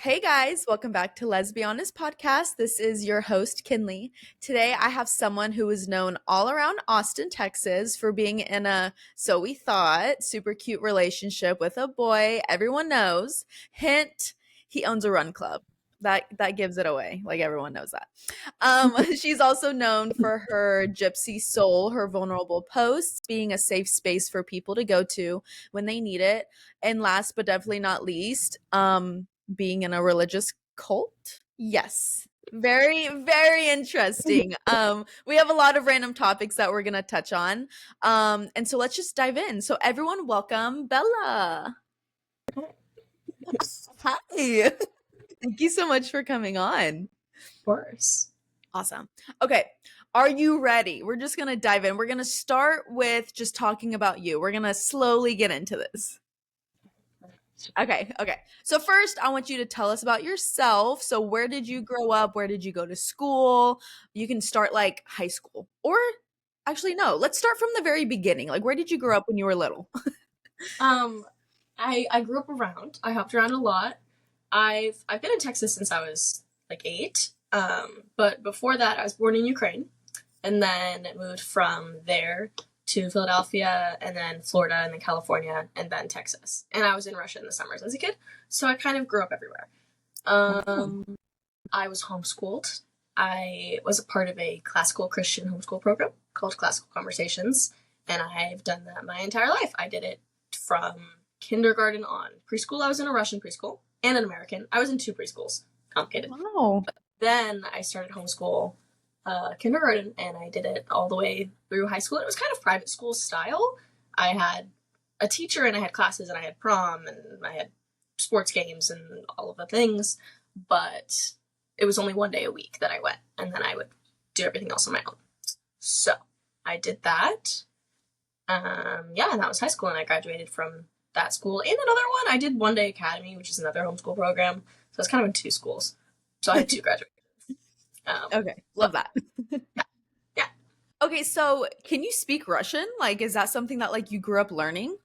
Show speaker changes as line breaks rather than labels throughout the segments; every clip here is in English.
Hey guys, welcome back to Let's Be Honest podcast. This is your host, Kinley. Today I have someone who is known all around Austin, Texas for being in a, so we thought, super cute relationship with a boy everyone knows. Hint, he owns a run club. That gives it away. Like everyone knows that. She's also known for her gypsy soul, her vulnerable posts, being a safe space for people to go to when they need it. And last but definitely not least, being in a religious cult. Yes. Very, very interesting. We have a lot of random topics that we're gonna touch on. And so let's just dive in. So everyone welcome Bella. Hi. Thank you so much for coming on.
Of course.
Awesome. Okay. Are you ready? We're just gonna dive in. We're gonna start with just talking about you. We're gonna slowly get into this. Okay. So first, I want you to tell us about yourself. So where did you grow up? Where did you go to school? You can start like high school. Or actually no, let's start from the very beginning. Like where did you grow up when you were little?
I grew up around. I hopped around a lot. I've been in Texas since I was like 8. But before that, I was born in Ukraine, and then moved from there to Philadelphia, and then Florida, and then California, and then Texas. And I was in Russia in the summers as a kid, so I kind of grew up everywhere. I was homeschooled. I was a part of a classical Christian homeschool program called Classical Conversations, and I've done that my entire life. I did it from kindergarten on. Preschool, I was in a Russian preschool and an American. I was in 2 preschools. Complicated.
Wow.
Then I started homeschool kindergarten, and I did it all the way through high school. It was kind of private school style. I had a teacher, and I had classes, and I had prom, and I had sports games and all of the things, but it was only 1 day a week that I went, and then I would do everything else on my own. So I did that. And that was high school, and I graduated from that school. And another one, I did One Day Academy, which is another homeschool program. So I was kind of in 2 schools. So I had 2 graduations.
Okay, love that.
Yeah.
Okay, so can you speak Russian? Like, is that something that like you grew up learning?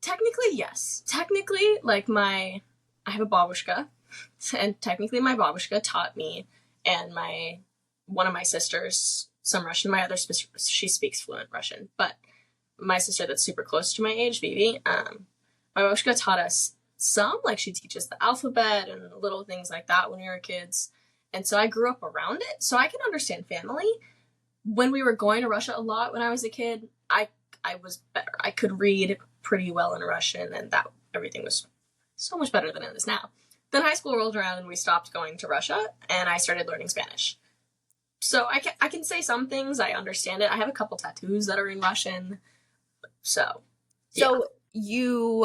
Technically, yes. Technically, like I have a babushka, and technically my babushka taught me and one of my sisters some Russian. My other sister, she speaks fluent Russian, but my sister that's super close to my age, Vivi, my babushka taught us some. Like, she teaches the alphabet and little things like that when we were kids. And so I grew up around it, so I can understand family. When we were going to Russia a lot when I was a kid, I was better. I could read pretty well in Russian, and that everything was so much better than it is now. Then high school rolled around, and we stopped going to Russia, and I started learning Spanish. So I can say some things. I understand it. I have a couple tattoos that are in Russian. So
you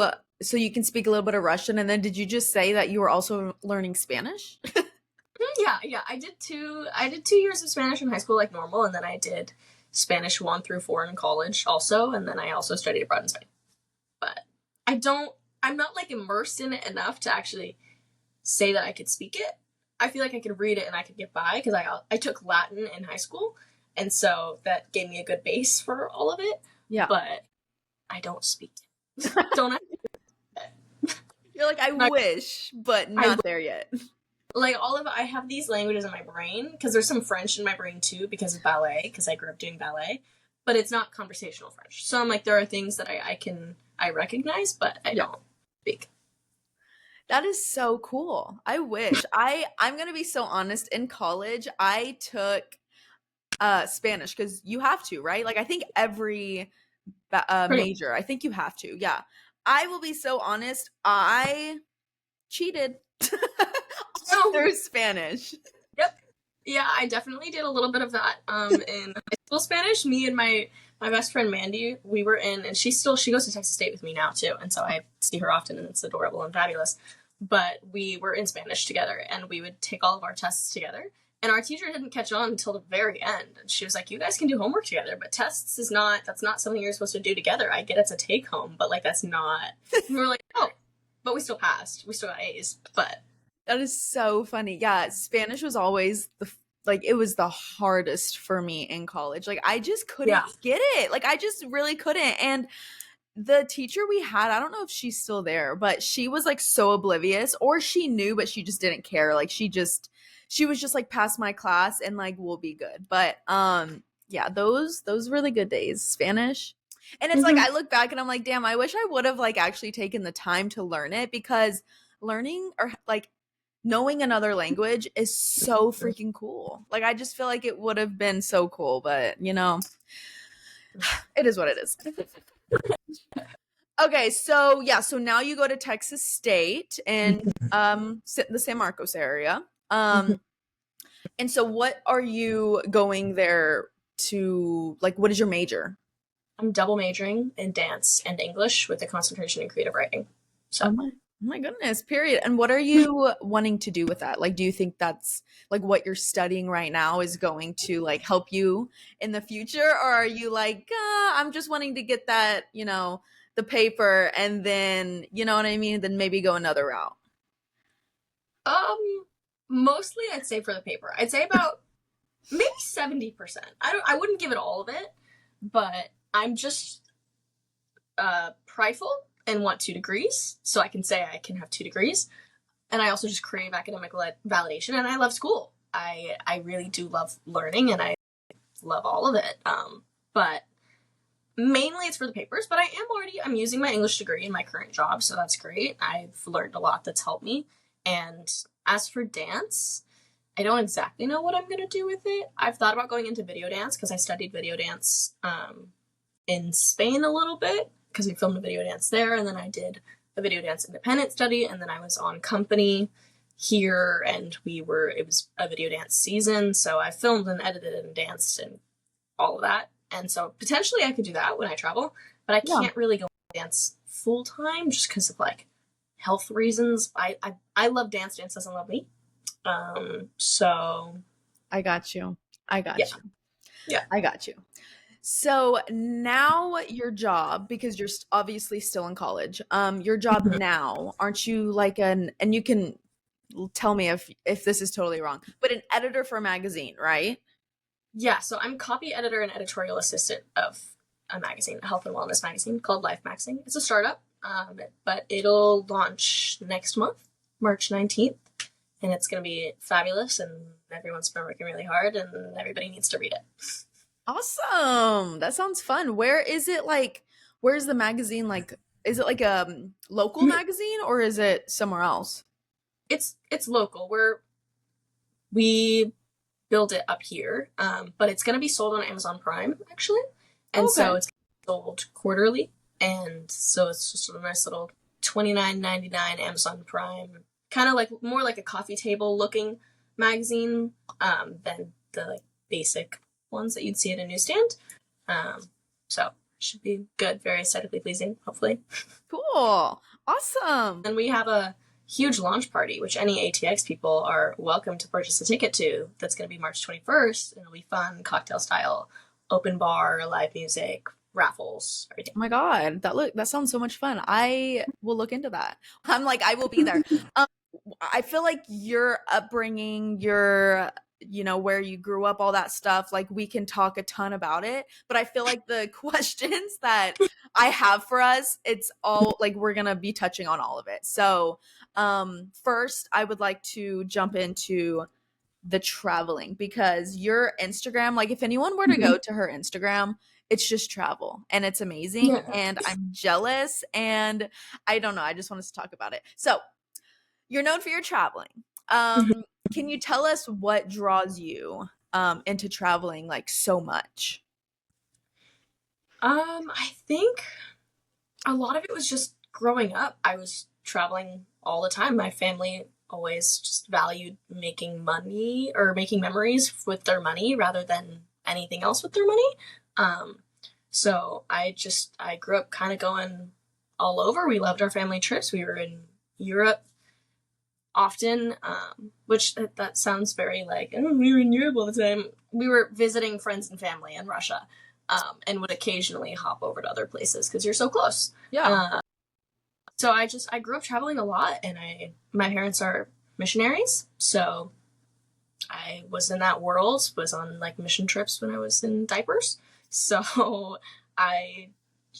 can speak a little bit of Russian, and then did you just say that you were also learning Spanish?
Yeah. I did 2 years of Spanish in high school, like normal, and then I did Spanish 1 through 4 in college also, and then I also studied abroad in Spain. But I'm not like immersed in it enough to actually say that I could speak it. I feel like I could read it and I could get by, because I took Latin in high school, and so that gave me a good base for all of it.
Yeah.
But I don't speak it. Don't I?
You're like, I wish, but not there yet.
Like, I have these languages in my brain, because there's some French in my brain too, because of ballet, because I grew up doing ballet, but it's not conversational French. So I'm like, there are things that I recognize, but I don't speak.
That is so cool. I wish. I'm going to be so honest. In college, I took Spanish, because you have to, right? Like, I think every major, I think you have to. Yeah. I will be so honest. I cheated through Spanish.
Yep. Yeah, I definitely did a little bit of that in high school Spanish. Me and my best friend Mandy, we were in, and she goes to Texas State with me now too, and so I see her often, and it's adorable and fabulous. But we were in Spanish together, and we would take all of our tests together. And our teacher didn't catch on until the very end. And she was like, you guys can do homework together, but tests that's not something you're supposed to do together. I get it's a take home, but like, that's not. And we were like, oh, but we still passed. We still got A's, but.
That is so funny. Yeah. Spanish was always it was the hardest for me in college. Like, I just couldn't get it. Like, I just really couldn't. And the teacher we had, I don't know if she's still there, but she was like so oblivious, or she knew but she just didn't care. Like she was just like pass my class and like we'll be good. But yeah, those really good days. Spanish. And it's like
Mm-hmm.
I look back and I'm like, damn, I wish I would have like actually taken the time to learn it, because learning or like knowing another language is so freaking cool. Like I just feel like it would have been so cool, but it is what it is. Okay, so yeah, so now you go to Texas State and the San Marcos area. And so what are you going there to, like, what is your major?
I'm double majoring in dance and English with a concentration in creative writing. So,
Oh my goodness, period. And what are you wanting to do with that? Like, do you think that's like what you're studying right now is going to like help you in the future? Or are you like, I'm just wanting to get that, the paper and then, you know what I mean? Then maybe go another route.
um, mostly I'd say for the paper. I'd say about maybe 70%. I wouldn't give it all of it, but I'm just prideful and want 2 degrees, so I can say I can have 2 degrees. And I also just crave academic validation, and I love school. I really do love learning, and I love all of it. But mainly it's for the papers. But I'm using my English degree in my current job, so that's great. I've learned a lot that's helped me. And as for dance, I don't exactly know what I'm gonna do with it. I've thought about going into video dance because I studied video dance in Spain a little bit because we filmed a video dance there, and then I did a video dance independent study, and then I was on company here, and it was a video dance season, so I filmed and edited and danced and all of that. And so potentially I could do that when I travel, but I
Yeah.
can't really go dance full time just because of like health reasons. I love dance. Dance doesn't love me. So
I got you. I
yeah,
got you.
yeah.
I got you. So now your job, because you're obviously still in college, your job
Mhm.
now, aren't you like and you can tell me if this is totally wrong, but an editor for a magazine, right?
Yeah, so I'm copy editor and editorial assistant of a magazine, a health and wellness magazine called Life Magazine. It's a startup, but it'll launch next month, March 19th, and it's going to be fabulous, and everyone's been working really hard, and everybody needs to read it.
Awesome. That sounds fun. Where's the magazine like? Is it like a local magazine or is it somewhere else?
It's local. We build it up here, but it's going to be sold on Amazon Prime, actually, and so
Okay.
it's sold quarterly, and so it's just a nice little $29.99 Amazon Prime, kind of like more like a coffee table looking magazine than the like basic ones that you'd see at a newsstand. So should be good, very aesthetically pleasing, hopefully.
Cool. Awesome.
And we have a huge launch party, which any ATX people are welcome to purchase a ticket to. That's going to be March 21st, and it'll be fun, cocktail style, open bar, live music, raffles, everything.
Oh my God, that sounds so much fun. I will look into that. I'm like, I will be there. Um, I feel like your upbringing, where you grew up, all that stuff, like we can talk a ton about it. But I feel like the questions that I have for us, it's all like we're gonna be touching on all of it. So, first, I would like to jump into the traveling, because your Instagram, like if anyone were to
Mhm.
go to her Instagram, it's just travel and it's amazing
Yeah.
and I'm jealous and I don't know, I just want us to talk about it. So, you're known for your traveling. Can you tell us what draws you into traveling like so much?
I think a lot of it was just growing up. I was traveling all the time. My family always just valued making money or making memories with their money rather than anything else with their money. Um, so I grew up kind of going all over. We loved our family trips. We were in Europe often, which that sounds very like, oh, we were in Europe all the time. We were visiting friends and family in Russia, and would occasionally hop over to other places because you're so close.
Yeah.
Uh, so I grew up traveling a lot, and my parents are missionaries, so I was in that world. Was on like mission trips when I was in diapers. So I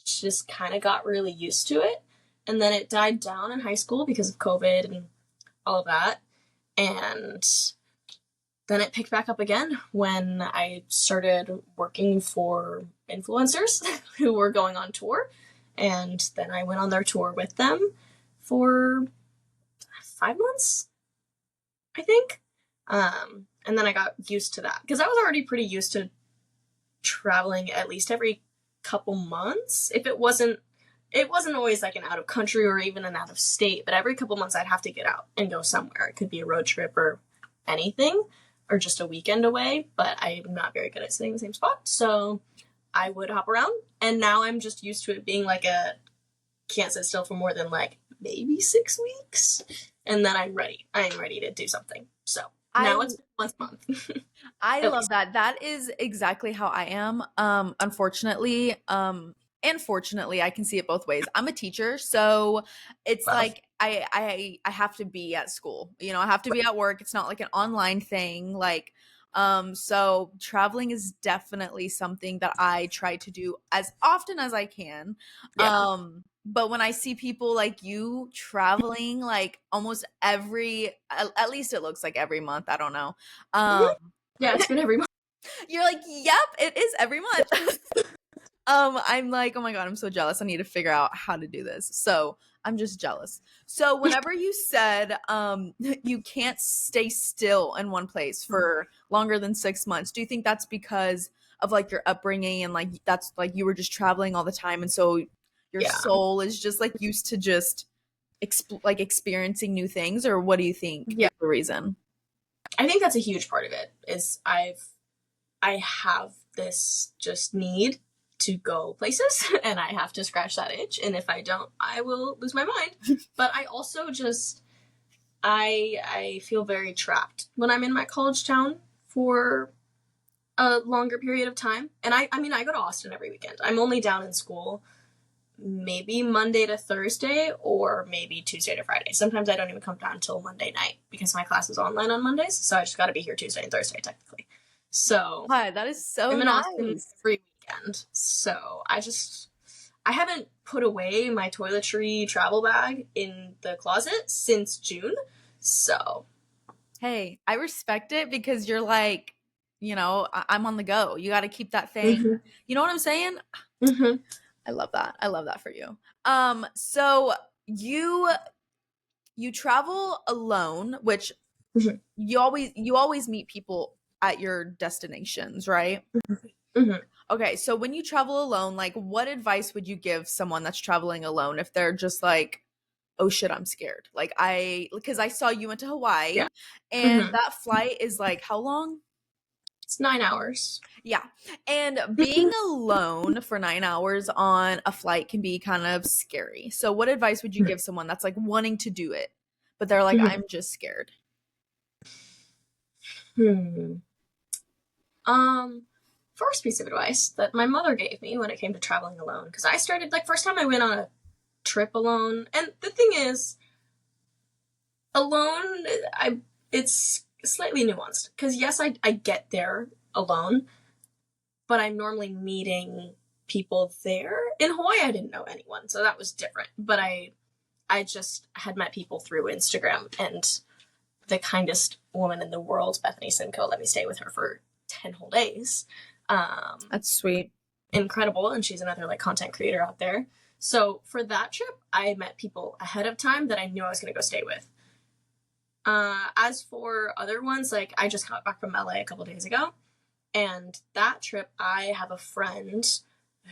just kind of got really used to it. And then it died down in high school because of COVID and all of that. And then it picked back up again when I started working for influencers who were going on tour. And then I went on their tour with them for 5 months, I think. And then I got used to that because I was already pretty used to traveling at least every couple months. If it wasn't always like an out of country or even an out of state, but every couple months I'd have to get out and go somewhere. It could be a road trip or anything, or just a weekend away, but I'm not very good at sitting in the same spot. So I would hop around, and now I'm just used to it being like a can't sit still for more than like maybe 6 weeks, and then I'm ready. I'm ready to do something. So
I
now it's once a month.
I
At
love
least.
that. That is exactly how I am. Unfortunately, and fortunately, I can see it both ways. I'm a teacher, so it's
Well,
like I have to be at school. You know, I have to be at work. It's not like an online thing. Like, so traveling is definitely something that I try to do as often as I can.
yeah.
But when I see people like you traveling like almost at least it looks like every month, I don't know.
Mhm.
Um,
Yeah, it's been every month.
you're like, yep, it is every month. I'm like, oh my god, I'm so jealous. I need to figure out how to do this. So I'm just jealous. So whenever you said you can't stay still in one place for longer than 6 months, do you think that's because of like your upbringing and like that's like you were just traveling all the time and so your
Yeah.
soul is just like used to just like experiencing new things, or what do you think
Yeah.
is the reason?
I think that's a huge part of it is I have this just need to go places and I have to scratch that itch, and if I don't I will lose my mind. But I also just I feel very trapped when I'm in my college town for a longer period of time. And I mean I go to Austin every weekend. I'm only down in school maybe Monday to Thursday or maybe Tuesday to Friday. Sometimes I don't even come down until Monday night because my class is online on Mondays, so I just got to be here Tuesday and Thursday technically. So
Hi, that is so
I'm in Austin
nice.
every weekend. So I haven't put away my toiletry travel bag in the closet since June. So
Hey, I respect it because you're like, you know, I'm on the go. You got to keep that thing.
hmm
You know what I'm saying?
hmm
I love that. I love that for you. So you you travel alone, which
hmm
you always meet people at your destinations, right?
hmm
Okay, so when you travel alone, like what advice would you give someone that's traveling alone if they're just like, oh shit, I'm scared. Like because I saw you went to
yeah.
Hawaii and
hmm
that flight is like how long?
It's 9 hours.
Yeah. And being alone for 9 hours on a flight can be kind of scary. So what advice would you give someone that's like wanting to do it, but they're like,
hmm
I'm just scared?
Hmm. Um, First piece of advice that my mother gave me when it came to traveling alone, because I started like first time I went on a trip alone, and the thing is, alone, I it's slightly nuanced because yes, I get there alone, but I'm normally meeting people there. In Hawaii, I didn't know anyone, so that was different. But I just had met people through Instagram, and the kindest woman in the world, Bethany Simcoe, let me stay with her for 10 whole days. Um,
That's sweet.
Incredible, and she's another like content creator out there. So for that trip, I met people ahead of time that I knew I was going to go stay with. As for other ones, like I just got back from LA a couple days ago, and that trip, I have a friend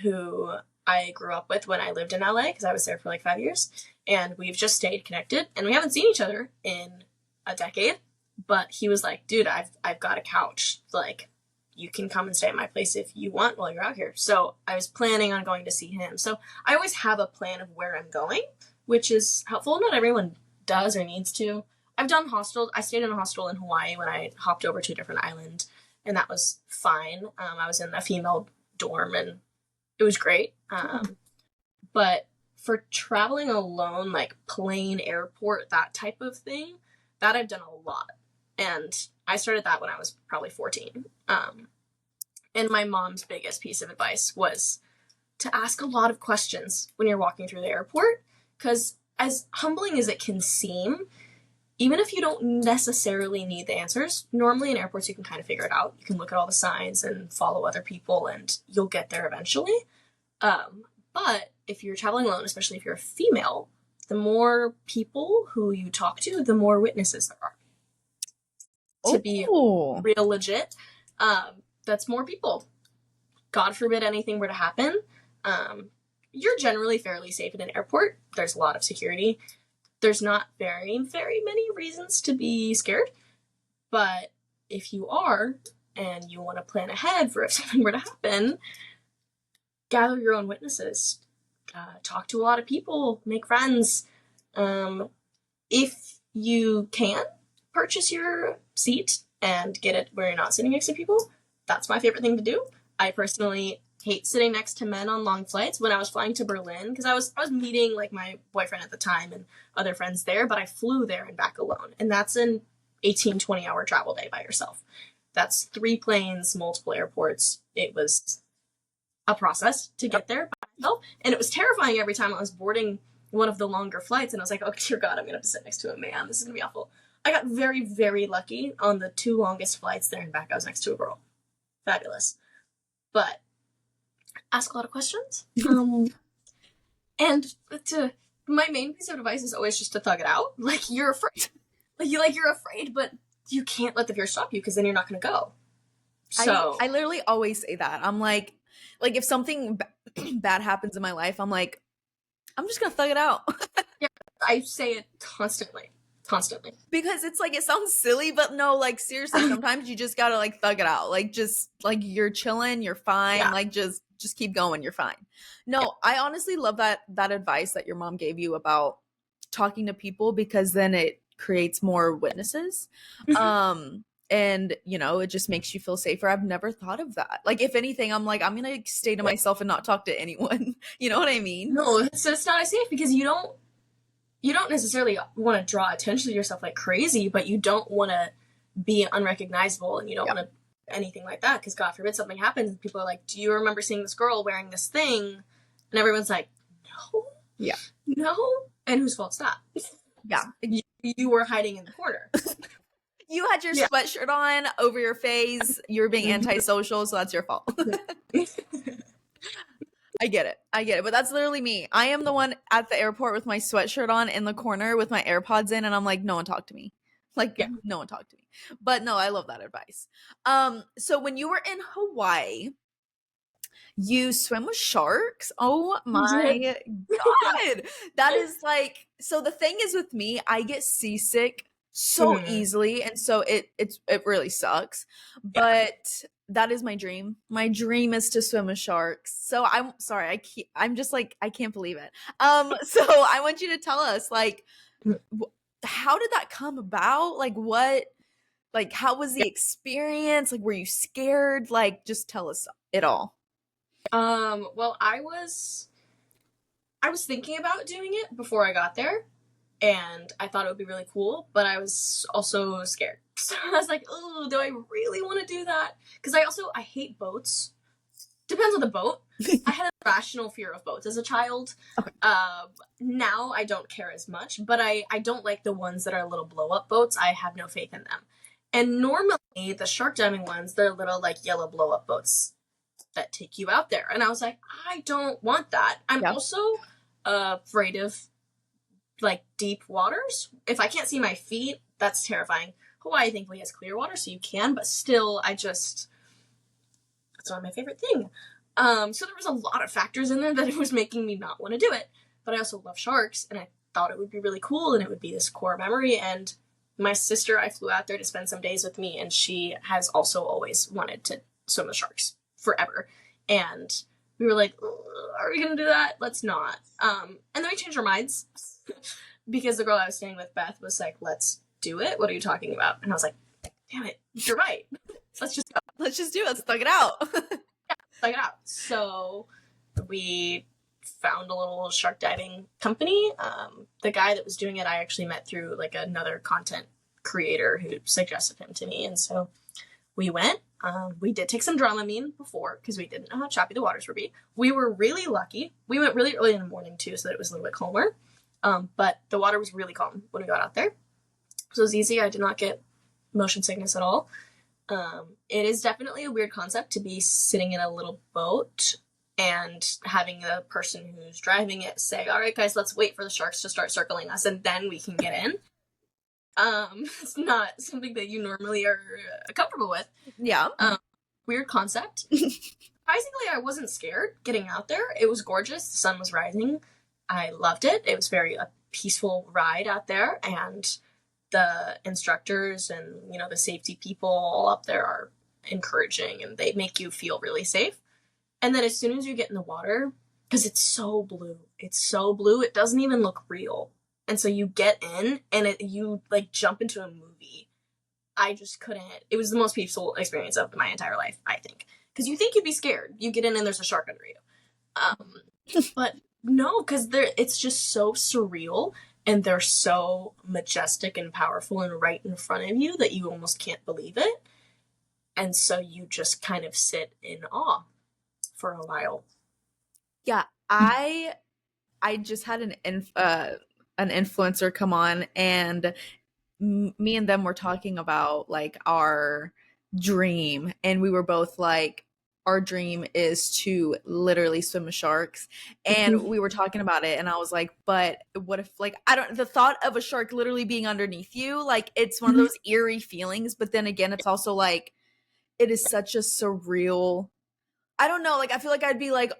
who I grew up with when I lived in LA because I was there for like 5 years, and we've just stayed connected, and we haven't seen each other in a decade. But he was like, "Dude, I've got a couch. Like, you can come and stay at my place if you want while you're out here." So I was planning on going to see him. So I always have a plan of where I'm going, which is helpful. Not everyone does or needs to. I've done hostels. I stayed in a hostel in Hawaii when I hopped over to a different island, and that was fine. I was in a female dorm, and it was great. But for traveling alone, like plane, airport, that type of thing, that I've done a lot. And I started that when I was probably 14. And my mom's biggest piece of advice was to ask a lot of questions when you're walking through the airport, because as humbling as it can seem, even if you don't necessarily need the answers, normally in airports you can kind of figure it out. You can look at all the signs and follow other people, and you'll get there eventually. But if you're traveling alone, especially if you're a female, the more people who you talk to, the more witnesses there are. To be
Oh,
real legit, that's more people. God forbid anything were to happen. You're generally fairly safe in an airport. There's a lot of security. There's not very, very many reasons to be scared. But if you are, and you want to plan ahead for if something were to happen, gather your own witnesses. Talk to a lot of people. Make friends. If you can, purchase your seat and get it where you're not sitting next to people. That's my favorite thing to do. I personally hate sitting next to men on long flights. When I was flying to Berlin, because I was meeting like my boyfriend at the time and other friends there, but I flew there and back alone, and that's an 18-20 hour travel day by yourself. That's 3 planes, multiple airports. It was a process to get there by myself, and it was terrifying every time I was boarding one of the longer flights, and I was like, oh dear God, I'm gonna have to sit next to a man. This is gonna be awful. I got very, very lucky on the 2 longest flights there and back. I was next to a girl. Fabulous. But ask a lot of questions. And my main piece of advice is always just to thug it out. Like, you're afraid. You're afraid, but you can't let the fear stop you, because then you're not going to go. So
I literally always say that. I'm like if something bad happens in my life, I'm like, I'm just gonna thug it out.
yeah, I say it constantly.
Because it's like, it sounds silly, but no, like seriously, sometimes you just gotta like thug it out. Like, just like, you're chilling, you're fine.
Yeah.
Like, just keep going, you're fine. No,
Yeah.
I honestly love that advice that your mom gave you about talking to people, because then it creates more witnesses. And it just makes you feel safer. I've never thought of that. Like, if anything, I'm like, I'm gonna stay to myself and not talk to anyone. You know what I mean?
No, it's not as safe, because you don't necessarily want to draw attention to yourself like crazy, but you don't want to be unrecognizable, and you don't want to anything like that, because God forbid something happens and people are like, do you remember seeing this girl wearing this thing? And everyone's like, no.
Yeah.
No. And whose fault's that?
Yeah.
You were hiding in the corner.
You had your sweatshirt on over your face. You were being antisocial, so that's your fault. I get it. But that's literally me. I am the one at the airport with my sweatshirt on in the corner with my AirPods in, and I'm like, no one talk to me. Like, no one talk to me. But no, I love that advice. So when you were in Hawaii, you swim with sharks? Oh my God. That is like, so the thing is with me, I get seasick so easily, and so it really sucks. But that is my dream. My dream is to swim with sharks. So I'm sorry, I'm just like, I can't believe it. So I want you to tell us, like, how did that come about? Like, what, like, how was the experience? Like, were you scared? Like, just tell us it all.
Well, I was thinking about doing it before I got there, and I thought it would be really cool, but I was also scared. So I was like, oh, do I really want to do that? Because I hate boats. Depends on the boat. I had a rational fear of boats as a child.
Okay.
Now I don't care as much, but I don't like the ones that are little blow-up boats. I have no faith in them. And normally the shark diving ones, they're little like yellow blow-up boats that take you out there. And I was like, I don't want that. I'm also afraid of like deep waters. If I can't see my feet, that's terrifying. Hawaii thankfully has clear water, so you can, but still, that's not my favorite thing. So there was a lot of factors in there that it was making me not want to do it. But I also love sharks, and I thought it would be really cool, and it would be this core memory. And my sister, I flew out there to spend some days with me, and she has also always wanted to swim with sharks forever. And we were like, are we going to do that? Let's not. And then we changed our minds because the girl I was staying with, Beth, was like, let's do it. What are you talking about? And I was like, damn it, you're right. Let's just go.
Let's just do it. Let's thug it out.
Thug it out. So we found a little shark diving company. The guy that was doing it, I actually met through like another content creator who suggested him to me. And so we went. We did take some Dramamine before because we didn't know how choppy the waters would be. We were really lucky. We went really early in the morning too, so that it was a little bit calmer. But the water was really calm when we got out there. So it was easy. I did not get motion sickness at all. It is definitely a weird concept to be sitting in a little boat and having the person who's driving it say, all right, guys, let's wait for the sharks to start circling us and then we can get in. It's not something that you normally are comfortable with.
Yeah.
Weird concept. Surprisingly, I wasn't scared getting out there. It was gorgeous. The sun was rising. I loved it. It was very a peaceful ride out there, and the instructors and the safety people all up there are encouraging, and they make you feel really safe. And then as soon as you get in the water, because it's so blue, it doesn't even look real. And so you get in and you like jump into a movie. I just couldn't. It was the most peaceful experience of my entire life, I think. Because you think you'd be scared. You get in and there's a shark under you. But no, because it's just so surreal and they're so majestic and powerful and right in front of you that you almost can't believe it. And so you just kind of sit in awe for a while.
Yeah, I just had an influencer come on, and me and them were talking about like our dream, and we were both like, our dream is to literally swim with sharks. And we were talking about it, and I was like, but what if, like, the thought of a shark literally being underneath you, like, it's one of those eerie feelings, but then again, it's also like, it is such a surreal, I don't know, like, I feel like I'd be like,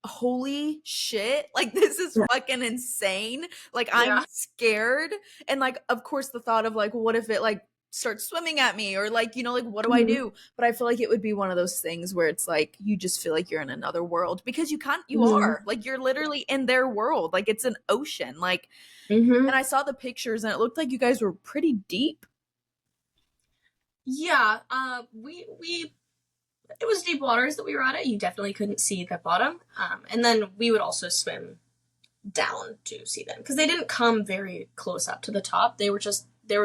holy shit, like, this is fucking insane. Like, I'm scared. And like, of course, the thought of like, what if it like starts swimming at me, or like, like, what do I do? But I feel like it would be one of those things where it's like, you just feel like you're in another world, because you are like, you're literally in their world. Like, it's an ocean. Like, and I saw the pictures and it looked like you guys were pretty deep.
Yeah. It was deep waters that we were at. You definitely couldn't see the bottom. And then we would also swim down to see them, because they didn't come very close up to the top. They were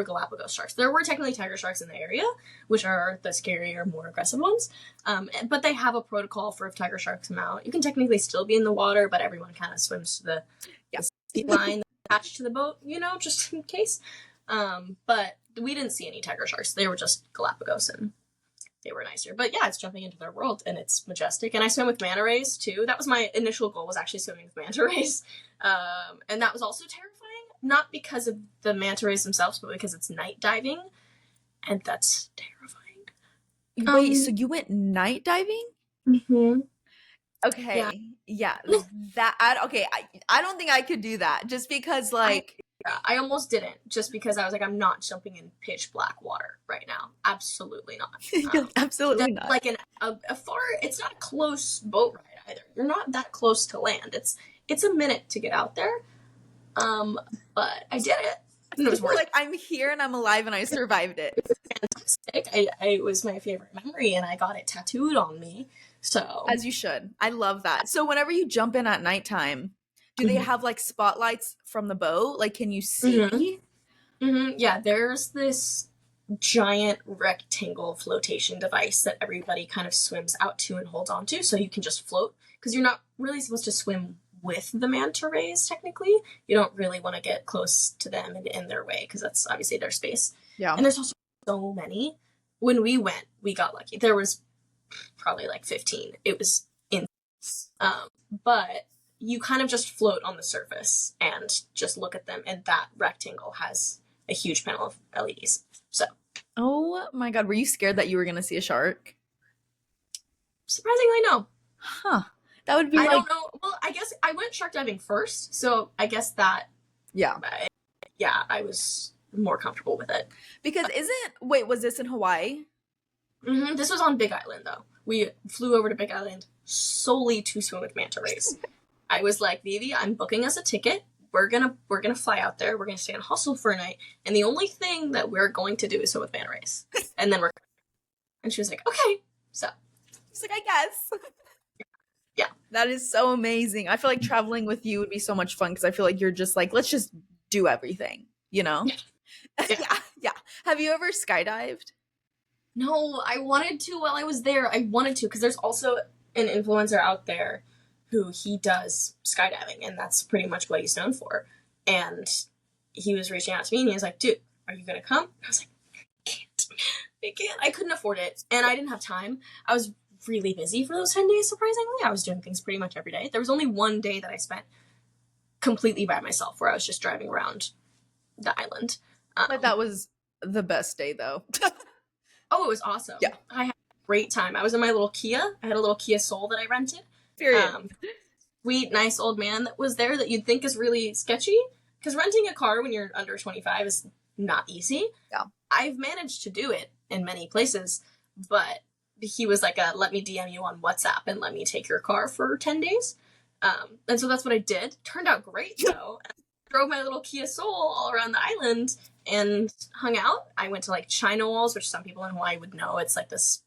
Galapagos sharks. There were technically tiger sharks in the area, which are the scarier, more aggressive ones. But they have a protocol for if tiger sharks come out. You can technically still be in the water, but everyone kind of swims to the sea line attached to the boat, just in case. But we didn't see any tiger sharks. They were just Galapagos, and they were nicer. But yeah, it's jumping into their world, and it's majestic. And I swim with manta rays too. That was my initial goal, was actually swimming with manta rays. And that was also terrifying, not because of the manta rays themselves, but because it's night diving, and that's terrifying.
Wait, so you went night diving? Okay, yeah. I don't think I could do that, just because like
I almost didn't, just because I was like, I'm not jumping in pitch black water right now. Absolutely not.
Absolutely not.
Like it's not a close boat ride either. You're not that close to land. It's a minute to get out there. But I did it. And it was worth
like, I'm here and I'm alive and I survived it.
It was fantastic. It was my favorite memory, and I got it tattooed on me. So,
as you should. I love that. So whenever you jump in at nighttime, do they have like spotlights from the boat? Like, can you see?
Yeah, there's this giant rectangle flotation device that everybody kind of swims out to and holds on to, so you can just float, because you're not really supposed to swim with the manta rays. Technically, you don't really want to get close to them and in their way, because that's obviously their space.
Yeah.
And there's also so many. When we went, we got lucky. There was probably like 15. It was intense. But you kind of just float on the surface and just look at them, and that rectangle has a huge panel of LEDs. So,
oh my god, were you scared that you were gonna see a shark?
Surprisingly, no.
Huh. That would be
I don't know. Well, I guess I went shark diving first, so I guess that I was more comfortable with it.
Because was this in Hawaii?
This was on Big Island, though. We flew over to Big Island solely to swim with manta rays. I was like, Vivi, I'm booking us a ticket. We're gonna fly out there. We're gonna stay in a hostel for a night, and the only thing that we're going to do is swim with manta rays. And then and she was like, okay. So
she's like, I guess.
Yeah.
That is so amazing. I feel like traveling with you would be so much fun, because I feel like you're just like, let's just do everything,
Yeah.
Yeah. Have you ever skydived?
No, I wanted to while I was there. I wanted to because there's also an influencer out there who he does skydiving, and that's pretty much what he's known for. And he was reaching out to me, and he was like, "Dude, are you gonna come?" And I was like, "Can't, I can't. I couldn't afford it, and I didn't have time. I was really busy for those 10 days. Surprisingly, I was doing things pretty much every day. There was only one day that I spent completely by myself, where I was just driving around the island.
But that was the best day though.
Oh, it was awesome.
Yeah.
I had a great time. I was in my little Kia. I had a little Kia Soul that I rented.
Period.
Sweet, nice old man that was there that you'd think is really sketchy. Because renting a car when you're under 25 is not easy.
Yeah.
I've managed to do it in many places, but he was like, let me DM you on WhatsApp and let me take your car for 10 days. And so that's what I did. Turned out great, though. I drove my little Kia Soul all around the island and hung out. I went to like China Walls, which some people in Hawaii would know. It's like this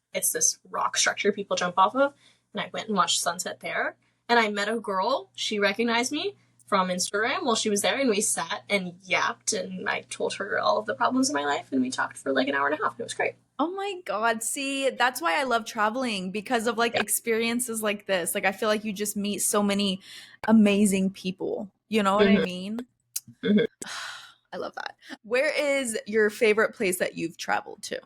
rock structure people jump off of. And I went and watched sunset there. And I met a girl. She recognized me from Instagram while she was there, and we sat and yapped, and I told her all of the problems in my life, and we talked for like an hour and a half. It was great.
Oh my God. See, that's why I love traveling, because of like experiences like this. Like I feel like you just meet so many amazing people. You know what I mean?
Mhm.
I love that. Where is your favorite place that you've traveled to?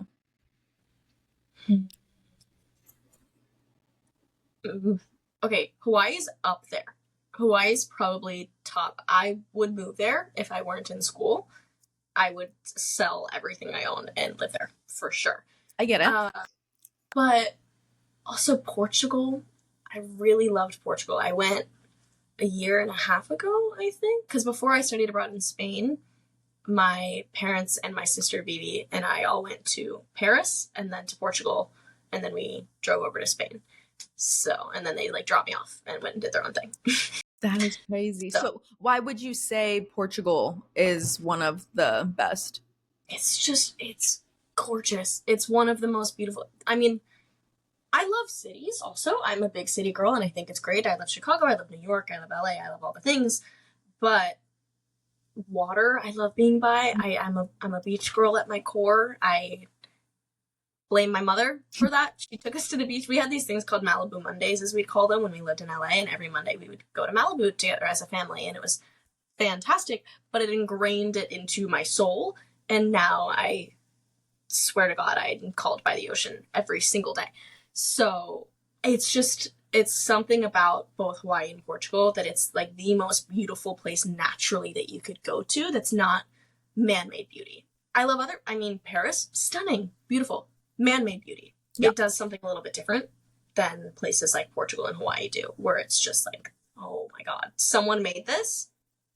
Okay, Hawaii's up there. Hawaii's probably top. I would move there if I weren't in school. I would sell everything I own and live there for sure.
I get it.
But also Portugal. I really loved Portugal. I went a year and a half ago, I think, because before I studied abroad in Spain, my parents and my sister Vivi and I all went to Paris and then to Portugal, and then we drove over to Spain. So, and then they like dropped me off and went and did their own thing.
That is crazy. So why would you say Portugal is one of the best?
It's gorgeous. It's one of the most beautiful. I mean, I love cities also. I'm a big city girl and I think it's great. I love Chicago, I love New York, I love LA, I love all the things. But water, I love being by. I'm a beach girl at my core. I blame my mother for that. She took us to the beach. We had these things called Malibu Mondays, as we'd call them, when we lived in LA, and every Monday we would go to Malibu together as a family, and it was fantastic, but it ingrained it into my soul, and now I swear to God, I'm called by the ocean every single day. So it's something about both Hawaii and Portugal that it's like the most beautiful place naturally that you could go to that's not man-made beauty. Paris, stunning, beautiful, man-made beauty. Yep. It does something a little bit different than places like Portugal and Hawaii do, where it's just like, oh my God, someone made this?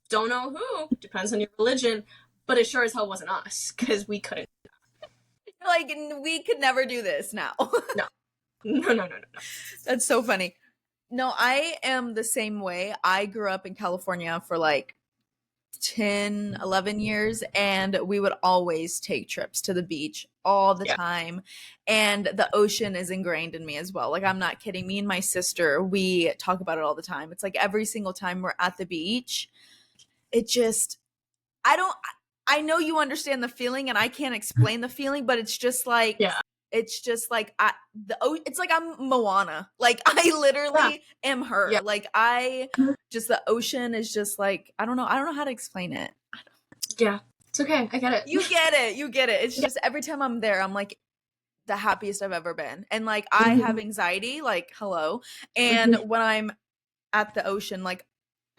Don't know who, depends on your religion, but it sure as hell wasn't us, because we couldn't.
Like, we could never do this now.
No.
That's so funny. No, I am the same way. I grew up in California for like 10, 11 years, and we would always take trips to the beach all the time. And the ocean is ingrained in me as well. Like, I'm not kidding. Me and my sister, we talk about it all the time. It's like every single time we're at the beach, it just, I know you understand the feeling and I can't explain the feeling, but it's just like, it's just like it's like I'm Moana. Like I literally am her. Yeah. Like the ocean is just like, I don't know how to explain it.
Yeah, it's okay. I get it.
You get it. It's just every time I'm there, I'm like the happiest I've ever been. And like I have anxiety, like hello. And when I'm at the ocean, like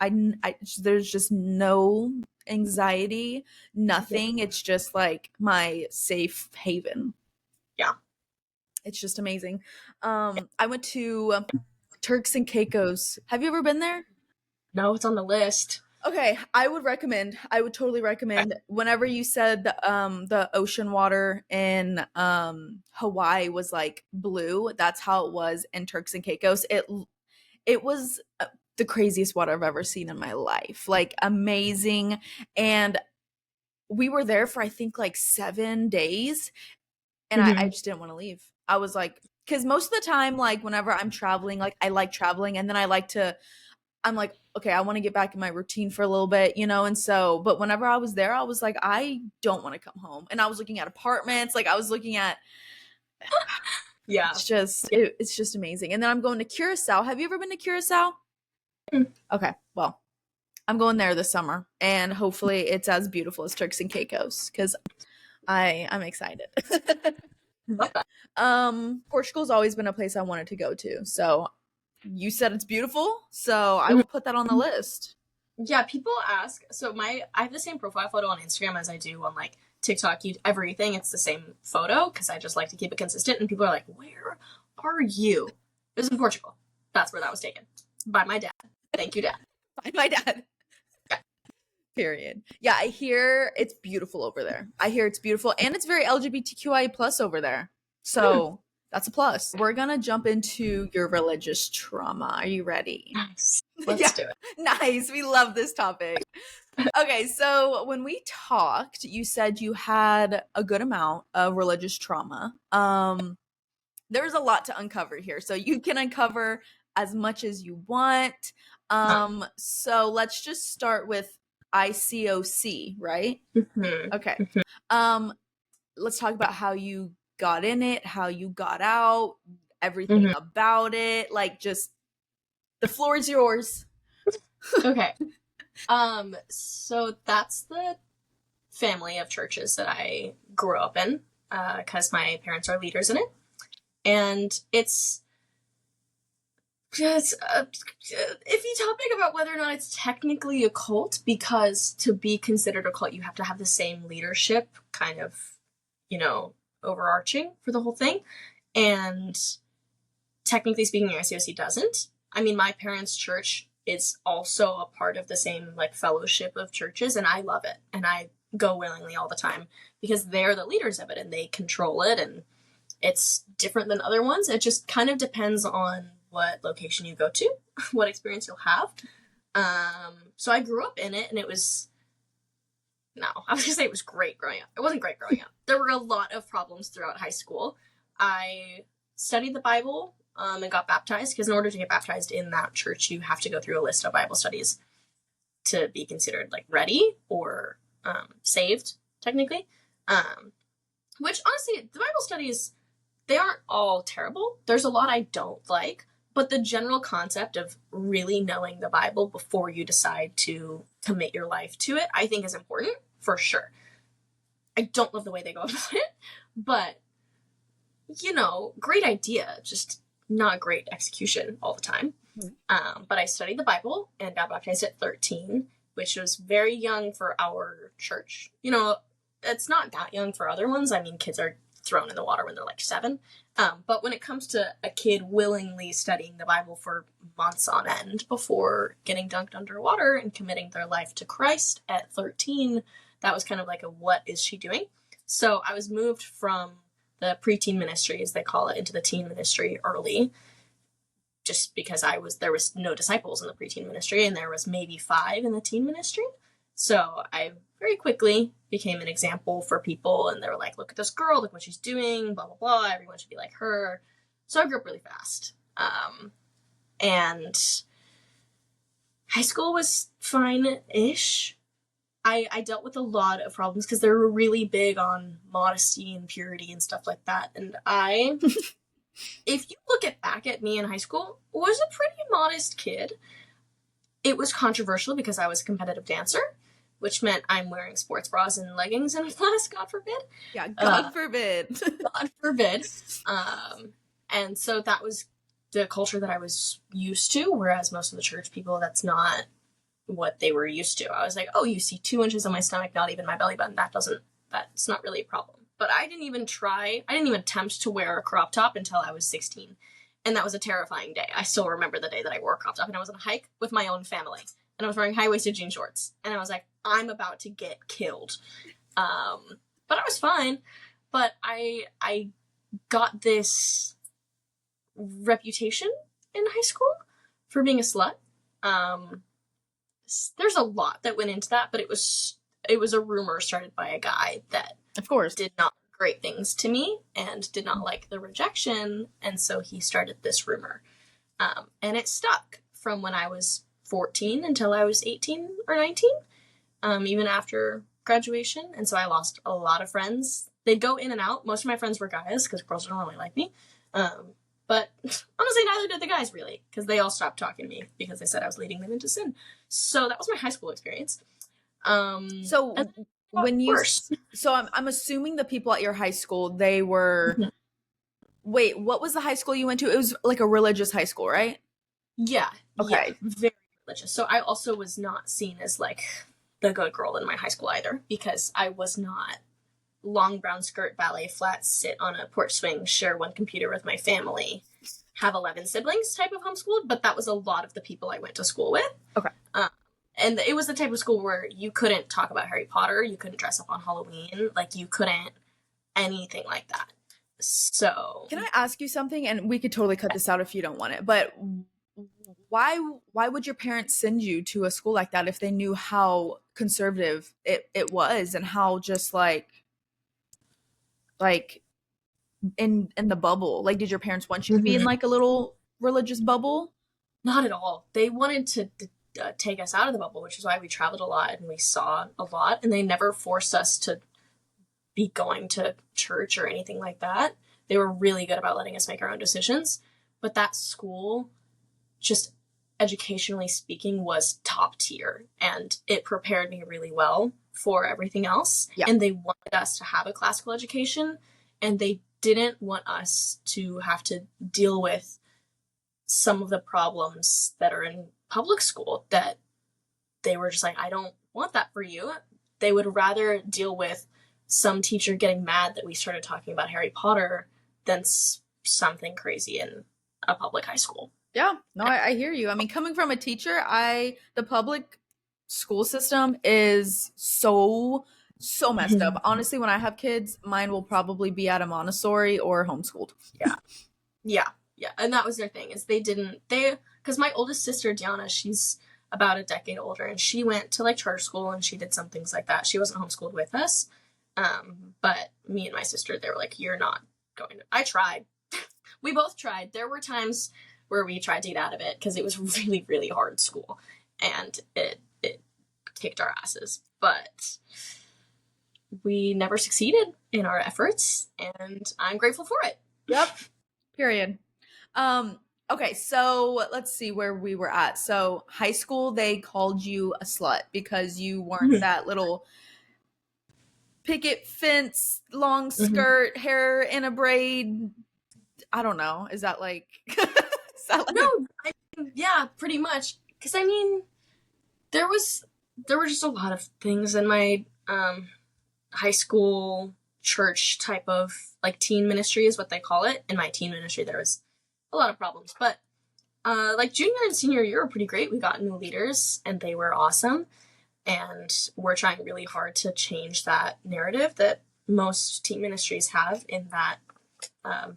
I there's just no anxiety, nothing. It's just like my safe haven.
Yeah.
It's just amazing. I went to Turks and Caicos. Have you ever been there?
No, it's on the list.
Okay, I would totally recommend. Whenever you said the ocean water in Hawaii was like blue, that's how it was in Turks and Caicos. It was the craziest water I've ever seen in my life. Like amazing. And we were there for I think like 7 days, and I just didn't want to leave. I was like, because most of the time, like whenever I'm traveling, like I like traveling, and then I'm like, okay, I want to get back in my routine for a little bit, you know? And so, but whenever I was there, I was like, I don't want to come home. And I was looking at apartments, like I was looking at
Yeah.
It's just amazing. And then I'm going to Curacao. Have you ever been to Curacao?
Mm.
Okay, well, I'm going there this summer, and hopefully it's as beautiful as Turks and Caicos because I'm excited.
Love that.
Portugal's always been a place I wanted to go to. So you said it's beautiful, so I
Mhm.
will put that on the list.
Yeah, people ask. So I have the same profile photo on Instagram as I do on like TikTok, everything. It's the same photo because I just like to keep it consistent. And people are like, "Where are you?" It was in Portugal. That's where that was taken by my dad. Thank you, Dad.
Find my dad.
Yeah.
Period. Yeah, I hear it's beautiful over there. I hear it's beautiful, and it's very LGBTQI plus over there. So that's a plus. We're gonna jump into your religious trauma. Are you ready?
Nice.
Yeah,
Let's do it.
nice. We love this topic. Okay, so when we talked, you said you had a good amount of religious trauma. There's a lot to uncover here, so you can uncover as much as you want.
Huh.
So let's just start with ICOC, right?
Mhm.
Okay. Um, let's talk about how you got in it, how you got out, everything
Mhm.
about it. Like, just the floor is yours.
Okay. So that's the family of churches that I grew up in, because my parents are leaders in it, and it's just a iffy topic about whether or not it's technically a cult, because to be considered a cult, you have to have the same leadership, kind of, overarching for the whole thing, and technically speaking, ICOC doesn't. I mean, my parents' church is also a part of the same like fellowship of churches, and I love it, and I go willingly all the time because they're the leaders of it and they control it, and it's different than other ones. It just kind of depends on what location you go to, what experience you'll have. So I grew up in it, and it was no, I was gonna say it was great growing up. It wasn't great growing up. There were a lot of problems throughout high school. I studied the Bible and got baptized, because in order to get baptized in that church, you have to go through a list of Bible studies to be considered like ready or saved, technically. Which honestly, the Bible studies, they aren't all terrible. There's a lot I don't like, but the general concept of really knowing the Bible before you decide to commit your life to it, I think is important for sure. I don't love the way they go about it, but great idea, just not great execution all the time. But I studied the Bible and got baptized at 13, which was very young for our church. It's not that young for other ones. I mean, kids are thrown in the water when they're like 7. But when it comes to a kid willingly studying the Bible for months on end before getting dunked underwater and committing their life to Christ at 13, that was kind of like a what is she doing? So I was moved from the preteen ministry, as they call it, into the teen ministry early, just because there was no disciples in the preteen ministry, and there was maybe 5 in the teen ministry. So I very quickly became an example for people, and they were like, look at this girl, look what she's doing, blah, blah, blah. Everyone should be like her. So I grew up really fast. And high school was fine-ish. I dealt with a lot of problems because they were really big on modesty and purity and stuff like that. And if you look back at me in high school, was a pretty modest kid. It was controversial because I was a competitive dancer, which meant I'm wearing sports bras and leggings in class, God forbid.
Yeah, God forbid.
God forbid. And so that was the culture that I was used to, whereas most of the church people, that's not what they were used to. I was like, oh, you see 2 inches on my stomach, not even my belly button. That's not really a problem. But I didn't even attempt to wear a crop top until I was 16. And that was a terrifying day. I still remember the day that I wore a crop top, and I was on a hike with my own family, and I was wearing high-waisted jean shorts, and I was like, I'm about to get killed. But I was fine. But I got this reputation in high school for being a slut. There's a lot that went into that, but it was a rumor started by a guy that,
of course,
did not great things to me and did not like the rejection, and so he started this rumor. And it stuck from when I was 14 until I was 18 or 19, even after graduation. And so I lost a lot of friends they'd go in and out. Most of my friends were guys because girls don't really like me. But honestly, neither did the guys really, because they all stopped talking to me because they said I was leading them into sin. So that was my high school experience.
So
And
when you,
worse.
so I'm assuming the people at your high school, they were, wait, what was the high school you went to? It was like a religious high school, right?
Yeah, yeah,
Okay.
very religious. So I also was not seen as like the good girl in my high school either, because I was not long brown skirt, ballet flats, sit on a porch swing, share one computer with my family, have 11 siblings type of homeschooled, but that was a lot of the people I went to school with.
Okay.
And it was the type of school where you couldn't talk about Harry Potter, you couldn't dress up on Halloween, like you couldn't anything like that. So
Can I ask you something? And we could totally cut this out if you don't want it, but why would your parents send you to a school like that if they knew how conservative it was and how just like in the bubble? Like, did your parents want you to be in like a little religious bubble?
not at all. They wanted to take us out of the bubble, which is why we traveled a lot and we saw a lot, and they never forced us to be going to church or anything like that. They were really good about letting us make our own decisions. But that school, just educationally speaking, was top tier, and it prepared me really well for everything else.
Yeah.
And they wanted us to have a classical education, and they didn't want us to have to deal with some of the problems that are in public school, that they were just like, I don't want that for you. They would rather deal with some teacher getting mad that we started talking about Harry Potter than something crazy in a public high school.
Yeah, no, I hear you. I mean, coming from a teacher, the public school system is so messed up. Honestly, when I have kids, mine will probably be at a Montessori or homeschooled.
Yeah. Yeah. And that was their thing, is because my oldest sister, Diana, she's about a decade older, and she went to like charter school and she did some things like that. She wasn't homeschooled with us. But me and my sister, they were like, you're not going to. I tried. We both tried. There were times where we tried to get out of it because it was really, really hard school, and it kicked our asses. But we never succeeded in our efforts, and I'm grateful for it.
Yep. Period. Okay, so let's see where we were at. So high school, they called you a slut because you weren't that little picket fence, long skirt, hair in a braid. I don't know. Is that like?
No, yeah, pretty much. Because I mean, there were just a lot of things in my high school church type of like teen ministry is what they call it. In my teen ministry, there was a lot of problems, but like junior and senior year were pretty great. We got new leaders and they were awesome, and we're trying really hard to change that narrative that most teen ministries have in that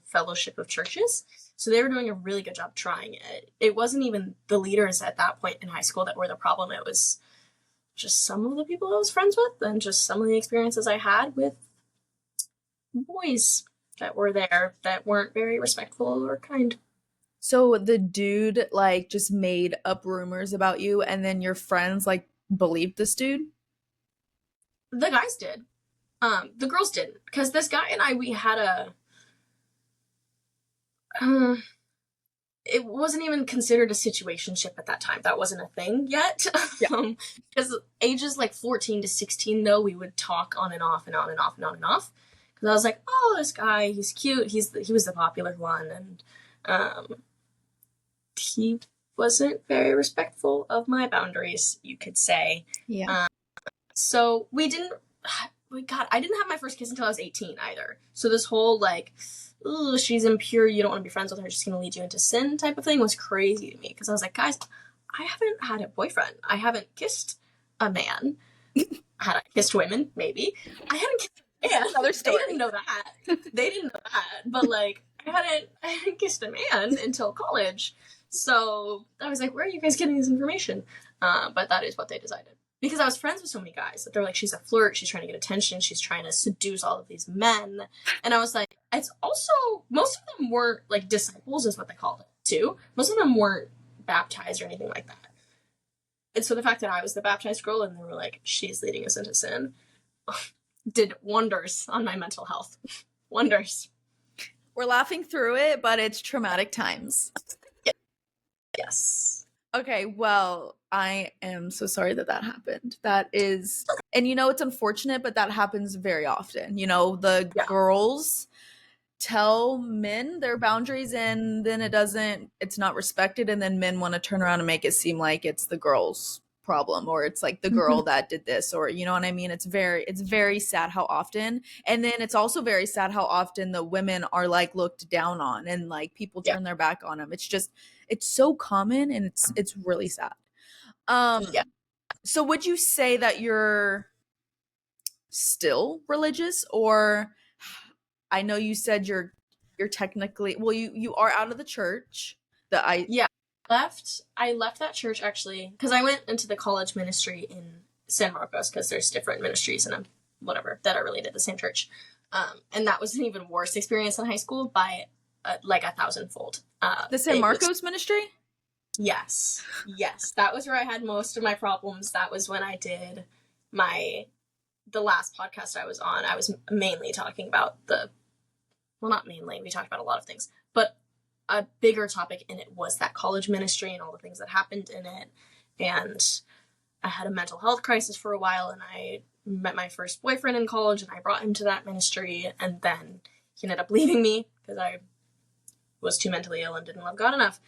fellowship of churches. So they were doing a really good job trying it. It wasn't even the leaders at that point in high school that were the problem. It was just some of the people I was friends with and just some of the experiences I had with boys that were there that weren't very respectful or kind.
So the dude like just made up rumors about you, and then your friends like believed this dude?
The guys did. The girls didn't, because this guy and I, we had a it wasn't even considered a situationship at that time. That wasn't a thing yet.
Yeah.
Because ages like 14 to 16, though, we would talk on and off and on and off and on and off. Because I was like, oh, this guy, he's cute. He was the popular one, and he wasn't very respectful of my boundaries, you could say.
Yeah.
So we didn't. God, I didn't have my first kiss until I was 18 either. So this whole like, ooh, she's impure, you don't want to be friends with her, she's going to lead you into sin type of thing was crazy to me. Because I was like, guys, I haven't had a boyfriend. I haven't kissed a man. Had I kissed women? Maybe. I hadn't kissed a man.
Another story.
They didn't know that. They didn't know that. But like, I hadn't kissed a man until college. So I was like, where are you guys getting this information? But that is what they decided. Because I was friends with so many guys that they're like, she's a flirt, she's trying to get attention, she's trying to seduce all of these men. And I was like, it's also, most of them weren't like disciples is what they called it too. Most of them weren't baptized or anything like that. And so the fact that I was the baptized girl and they were like, she's leading us into sin, did wonders on my mental health. Wonders.
We're laughing through it, but it's traumatic times.
Yes.
Okay, well, I am so sorry that that happened. That is, and it's unfortunate, but that happens very often. The
Yeah.
girls tell men their boundaries and then it's not respected. And then men want to turn around and make it seem like it's the girl's problem or it's like the girl that did this, or you know what I mean? It's very sad how often. And then it's also very sad how often the women are like looked down on and like people
Yeah.
turn their back on them. It's so common and it's really sad. Um,
Yeah.
so would you say that you're still religious, or I know you said you're technically, well, you are out of the church. The I
Yeah. I left that church actually because I went into the college ministry in San Marcos because there's different ministries and whatever that are related to the same church. And that was an even worse experience in high school by like 1,000-fold.
The San
It was
Marcos ministry?
Yes. Yes. That was where I had most of my problems. That was when I did the last podcast I was on. I was mainly talking about well, not mainly, we talked about a lot of things, but a bigger topic in it was that college ministry and all the things that happened in it. And I had a mental health crisis for a while, and I met my first boyfriend in college, and I brought him to that ministry, and then he ended up leaving me because I was too mentally ill and didn't love God enough.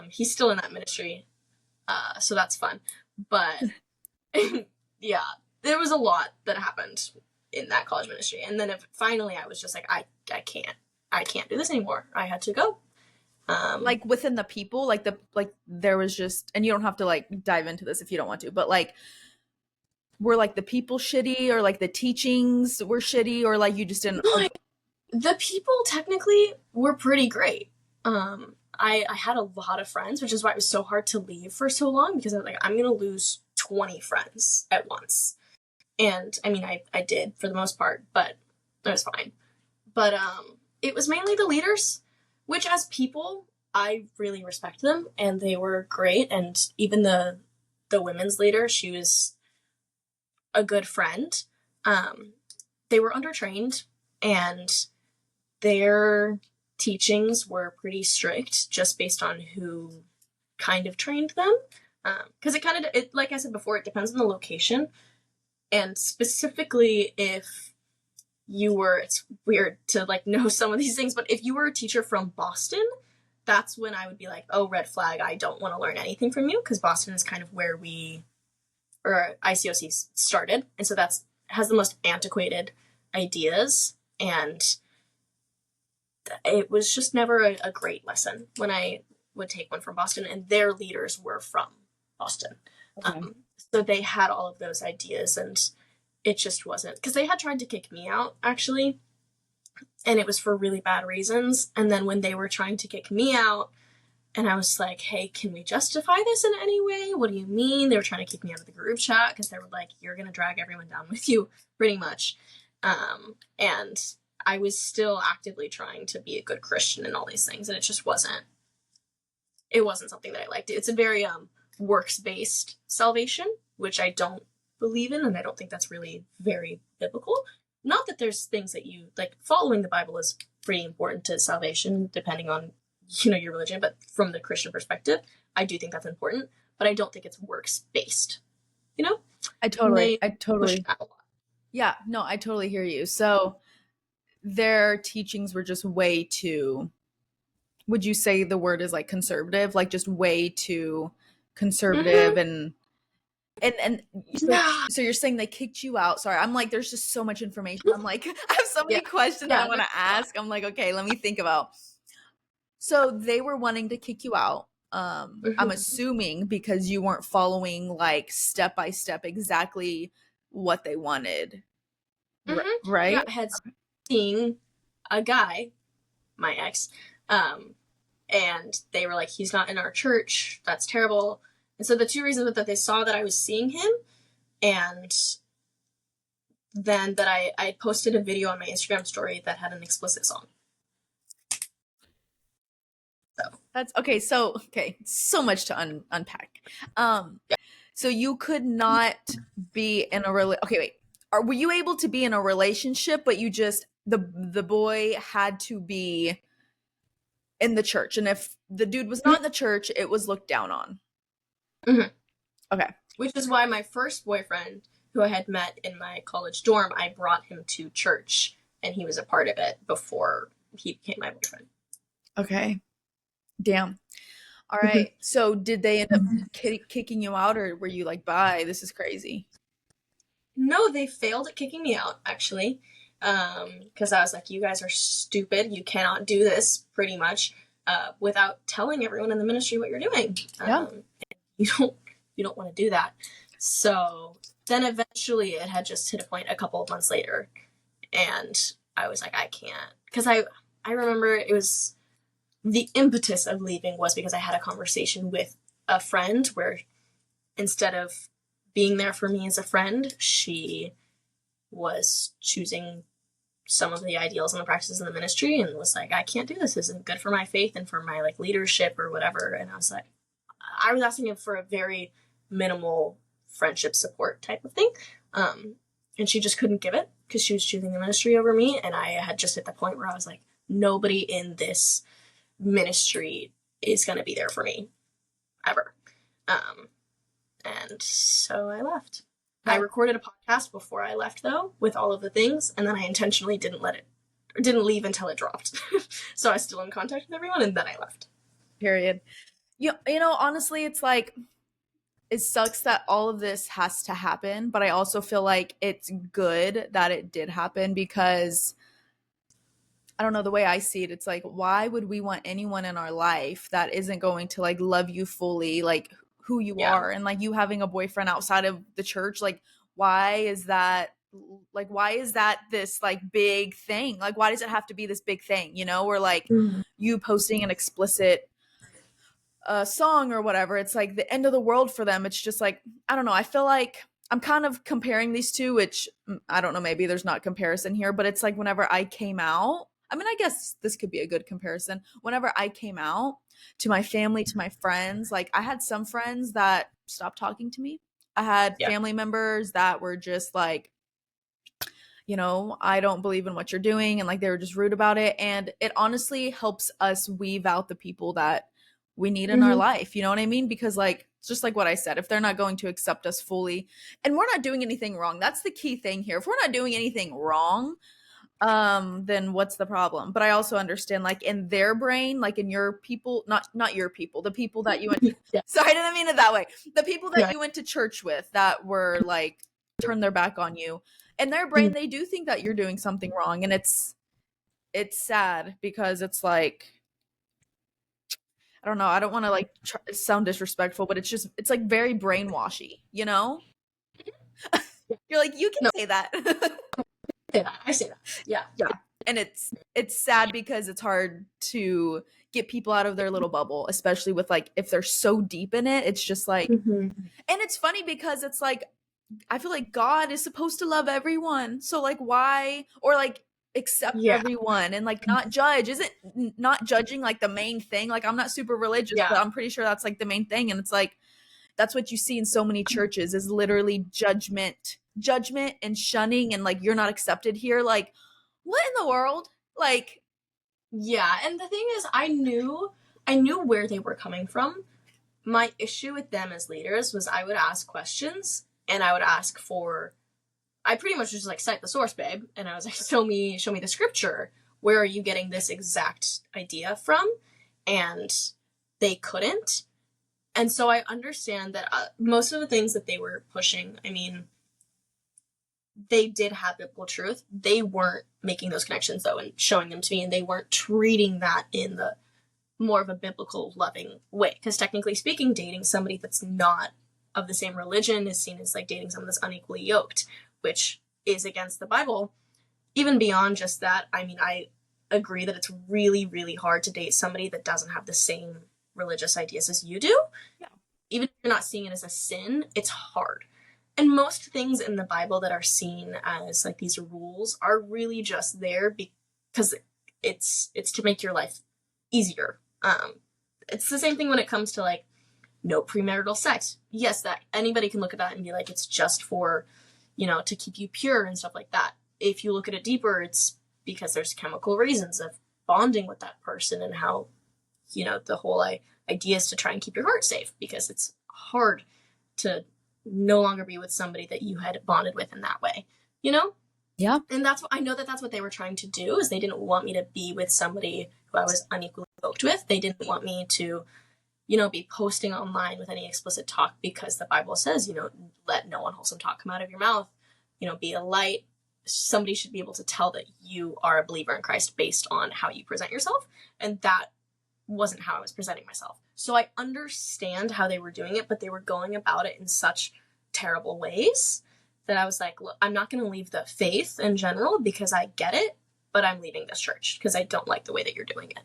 He's still in that ministry, so that's fun. But yeah, there was a lot that happened in that college ministry, and then finally I was just like, I can't do this anymore. I had to go.
Like within the people, like there was just, and you don't have to like dive into this if you don't want to, but like were like the people shitty, or like the teachings were shitty, or like you just didn't
The people technically were pretty great. I had a lot of friends, which is why it was so hard to leave for so long because I was like, I'm gonna lose 20 friends at once. And I mean, I did for the most part, but it was fine. But it was mainly the leaders, which as people, I really respect them and they were great. And even the women's leader, she was a good friend. They were undertrained and their teachings were pretty strict just based on who kind of trained them. Because it like I said before, it depends on the location. And specifically if it's weird to like know some of these things, but if you were a teacher from Boston, that's when I would be like, oh, red flag, I don't want to learn anything from you, because Boston is kind of where ICOC started. And so has the most antiquated ideas. And it was just never a great lesson when I would take one from Boston, and their leaders were from Boston. Okay. So they had all of those ideas, and it just wasn't, because they had tried to kick me out actually, and it was for really bad reasons. And then when they were trying to kick me out, and I was like, hey, can we justify this in any way? What do you mean? They were trying to kick me out of the group chat because they were like, you're going to drag everyone down with you, pretty much. And I was still actively trying to be a good Christian and all these things, and it just wasn't something that I liked. It's a very works-based salvation, which I don't believe in, and I don't think that's really very biblical. Not that there's things that you like, following the Bible is pretty important to salvation, depending on your religion, but from the Christian perspective, I do think that's important, but I don't think it's works-based.
I totally yeah, no, I totally hear you. So their teachings were just way too, would you say the word is like conservative, like just way too conservative? And so you're saying they kicked you out. Sorry, I'm like, there's just so much information. I'm like, I have so many questions that I want to ask. I'm like, okay, let me think about. So they were wanting to kick you out. I'm assuming because you weren't following like step by step exactly what they wanted. Right?
Yeah, I had seen a guy, my ex, and they were like, he's not in our church. That's terrible. And so the two reasons that they saw that I was seeing him, and then that I posted a video on my Instagram story that had an explicit song. So
that's okay. So much to unpack. So you could not be in a okay, wait. were you able to be in a relationship, but you just the boy had to be in the church, and if the dude was not in the church, it was looked down on.
Mhm.
Okay.
Which is why my first boyfriend, who I had met in my college dorm, I brought him to church, and he was a part of it before he became my boyfriend.
Okay. Damn. All
Mhm.
right. So did they end up kicking you out, or were you like, bye, this is crazy?
No, they failed at kicking me out, actually. Because I was like, you guys are stupid. You cannot do this, pretty much, without telling everyone in the ministry what you're doing.
Yeah.
You don't you don't want to do that. So then eventually it had just hit a point a couple of months later, and I was like, I can't, because I remember it was the impetus of leaving was because I had a conversation with a friend where instead of being there for me as a friend, she was choosing some of the ideals and the practices in the ministry and was like, I can't do this. This isn't good for my faith and for my like leadership or whatever. And I was like, I was asking him for a very minimal friendship support type of thing. And she just couldn't give it because she was choosing the ministry over me. And I had just hit the point where I was like, nobody in this ministry is going to be there for me ever. And so I left. I recorded a podcast before I left, though, with all of the things, and then I intentionally didn't leave until it dropped. So I was still in contact with everyone, and then I left.
Period. You know, honestly, it's like it sucks that all of this has to happen, but I also feel like it's good that it did happen because I don't know, the way I see it, it's like, why would we want anyone in our life that isn't going to like love you fully, like who you
Yeah.
are? And like you having a boyfriend outside of the church, like, why is that? Like, why is that this like big thing? Like, why does it have to be this big thing, you know? Or like
Mm.
you posting an explicit song or whatever, it's like the end of the world for them. It's just like, I don't know. I feel like I'm kind of comparing these two, which I don't know, maybe there's not comparison here, but it's like whenever I came out, I mean, I guess this could be a good comparison. Whenever I came out to my family, to my friends, like I had some friends that stopped talking to me. I had
Yeah.
family members that were just like, you know, I don't believe in what you're doing. And like they were just rude about it. And it honestly helps us weave out the people that we need in our
Mm-hmm.
life. You know what I mean? Because like, it's just like what I said, if they're not going to accept us fully and we're not doing anything wrong, that's the key thing here. If we're not doing anything wrong, then what's the problem? But I also understand like in their brain, like in your people, not your people, the people that you went
Yeah.
sorry, I didn't mean it that way. The people that
Yeah.
you went to church with that were like turned their back on you. In their brain, they do think that you're doing something wrong. And it's sad because it's like, I don't know, I don't want to like sound disrespectful, but it's like very brainwashy, you know? You're like, you can
No,
say that.
I say that. I say that. Yeah.
Yeah. And it's sad because it's hard to get people out of their little bubble, especially with like if they're so deep in it. It's just like,
Mm-hmm.
and it's funny because it's like I feel like God is supposed to love everyone. So like why or like accept
Yeah.
everyone and like not judge. Isn't not judging like the main thing? Like I'm not super religious, but
Yeah.
I'm pretty sure that's like the main thing. And it's like that's what you see in so many churches is literally judgment and shunning and like you're not accepted here. Like what in the world? Like
Yeah. And the thing is, I knew where they were coming from. My issue with them as leaders was I would ask questions and I would ask for I pretty much just like cite the source, babe, and I was like, show me the scripture. Where are you getting this exact idea from? And they couldn't. And so I understand that most of the things that they were pushing, I mean, they did have biblical truth. They weren't making those connections though and showing them to me, and they weren't treating that in the more of a biblical, loving way. Because technically speaking, dating somebody that's not of the same religion is seen as like dating someone that's unequally yoked, which is against the Bible. Even beyond just that, I mean, I agree that it's really, really hard to date somebody that doesn't have the same religious ideas as you do.
yeah.
Even if you're not seeing it as a sin, it's hard. And most things in the Bible that are seen as like these rules are really just there because it's to make your life easier. It's the same thing when it comes to like no premarital sex. Yes, that anybody can look at that and be like, it's just for, to keep you pure and stuff like that. If you look at it deeper, it's because there's chemical reasons of bonding with that person, and how, the whole idea is to try and keep your heart safe, because it's hard to no longer be with somebody that you had bonded with in that way,
Yeah.
And I know that that's what they were trying to do, is they didn't want me to be with somebody who I was unequally yoked with. They didn't want me to, be posting online with any explicit talk, because the Bible says, let no unwholesome talk come out of your mouth, be a light. Somebody should be able to tell that you are a believer in Christ based on how you present yourself. And that wasn't how I was presenting myself. So I understand how they were doing it, but they were going about it in such terrible ways that I was like, look, I'm not going to leave the faith in general because I get it, but I'm leaving this church because I don't like the way that you're doing it.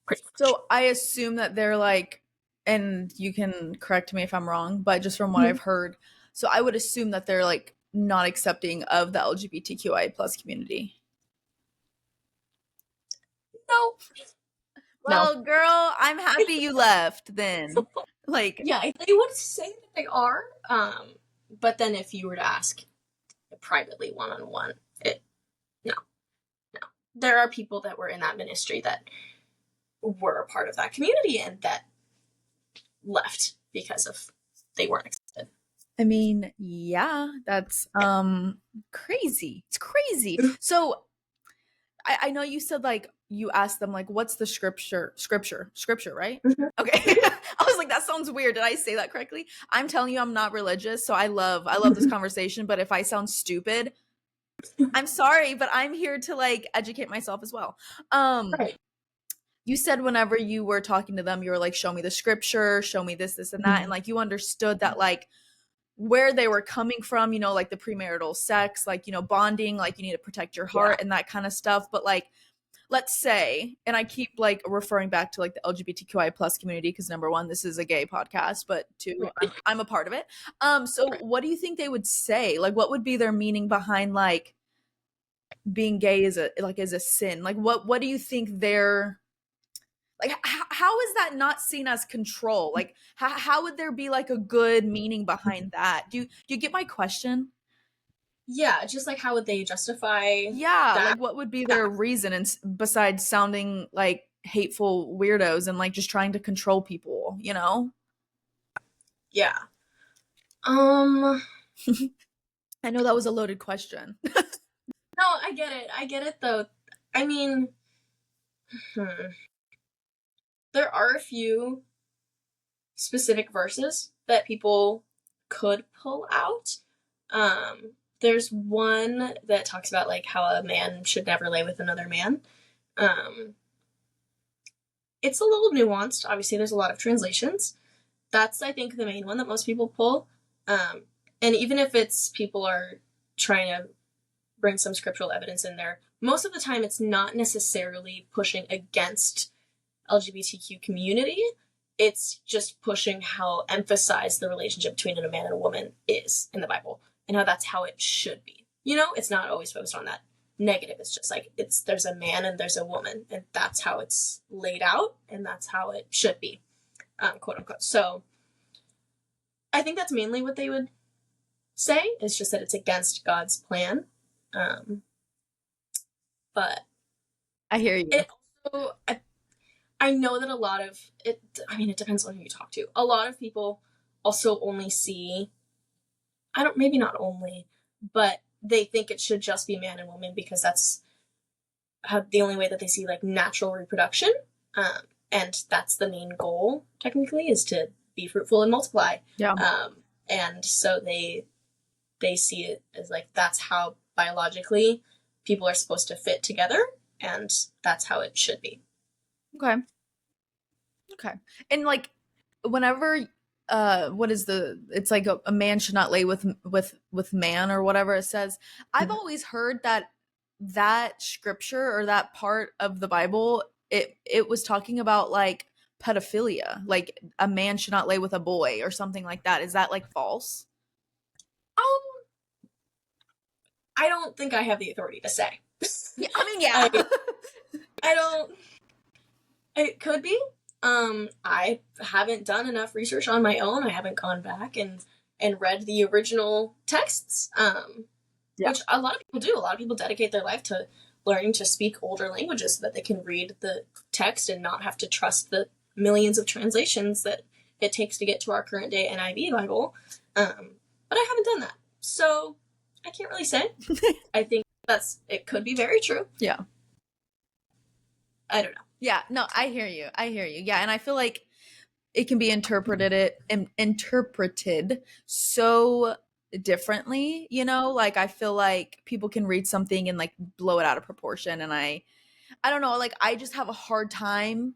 Pretty much.
So I assume that they're like, and you can correct me if I'm wrong, but just from what I've heard, so I would assume that they're like not accepting of the LGBTQI plus community.
No.
Well, girl, I'm happy you left then. Like,
yeah, they would say that they are, but then if you were to ask privately, one-on-one, no. There are people that were in that ministry that were a part of that community and that left because of they weren't accepted.
I mean, yeah, that's crazy. It's crazy. So I know you said like you asked them like what's the scripture, right? Okay. I was like, that sounds weird. Did I say that correctly? I'm telling you, I'm not religious, so I love this conversation, but if I sound stupid, I'm sorry, but I'm here to like educate myself as well.
Right.
You said whenever you were talking to them, you were like, show me the scripture, show me this, and that. And like, you understood that like where they were coming from, like the premarital sex, like, bonding, like you need to protect your heart and that kind of stuff. But like, let's say, and I keep like referring back to like the LGBTQI plus community, because number one, this is a gay podcast, but two, I'm a part of it. So what do you think they would say? Like, what would be their meaning behind like being gay is a sin? Like, what do you think they're like? How is that not seen as control? Like, how would there be like a good meaning behind that? Do you get my question?
Yeah, just like how would they justify
Yeah,
that?
like what would be their reason, and besides sounding like hateful weirdos and like just trying to control people,
Yeah.
I know that was a loaded question.
No, I get it though. I mean, there are a few specific verses that people could pull out. There's one that talks about like how a man should never lay with another man. It's a little nuanced. Obviously, there's a lot of translations. That's, I think, the main one that most people pull. And even if it's people are trying to bring some scriptural evidence in there, most of the time it's not necessarily pushing against LGBTQ community. It's just pushing how emphasized the relationship between a man and a woman is in the Bible, and how that's how it should be. It's not always focused on that negative. It's just like there's a man and there's a woman, and that's how it's laid out, and that's how it should be, quote unquote. So I think that's mainly what they would say. It's just that it's against God's plan. But
I hear you.
It also, I know that a lot of it, it depends on who you talk to. A lot of people also only see, maybe not only, but they think it should just be man and woman because that's the only way that they see like natural reproduction. And that's the main goal, technically, is to be fruitful and multiply.
Yeah.
And so they see it as like, that's how biologically people are supposed to fit together, and that's how it should be.
Okay. And like whenever it's like a man should not lay with man or whatever it says, I've always heard that scripture or that part of the Bible, it was talking about like pedophilia, like a man should not lay with a boy or something like that. Is that like false?
I don't think I have the authority to say.
Yeah, yeah.
I don't. It could be. I haven't done enough research on my own. I haven't gone back and and read the original texts, which a lot of people do. A lot of people dedicate their life to learning to speak older languages so that they can read the text and not have to trust the millions of translations that it takes to get to our current day NIV Bible. But I haven't done that, so I can't really say. I think it could be very true.
Yeah.
I don't know.
Yeah, no, I hear you. Yeah, and I feel like it can be interpreted so differently, you know? Like I feel like people can read something and like blow it out of proportion, and I don't know, like I just have a hard time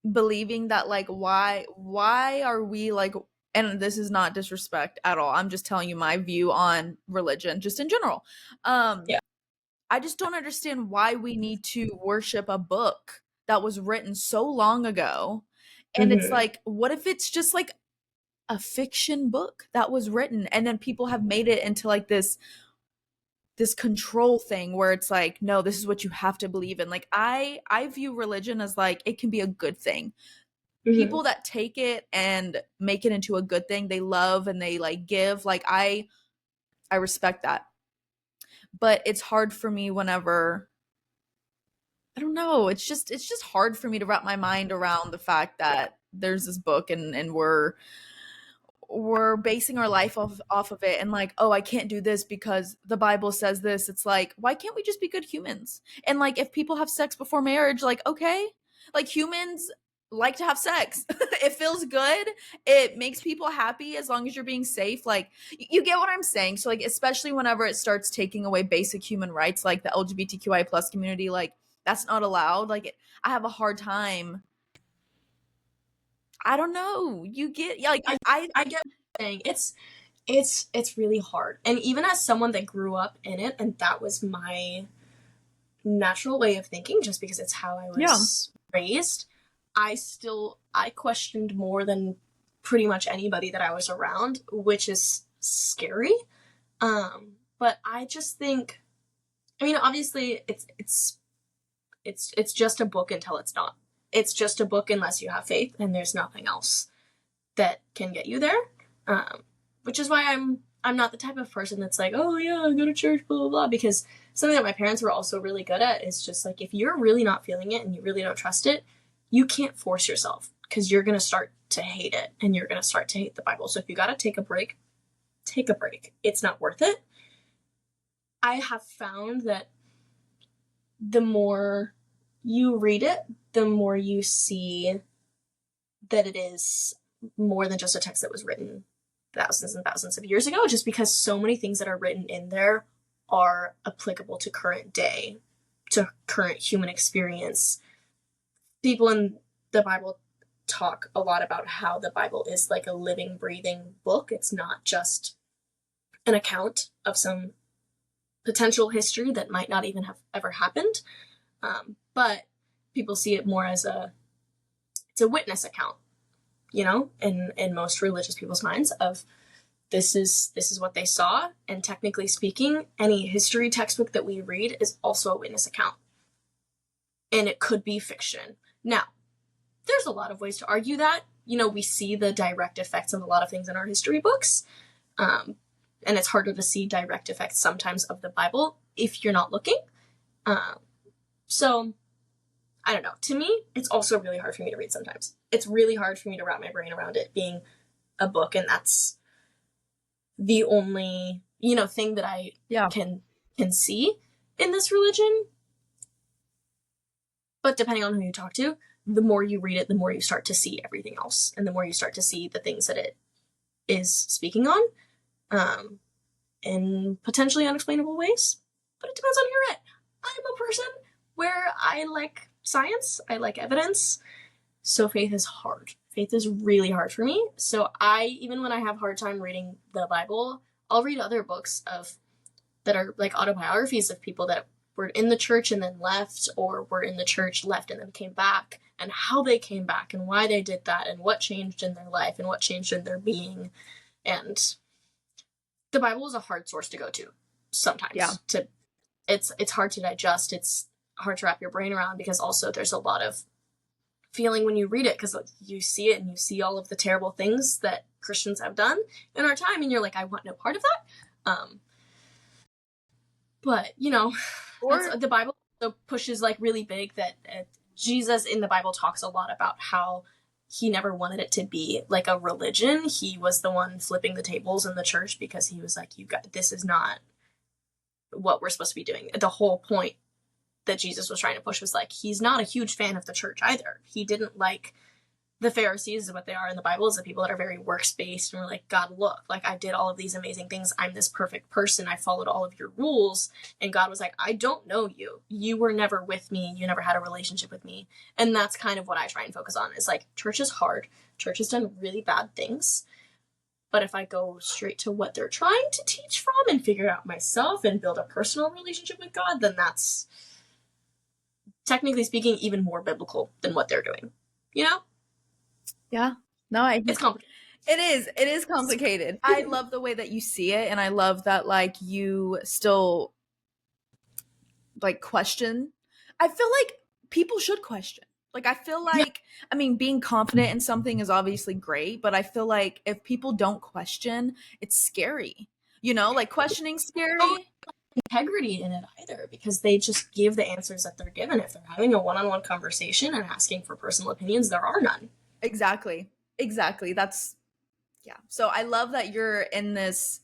believing that, like, why are we like, and this is not disrespect at all, I'm just telling you my view on religion just in general.
Yeah.
I just don't understand why we need to worship a book that was written so long ago. And it's like, what if it's just like a fiction book that was written and then people have made it into like this control thing where it's like, no, this is what you have to believe in. Like I view religion as like, it can be a good thing. People that take it and make it into a good thing, they love and they like give, like I respect that. But it's hard for me whenever, I don't know, it's just hard for me to wrap my mind around the fact that there's this book and we're basing our life off of it, and like, oh, I can't do this because the Bible says this. It's like, why can't we just be good humans? And like, if people have sex before marriage, like, okay, like humans like to have sex. It feels good. It makes people happy as long as you're being safe. Like, you get what I'm saying? So like, especially whenever it starts taking away basic human rights, like the LGBTQI plus community, like that's not allowed. Like I have a hard time. I don't know. You get, yeah, like
I get what you're saying. It's really hard. And even as someone that grew up in it, and that was my natural way of thinking, just because it's how I was raised, I questioned more than pretty much anybody that I was around, which is scary. But I just think, I mean, obviously it's just a book until it's not. It's just a book unless you have faith, and there's nothing else that can get you there. Which is why I'm not the type of person that's like, oh yeah, go to church, blah blah blah. Because something that my parents were also really good at is just like, if you're really not feeling it and you really don't trust it, you can't force yourself, because you're gonna start to hate it and you're gonna start to hate the Bible. So if you gotta take a break, take a break. It's not worth it. I have found that the more you read it, the more you see that it is more than just a text that was written thousands and thousands of years ago, just because so many things that are written in there are applicable to current day, to current human experience. People in the Bible talk a lot about how the Bible is like a living, breathing book. It's not just an account of some potential history that might not even have ever happened. But people see it more as it's a witness account, you know, in most religious people's minds, of this is what they saw. And technically speaking, any history textbook that we read is also a witness account, and it could be fiction. Now, there's a lot of ways to argue that. You know, we see the direct effects of a lot of things in our history books, and it's harder to see direct effects sometimes of the Bible if you're not looking. So I don't know. To me, it's also really hard for me to read sometimes. It's really hard for me to wrap my brain around it being a book, and that's the only, you know, thing that I can see in this religion. But depending on who you talk to, the more you read it, the more you start to see everything else, and the more you start to see the things that it is speaking on, in potentially unexplainable ways. But it depends on who you're at. I'm a person where I like science, I like evidence, so faith is hard. Faith is really hard for me. So even when I have a hard time reading the Bible, I'll read other books that are like autobiographies of people that were in the church and then left, or were in the church, left, and then came back, and how they came back and why they did that and what changed in their life and what changed in their being. And the Bible is a hard source to go to sometimes.
Yeah.
It's hard to digest. It's hard to wrap your brain around, because also there's a lot of feeling when you read it, because you see it and you see all of the terrible things that Christians have done in our time, and you're like, I want no part of that. But that's, the Bible also pushes like really big that Jesus in the Bible talks a lot about how he never wanted it to be like a religion. He was the one flipping the tables in the church because he was like, this is not what we're supposed to be doing. The whole point that Jesus was trying to push was like, he's not a huge fan of the church either. He didn't like the Pharisees, what they are in the Bible, is the people that are very works-based and were like, God, look, like I did all of these amazing things. I'm this perfect person. I followed all of your rules. And God was like, I don't know you. You were never with me. You never had a relationship with me. And that's kind of what I try and focus on, is like, church is hard. Church has done really bad things. But if I go straight to what they're trying to teach from and figure it out myself and build a personal relationship with God, then that's, technically speaking, even more biblical than what they're doing.
Yeah. No,
it's complicated.
It is complicated. I love the way that you see it, and I love that like you still like question. I feel like people should question. Like I feel like I mean being confident in something is obviously great, but I feel like if people don't question, it's scary. Like questioning's scary.
Integrity in it either, because they just give the answers that they're given. If they're having a one-on-one conversation and asking for personal opinions, there are none.
Exactly. That's so I love that you're in this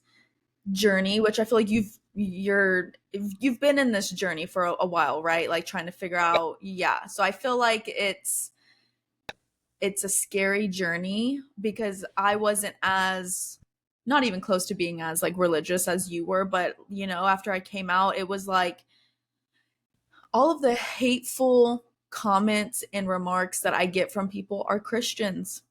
journey, which I feel like you've been in this journey for a while, right? Like trying to figure out. So I feel like it's a scary journey because I wasn't as, not even close to being as like religious as you were, but after I came out, it was like all of the hateful comments and remarks that I get from people are Christians.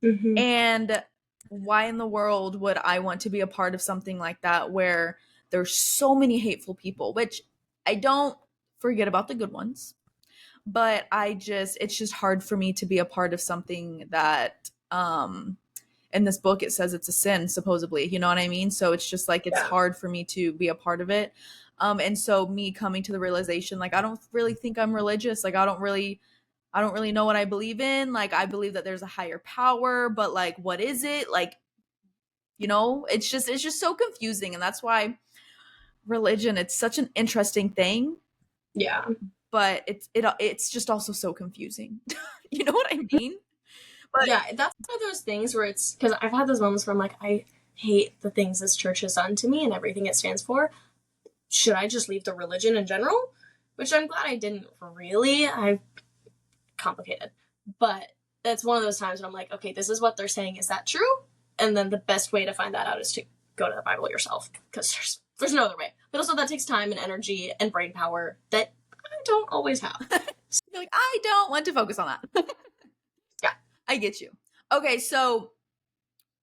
Mm-hmm.
And why in the world would I want to be a part of something like that where there's so many hateful people, which I don't forget about the good ones, but it's just hard for me to be a part of something that in this book it says it's a sin, supposedly, you know what I mean? So it's just like it's hard for me to be a part of it. And so me coming to the realization, like I don't really think I'm religious, like I don't really know what I believe in. Like I believe that there's a higher power, but like what is it? Like it's just so confusing, and that's why religion, it's such an interesting thing.
Yeah.
But it's just also so confusing. You know what I mean?
But yeah, that's one of those things where it's, because I've had those moments where I'm like, I hate the things this church has done to me and everything it stands for. Should I just leave the religion in general? Which I'm glad I didn't really. I'm complicated. But that's one of those times when I'm like, okay, this is what they're saying. Is that true? And then the best way to find that out is to go to the Bible yourself, because there's no other way. But also that takes time and energy and brain power that I don't always have.
You're like, I don't want to focus on that.
Yeah.
I get you. Okay, so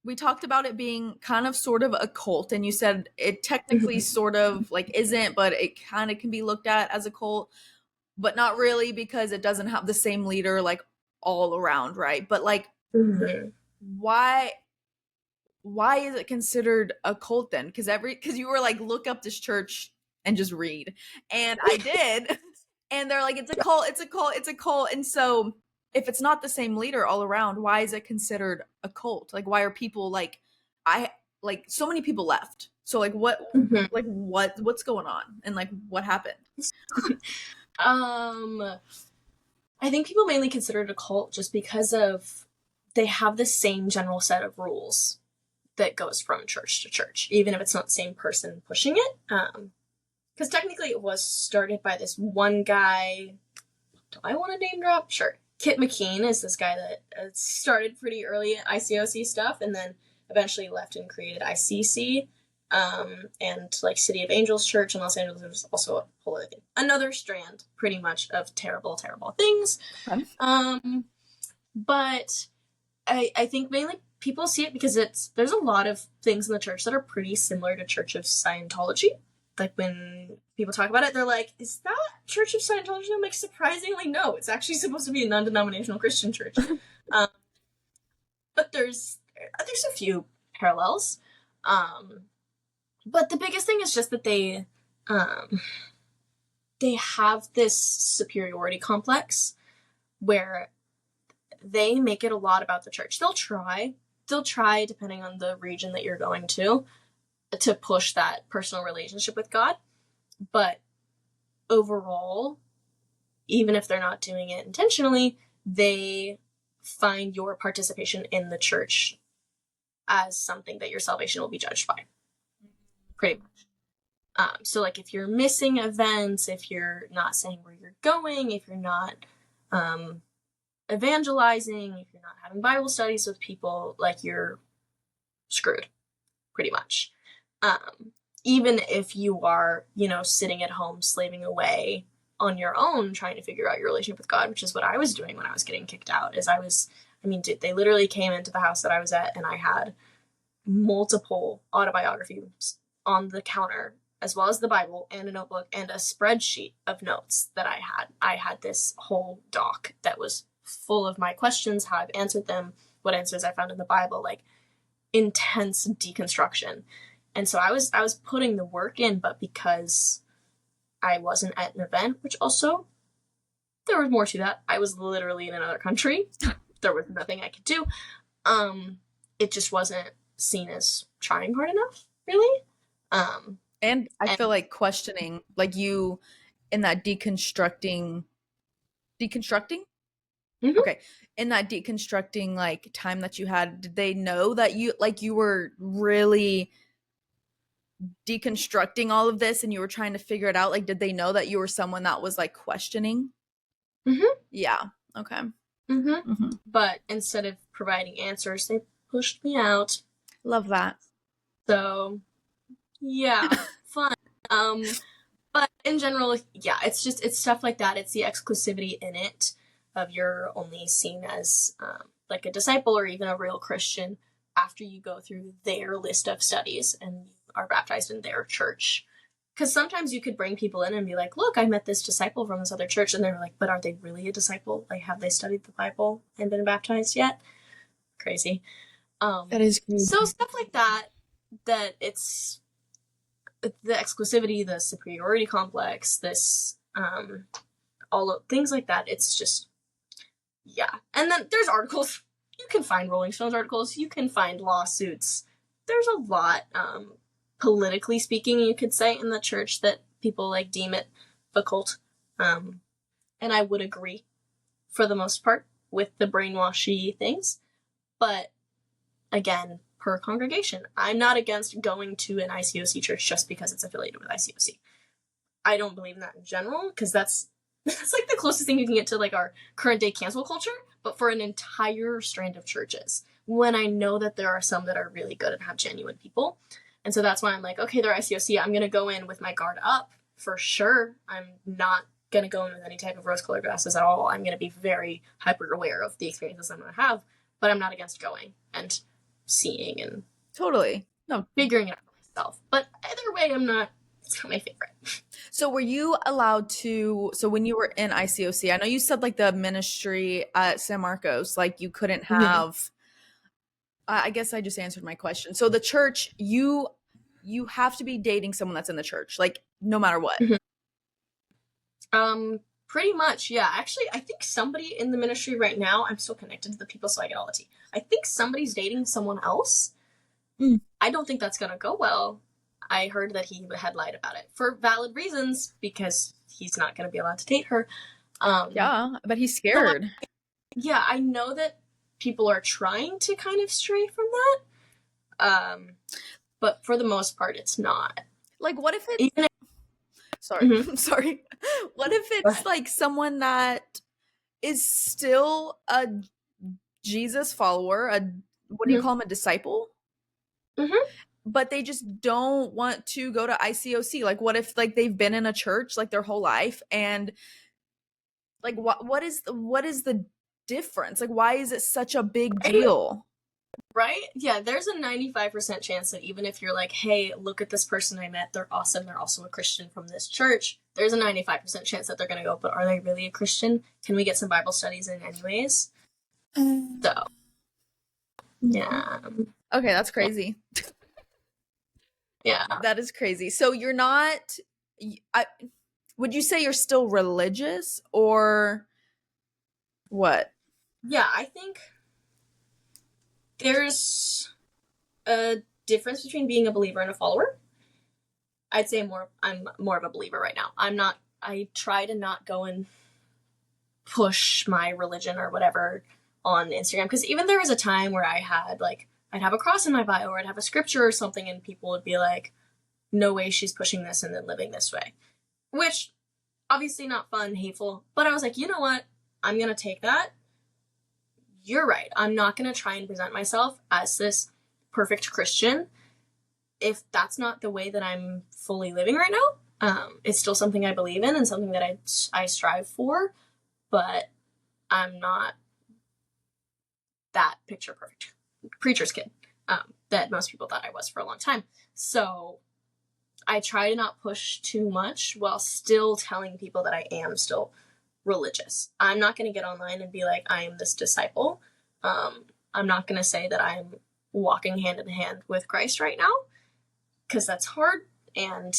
we talked about it being kind of sort of a cult, and you said it technically sort of like isn't, but it kind of can be looked at as a cult, but not really because it doesn't have the same leader like all around, right? But like why is it considered a cult then? Because you were like, look up this church and just read, and I did. And they're like, it's a cult, it's a cult, it's a cult. And so if it's not the same leader all around, why is it considered a cult? Like, why are people like, so many people left. So like what's going on? And like, what happened?
I think people mainly consider it a cult just because of, they have the same general set of rules that goes from church to church, even if it's not the same person pushing it. Because technically it was started by this one guy. Do I want to name drop? Sure. Kit McKean is this guy that started pretty early at ICOC stuff and then eventually left and created ICC, and like City of Angels Church in Los Angeles. There's also a whole other thing. Another strand, pretty much, of terrible, terrible things. But I think mainly people see it because there's a lot of things in the church that are pretty similar to Church of Scientology. Like when people talk about it, they're like, is that Church of Scientology? I'm like, surprisingly, no. It's actually supposed to be a non-denominational Christian church. But there's a few parallels. But the biggest thing is just that they have this superiority complex where they make it a lot about the church. They'll try they'll try, depending on the region that you're going to push that personal relationship with God. But overall, even if they're not doing it intentionally, they find your participation in the church as something that your salvation will be judged by. Pretty much. So, like, if you're missing events, if you're not saying where you're going, if you're not evangelizing, if you're not having Bible studies with people, like, you're screwed, pretty much. Even if you are, sitting at home slaving away on your own trying to figure out your relationship with God, which is what I was doing when I was getting kicked out. They literally came into the house that I was at, and I had multiple autobiographies on the counter, as well as the Bible and a notebook and a spreadsheet of notes that I had. I had this whole doc that was full of my questions, how I've answered them, what answers I found in the Bible, like intense deconstruction. And so I was putting the work in, but because I wasn't at an event, which also there was more to that. I was literally in another country. There was nothing I could do. It just wasn't seen as trying hard enough, really.
And I feel like questioning, like you in that deconstructing?
Mm-hmm.
Okay. In that deconstructing like time that you had, did they know that you were really deconstructing all of this and you were trying to figure it out? Like, did they know that you were someone that was like questioning?
Mm-hmm.
Yeah. Okay.
Mm-hmm.
Mm-hmm.
But instead of providing answers, they pushed me out.
Love that.
So, yeah, fun. But in general, yeah, it's stuff like that. It's the exclusivity in it of you're only seen as like a disciple or even a real Christian after you go through their list of studies and you are baptized in their church. Because sometimes you could bring people in and be like, look, I met this disciple from this other church. And they're like, but are they really a disciple? Like, have they studied the Bible and been baptized yet? Crazy.
That is crazy.
So stuff like that, that it's the exclusivity, the superiority complex, this, all of things like that. It's just, yeah. And then there's articles. You can find Rolling Stones articles. You can find lawsuits. There's a lot, politically speaking, you could say, in the church that people like deem it a cult. And I would agree for the most part with the brainwashy things. But again, per congregation, I'm not against going to an ICOC church just because it's affiliated with ICOC. I don't believe in that in general, because that's like the closest thing you can get to like our current day cancel culture, but for an entire strand of churches, when I know that there are some that are really good and have genuine people. And so that's why I'm like, okay, they're ICOC. I'm going to go in with my guard up for sure. I'm not going to go in with any type of rose-colored glasses at all. I'm going to be very hyper aware of the experiences I'm going to have, but I'm not against going and seeing and
Totally. No.
figuring it out for myself. But either way, it's not my favorite.
So were you allowed to, so when you were in ICOC, I know you said like the ministry at San Marcos, like you couldn't have, I guess I just answered my question. So the church, you have to be dating someone that's in the church, like no matter what.
Pretty much, yeah. Actually, I think somebody in the ministry right now, I'm still connected to the people, so I get all the tea. I think somebody's dating someone else. I don't think that's gonna go well. I heard that he had lied about it for valid reasons, because he's not gonna be allowed to date her.
Yeah, but he's scared.
Yeah, I know that people are trying to kind of stray from that. But for the most part, it's not.
Like, what if it's
Even
sorry, sorry. What if it's like someone that is still a Jesus follower, what do you call him, a disciple? But they just don't want to go to ICOC. Like, what if like they've been in a church like their whole life, and like what is the difference? Like, why is it such a big deal?
Right? Yeah, there's a 95% chance that even if you're like, hey, look at this person I met, they're awesome, they're also a Christian from this church, there's a 95% chance that they're going to go, but are they really a Christian? Can we get some Bible studies in anyways? So, yeah.
Okay, that's crazy.
Yeah.
That is crazy. So you're not, would you say you're still religious or what?
Yeah, I think There's a difference between being a believer and a follower. I'd say I'm more of a believer right now. I try to not go and push my religion or whatever on Instagram, because even there was a time where I'd have a cross in my bio, or I'd have a scripture or something, and people would be like, no way she's pushing this and then living this way. Which, obviously not fun, hateful, but I was like, you know what? I'm going to take that. You're right. I'm not going to try and present myself as this perfect Christian if that's not the way that I'm fully living right now. It's still something I believe in and something that I strive for, but I'm not that picture perfect preacher's kid that most people thought I was for a long time. So I try to not push too much while still telling people that I am still religious. I'm not going to get online and be like, I am this disciple. I'm not going to say that I'm walking hand in hand with Christ right now, because that's hard. And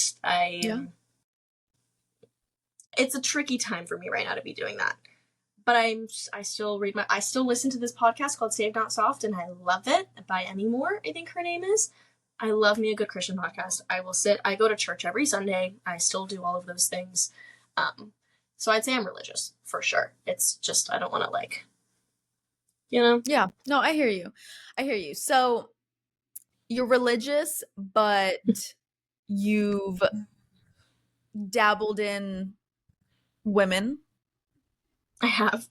it's a tricky time for me right now to be doing that. But I still listen to this podcast called Saved Not Soft, and I love it, by Emmy Moore, I think her name is. I love me a good Christian podcast. I go to church every Sunday. I still do all of those things. So I'd say I'm religious, for sure. It's just, I don't want to
Yeah. No, I hear you. So you're religious, but you've dabbled in women.
I have.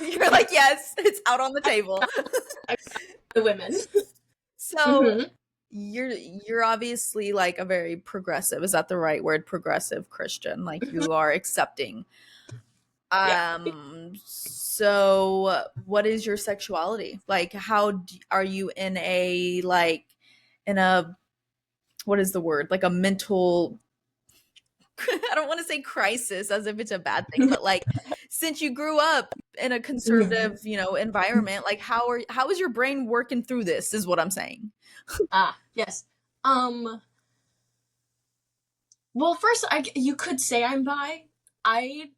You're like, yes, it's out on the table.
The women.
So you're obviously like a very progressive, is that the right word? Progressive Christian. Like you are accepting.
Yeah.
So what is your sexuality? Like are you in a what is the word? Like a mental I don't want to say crisis as if it's a bad thing, but like since you grew up in a conservative, environment, like how is your brain working through this is what I'm saying.
Yes. Well, first, you could say I'm bi. I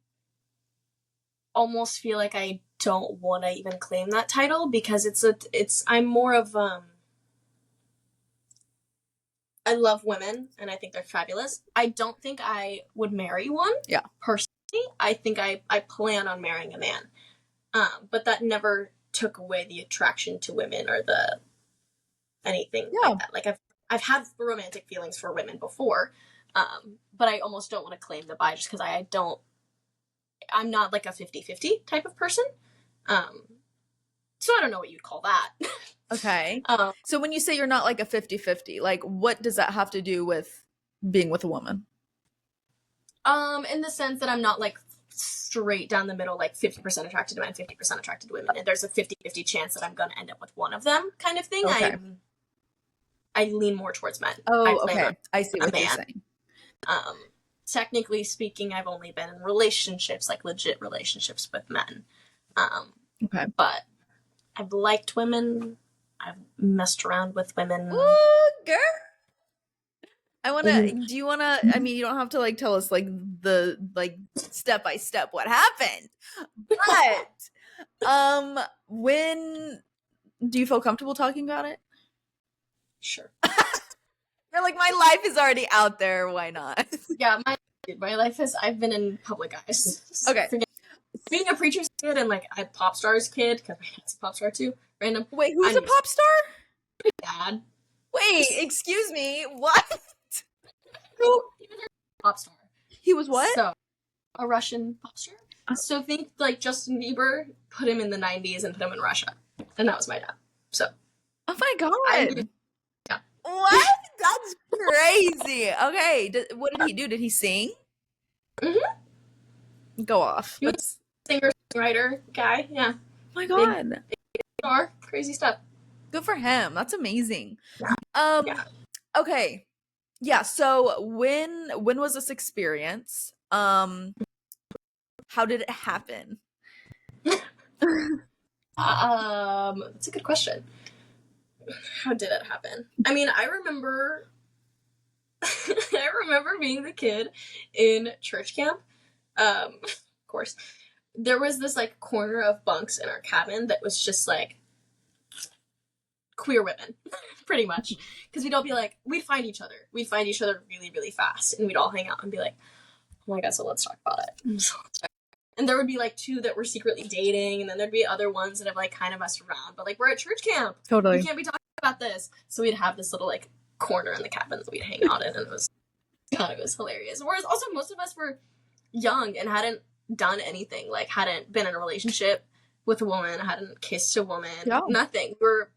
almost feel like I don't want to even claim that title, because I'm more of I love women and I think they're fabulous. I don't think I would marry one.
Yeah.
Personally, I think I plan on marrying a man. But that never took away the attraction to women or the anything like that. Like I've had romantic feelings for women before, but I almost don't want to claim the bi, just because I'm not like a 50-50 type of person. So I don't know what you'd call that.
Okay. So when you say you're not like a 50-50, like what does that have to do with being with a woman?
In the sense that I'm not like straight down the middle, like 50% attracted to men, 50% attracted to women, and there's a 50-50 chance that I'm going to end up with one of them kind of thing.
Okay.
I lean more towards men.
Oh, okay. I see what you're saying.
Technically speaking, I've only been in relationships, like legit relationships with men.
Okay.
But I've liked women. I've messed around with women.
Ooh, girl. Do you want to, I mean, you don't have to like tell us like the step by step what happened, but when do you feel comfortable talking about it?
Sure.
You're like, my life is already out there. Why not?
Yeah, my life is, I've been in public eyes.
Okay.
Being a preacher's kid and like a pop star's kid, because my dad's a pop star too. Random.
Wait, who's a pop star?
Dad.
Wait, excuse me. What?
Who? He was a pop star.
He was what?
So, a Russian pop star. So think like Justin Bieber, put him in the 90s and put him in Russia. And that was my dad. So.
Oh my God.
Yeah.
What? That's crazy. Okay. What did he do? Did he sing? Mm-hmm. Go off.
He was a singer-songwriter guy. Yeah.
Oh my God.
Big star. Crazy stuff.
Good for him. That's amazing.
Yeah.
Okay. Yeah. So when was this experience? How did it happen?
That's a good question. How did it happen? I mean, I remember being the kid in church camp. Of course, there was this like corner of bunks in our cabin that was just like queer women, pretty much. Because we'd all be like, we'd find each other. We'd find each other really, really fast. And we'd all hang out and be like, oh my God, so let's talk about it. And there would be like 2 that were secretly dating, and then there'd be other ones that have like kind of messed around. But like, we're at church camp.
Totally.
We can't be talking about this. So we'd have this little like corner in the cabin that we'd hang out in, and it was hilarious. Whereas also most of us were young and hadn't done anything, like hadn't been in a relationship with a woman, hadn't kissed a woman, nothing.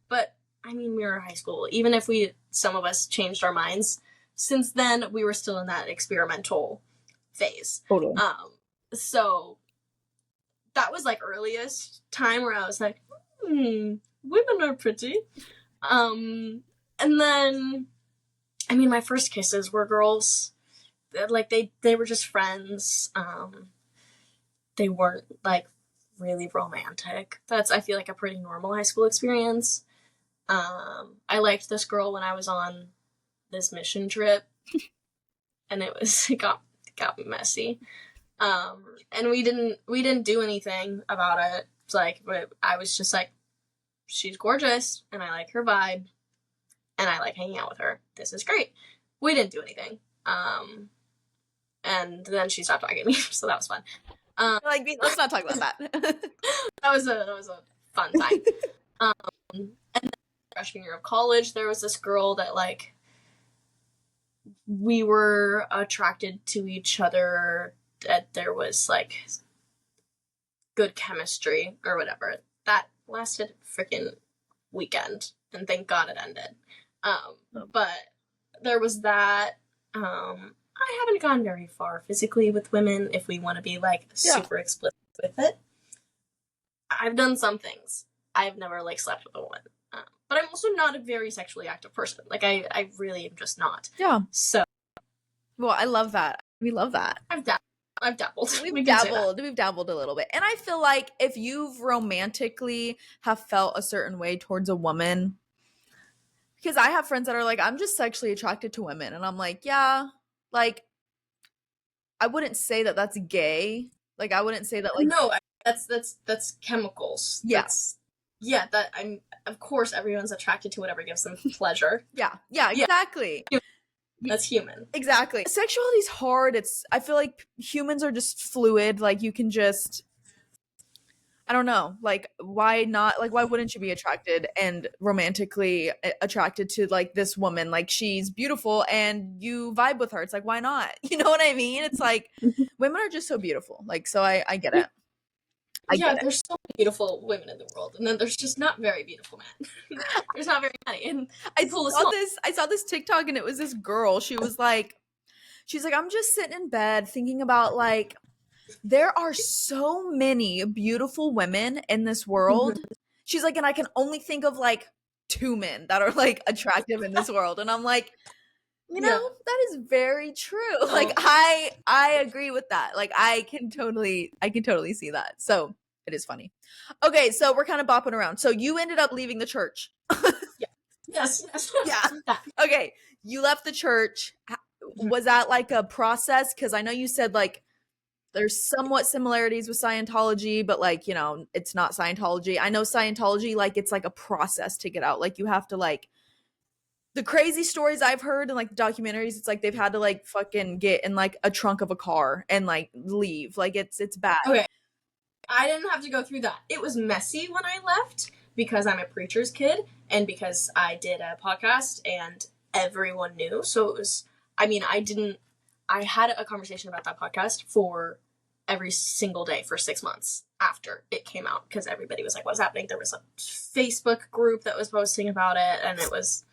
But I mean, we were in high school. Even if some of us changed our minds since then, we were still in that experimental phase.
Totally.
So that was like earliest time where I was like, women are pretty. And then, I mean, my first kisses were girls. Like they were just friends. They weren't like really romantic. That's, I feel like, a pretty normal high school experience. I liked this girl when I was on this mission trip, and it got messy. And we didn't do anything about it. It's like, I was just like, she's gorgeous, and I like her vibe, and I like hanging out with her. This is great. We didn't do anything. And then she stopped talking to me, so that was fun.
Like, let's not talk about that.
that was a fun time. And then freshman year of college, there was this girl that like we were attracted to each other. That there was like good chemistry or whatever. That lasted freaking weekend, and thank God it ended. But there was that. I haven't gone very far physically with women, if we want to be like super explicit with it. I've done some things. I've never like slept with a woman. But I'm also not a very sexually active person. Like I really am just not.
Yeah.
So.
Well, I love that. We love that.
I've dabbled.
We've dabbled a little bit. And I feel like if you've romantically have felt a certain way towards a woman, because I have friends that are like, I'm just sexually attracted to women. And I'm like, yeah, like, I wouldn't say that that's gay. Like, I wouldn't say that, like,
no, that's chemicals.
Yeah.
Of course everyone's attracted to whatever gives them pleasure.
Yeah, exactly.
That's human.
Exactly. Sexuality is hard. I feel like humans are just fluid. Like, you can just, I don't know. Like, why not? Like, why wouldn't you be attracted and romantically attracted to like this woman? Like, she's beautiful and you vibe with her. It's like, why not? You know what I mean? It's like, women are just so beautiful. Like, so I get it.
There's so many beautiful women in the world, and then there's just not very beautiful men. There's not very many. And
I saw this TikTok, and it was this girl. She's like, I'm just sitting in bed thinking about like, there are so many beautiful women in this world. Mm-hmm. She's like, and I can only think of like 2 men that are like attractive in this world. And I'm like, you know, that is very true. Like, I agree with that. Like, I can totally see that. So it is funny. Okay, so we're kind of bopping around. So you ended up leaving the church.
Yeah. Yes.
Yeah. Okay, you left the church. Was that like a process? Because I know you said like there's somewhat similarities with Scientology, but like, you know, it's not Scientology. I know Scientology, like, it's like a process to get out. Like, you have to like, the crazy stories I've heard in like documentaries, it's like they've had to like fucking get in like a trunk of a car and like leave. Like, it's bad.
Okay. I didn't have to go through that. It was messy when I left because I'm a preacher's kid and because I did a podcast and everyone knew. So it was, I mean, I had a conversation about that podcast for every single day for 6 months after it came out because everybody was like, what's happening? There was a Facebook group that was posting about it, and it was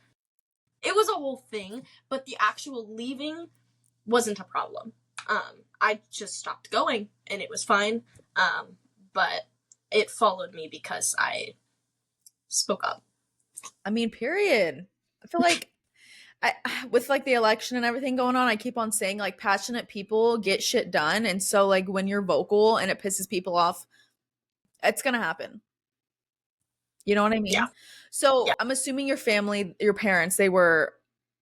a whole thing, but the actual leaving wasn't a problem. I just stopped going and it was fine. But it followed me because I spoke up.
I mean, period. I feel like with like the election and everything going on, I keep on saying like passionate people get shit done. And so like when you're vocal and it pisses people off, it's going to happen. You know what I mean?
Yeah.
So I'm assuming your family, your parents, they were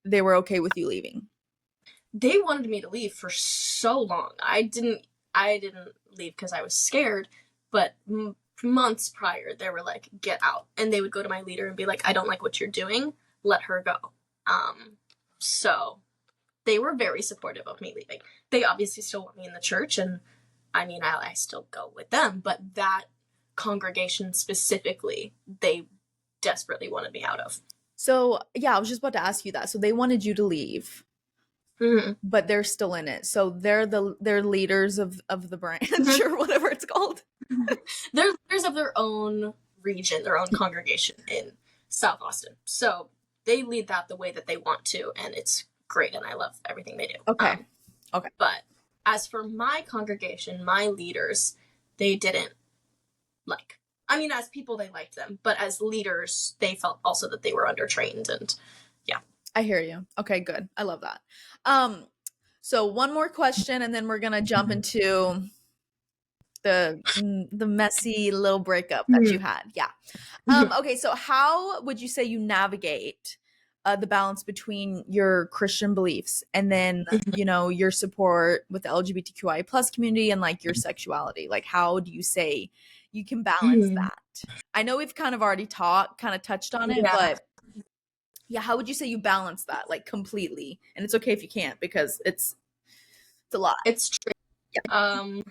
okay with you leaving.
They wanted me to leave for so long. I didn't leave because I was scared, but months prior, they were like, get out. And they would go to my leader and be like, I don't like what you're doing. Let her go. So they were very supportive of me leaving. They obviously still want me in the church, and I mean, I still go with them, but that congregation specifically, they desperately wanted me out of.
So, yeah, I was just about to ask you that. So they wanted you to leave,
Mm-hmm.
but they're still in it. So they're leaders of the branch
Mm-hmm.
or whatever it's called.
They're leaders of their own region, their own congregation in South Austin. So they lead that the way that they want to, and it's great, and I love everything they do.
Okay. Okay.
But as for my congregation, my leaders, they didn't like. I mean, as people, they liked them, but as leaders, they felt also that they were undertrained, and yeah.
I hear you. Okay, good. I love that. So one more question, and then we're gonna jump into the messy little breakup that you had. Yeah. Okay, so how would you say you navigate the balance between your Christian beliefs and then, you know, your support with the LGBTQI plus community and like your sexuality? Like, how do you say you can balance that? I know we've kind of already touched on it,
Yeah.
but yeah, how would you say you balance that like completely? And it's okay if you can't because it's a lot.
It's true. Yeah.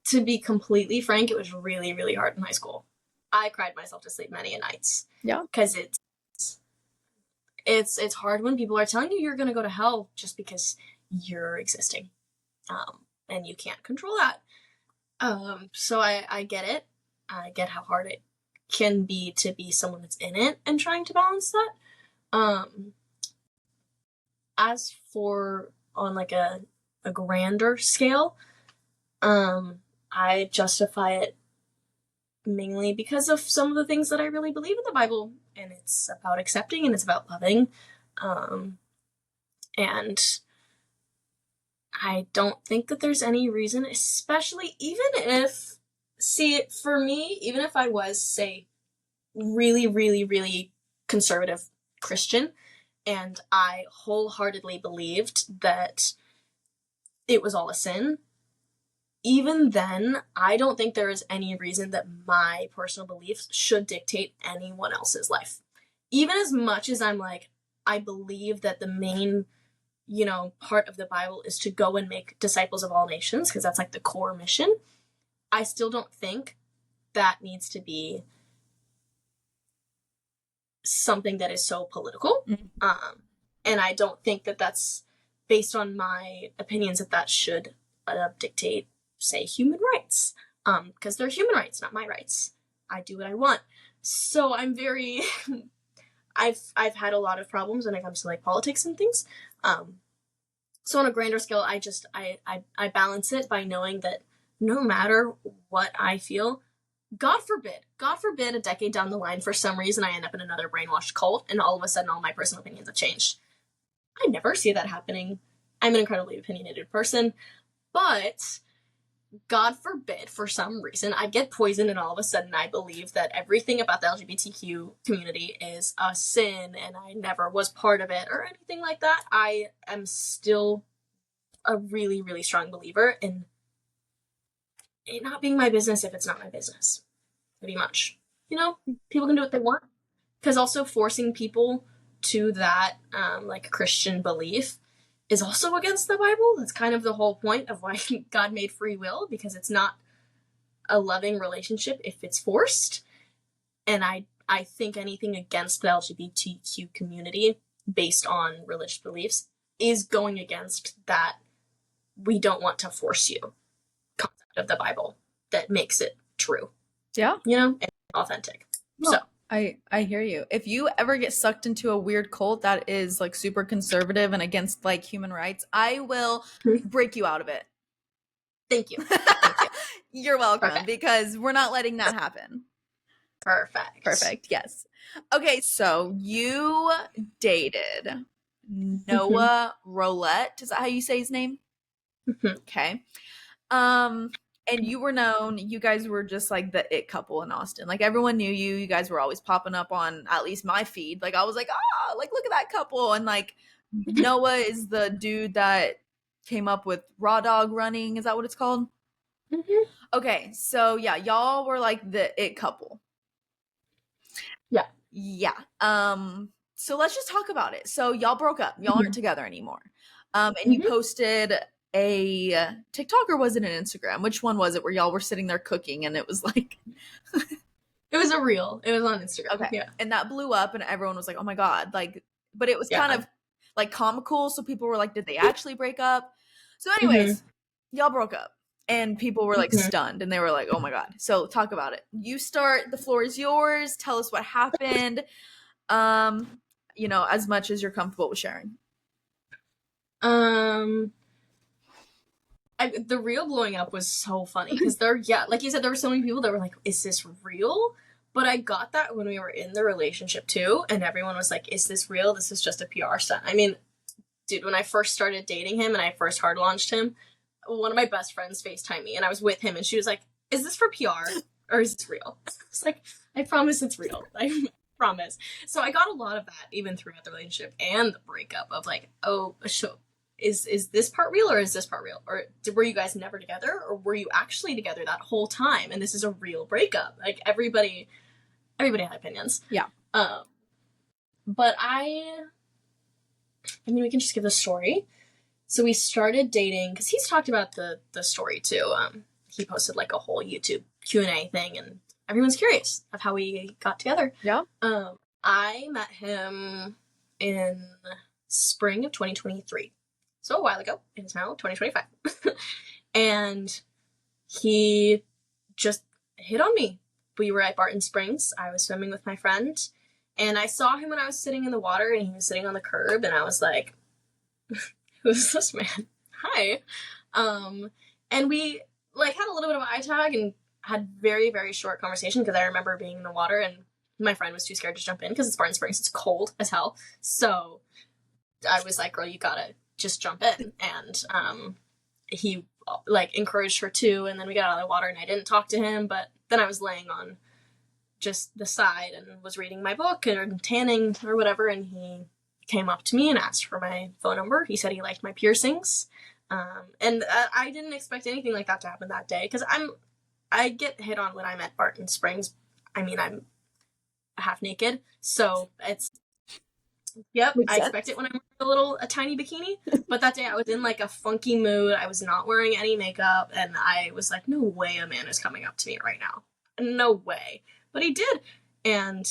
To be completely frank, it was really, really hard in high school. I cried myself to sleep many a nights.
Yeah.
Because it's hard when people are telling you you're going to go to hell just because you're existing. And you can't control that. So I get it. I get how hard it can be to be someone that's in it and trying to balance that. As for on like a grander scale, I justify it mainly because of some of the things that I really believe in the Bible, and it's about accepting and it's about loving. And I don't think that there's any reason, especially even if, see, for me, even if I was, say, really, really, really conservative Christian, and I wholeheartedly believed that it was all a sin, even then, I don't think there is any reason that my personal beliefs should dictate anyone else's life. Even as much as I'm like, I believe that the main, part of the Bible is to go and make disciples of all nations, because that's like the core mission. I still don't think that needs to be something that is so political. And I don't think that that's based on my opinions that should dictate, say, human rights, because they're human rights, not my rights. I do what I want. So I'm very, I've had a lot of problems when it comes to like politics and things. So on a grander scale, I balance it by knowing that no matter what I feel, God forbid a decade down the line, for some reason I end up in another brainwashed cult and all of a sudden all my personal opinions have changed. I never see that happening. I'm an incredibly opinionated person, but God forbid, for some reason, I get poisoned and all of a sudden I believe that everything about the LGBTQ community is a sin and I never was part of it or anything like that. I am still a really, really strong believer in it not being my business if it's not my business. Pretty much. People can do what they want. Because also forcing people to that, like, Christian belief is also against the Bible. That's kind of the whole point of why God made free will, because it's not a loving relationship if it's forced. And I think anything against the LGBTQ community based on religious beliefs is going against that we don't want to force you concept of the Bible that makes it true.
Yeah.
And authentic.
No,
so
I hear you. If you ever get sucked into a weird cult that is like super conservative and against like human rights, I will break you out of it.
Thank you.
You're welcome.
Perfect.
Because we're not letting that happen. Perfect. Yes. Okay, so you dated Noah Roulette. Is that how you say his name? Okay. And you were known, you guys were just like the it couple in Austin. Like everyone knew you. You guys were always popping up on at least my feed. Like I was like, like look at that couple. And like Noah is the dude that came up with Raw Dog Running. Is that what it's called? Okay, so yeah, y'all were like the it couple.
Yeah.
Yeah. So let's just talk about it. So y'all broke up. Y'all aren't
Mhm.
together anymore. And you
Mhm.
posted a TikTok, or was it an Instagram? Which one was it where y'all were sitting there cooking and it was like
It was a reel. It was on Instagram.
okay.
Yeah.
And that blew up and everyone was like, "Oh my God." Like, but it was kind
Yeah.
of like comical, so people were like, "Did they actually break up?" So
Mhm.
anyways, y'all broke up. And people were like
Mhm.
stunned and they were like, "Oh my God." So talk about it. You start, the floor is yours. Tell us what happened. Um, as much as you're comfortable with sharing.
Um, the reel blowing up was so funny because yeah, like you said, there were so many people that were like, "Is this real?" But I got that when we were in the relationship too, and everyone was like, "Is this real? This is just a PR stunt." I mean, dude, when I first started dating him and I first hard launched him, one of my best friends FaceTimed me and I was with him and she was like, "Is this for PR or is this real?" It's like, "I promise it's real. I promise." So I got a lot of that even throughout the relationship and the breakup of like, "Oh, so is this part real or is this part real? Or were you guys never together or were you actually together that whole time and this is a real breakup?" Like everybody had opinions.
Yeah.
Um but I mean, we can just give the story. So we started dating because he's talked about the story too. He posted like a whole YouTube Q&A thing, and everyone's curious of how we got together.
Yeah.
I met him in spring of 2023, so a while ago. It is now 2025, and he just hit on me. We were at Barton Springs. I was swimming with my friend, and I saw him when I was sitting in the water, and he was sitting on the curb, and I was like, "Who's this man? Hi." And we like had a little bit of eye tag and had very, very short conversation because I remember being in the water and my friend was too scared to jump in because it's Barton Springs. It's cold as hell. So I was like, "Girl, you gotta just jump in." And he like encouraged her too. And then we got out of the water and I didn't talk to him, but then I was laying on just the side and was reading my book or tanning or whatever. And he came up to me and asked for my phone number. He said he liked my piercings. And I didn't expect anything like that to happen that day because I get hit on when I'm at Barton Springs. I mean, I'm half naked, so it's yep.
Makes
I expect
sense.
it when I'm wearing a tiny bikini. But that day I was in like a funky mood. I was not wearing any makeup, and I was like, "No way, a man is coming up to me right now. No way." But he did, and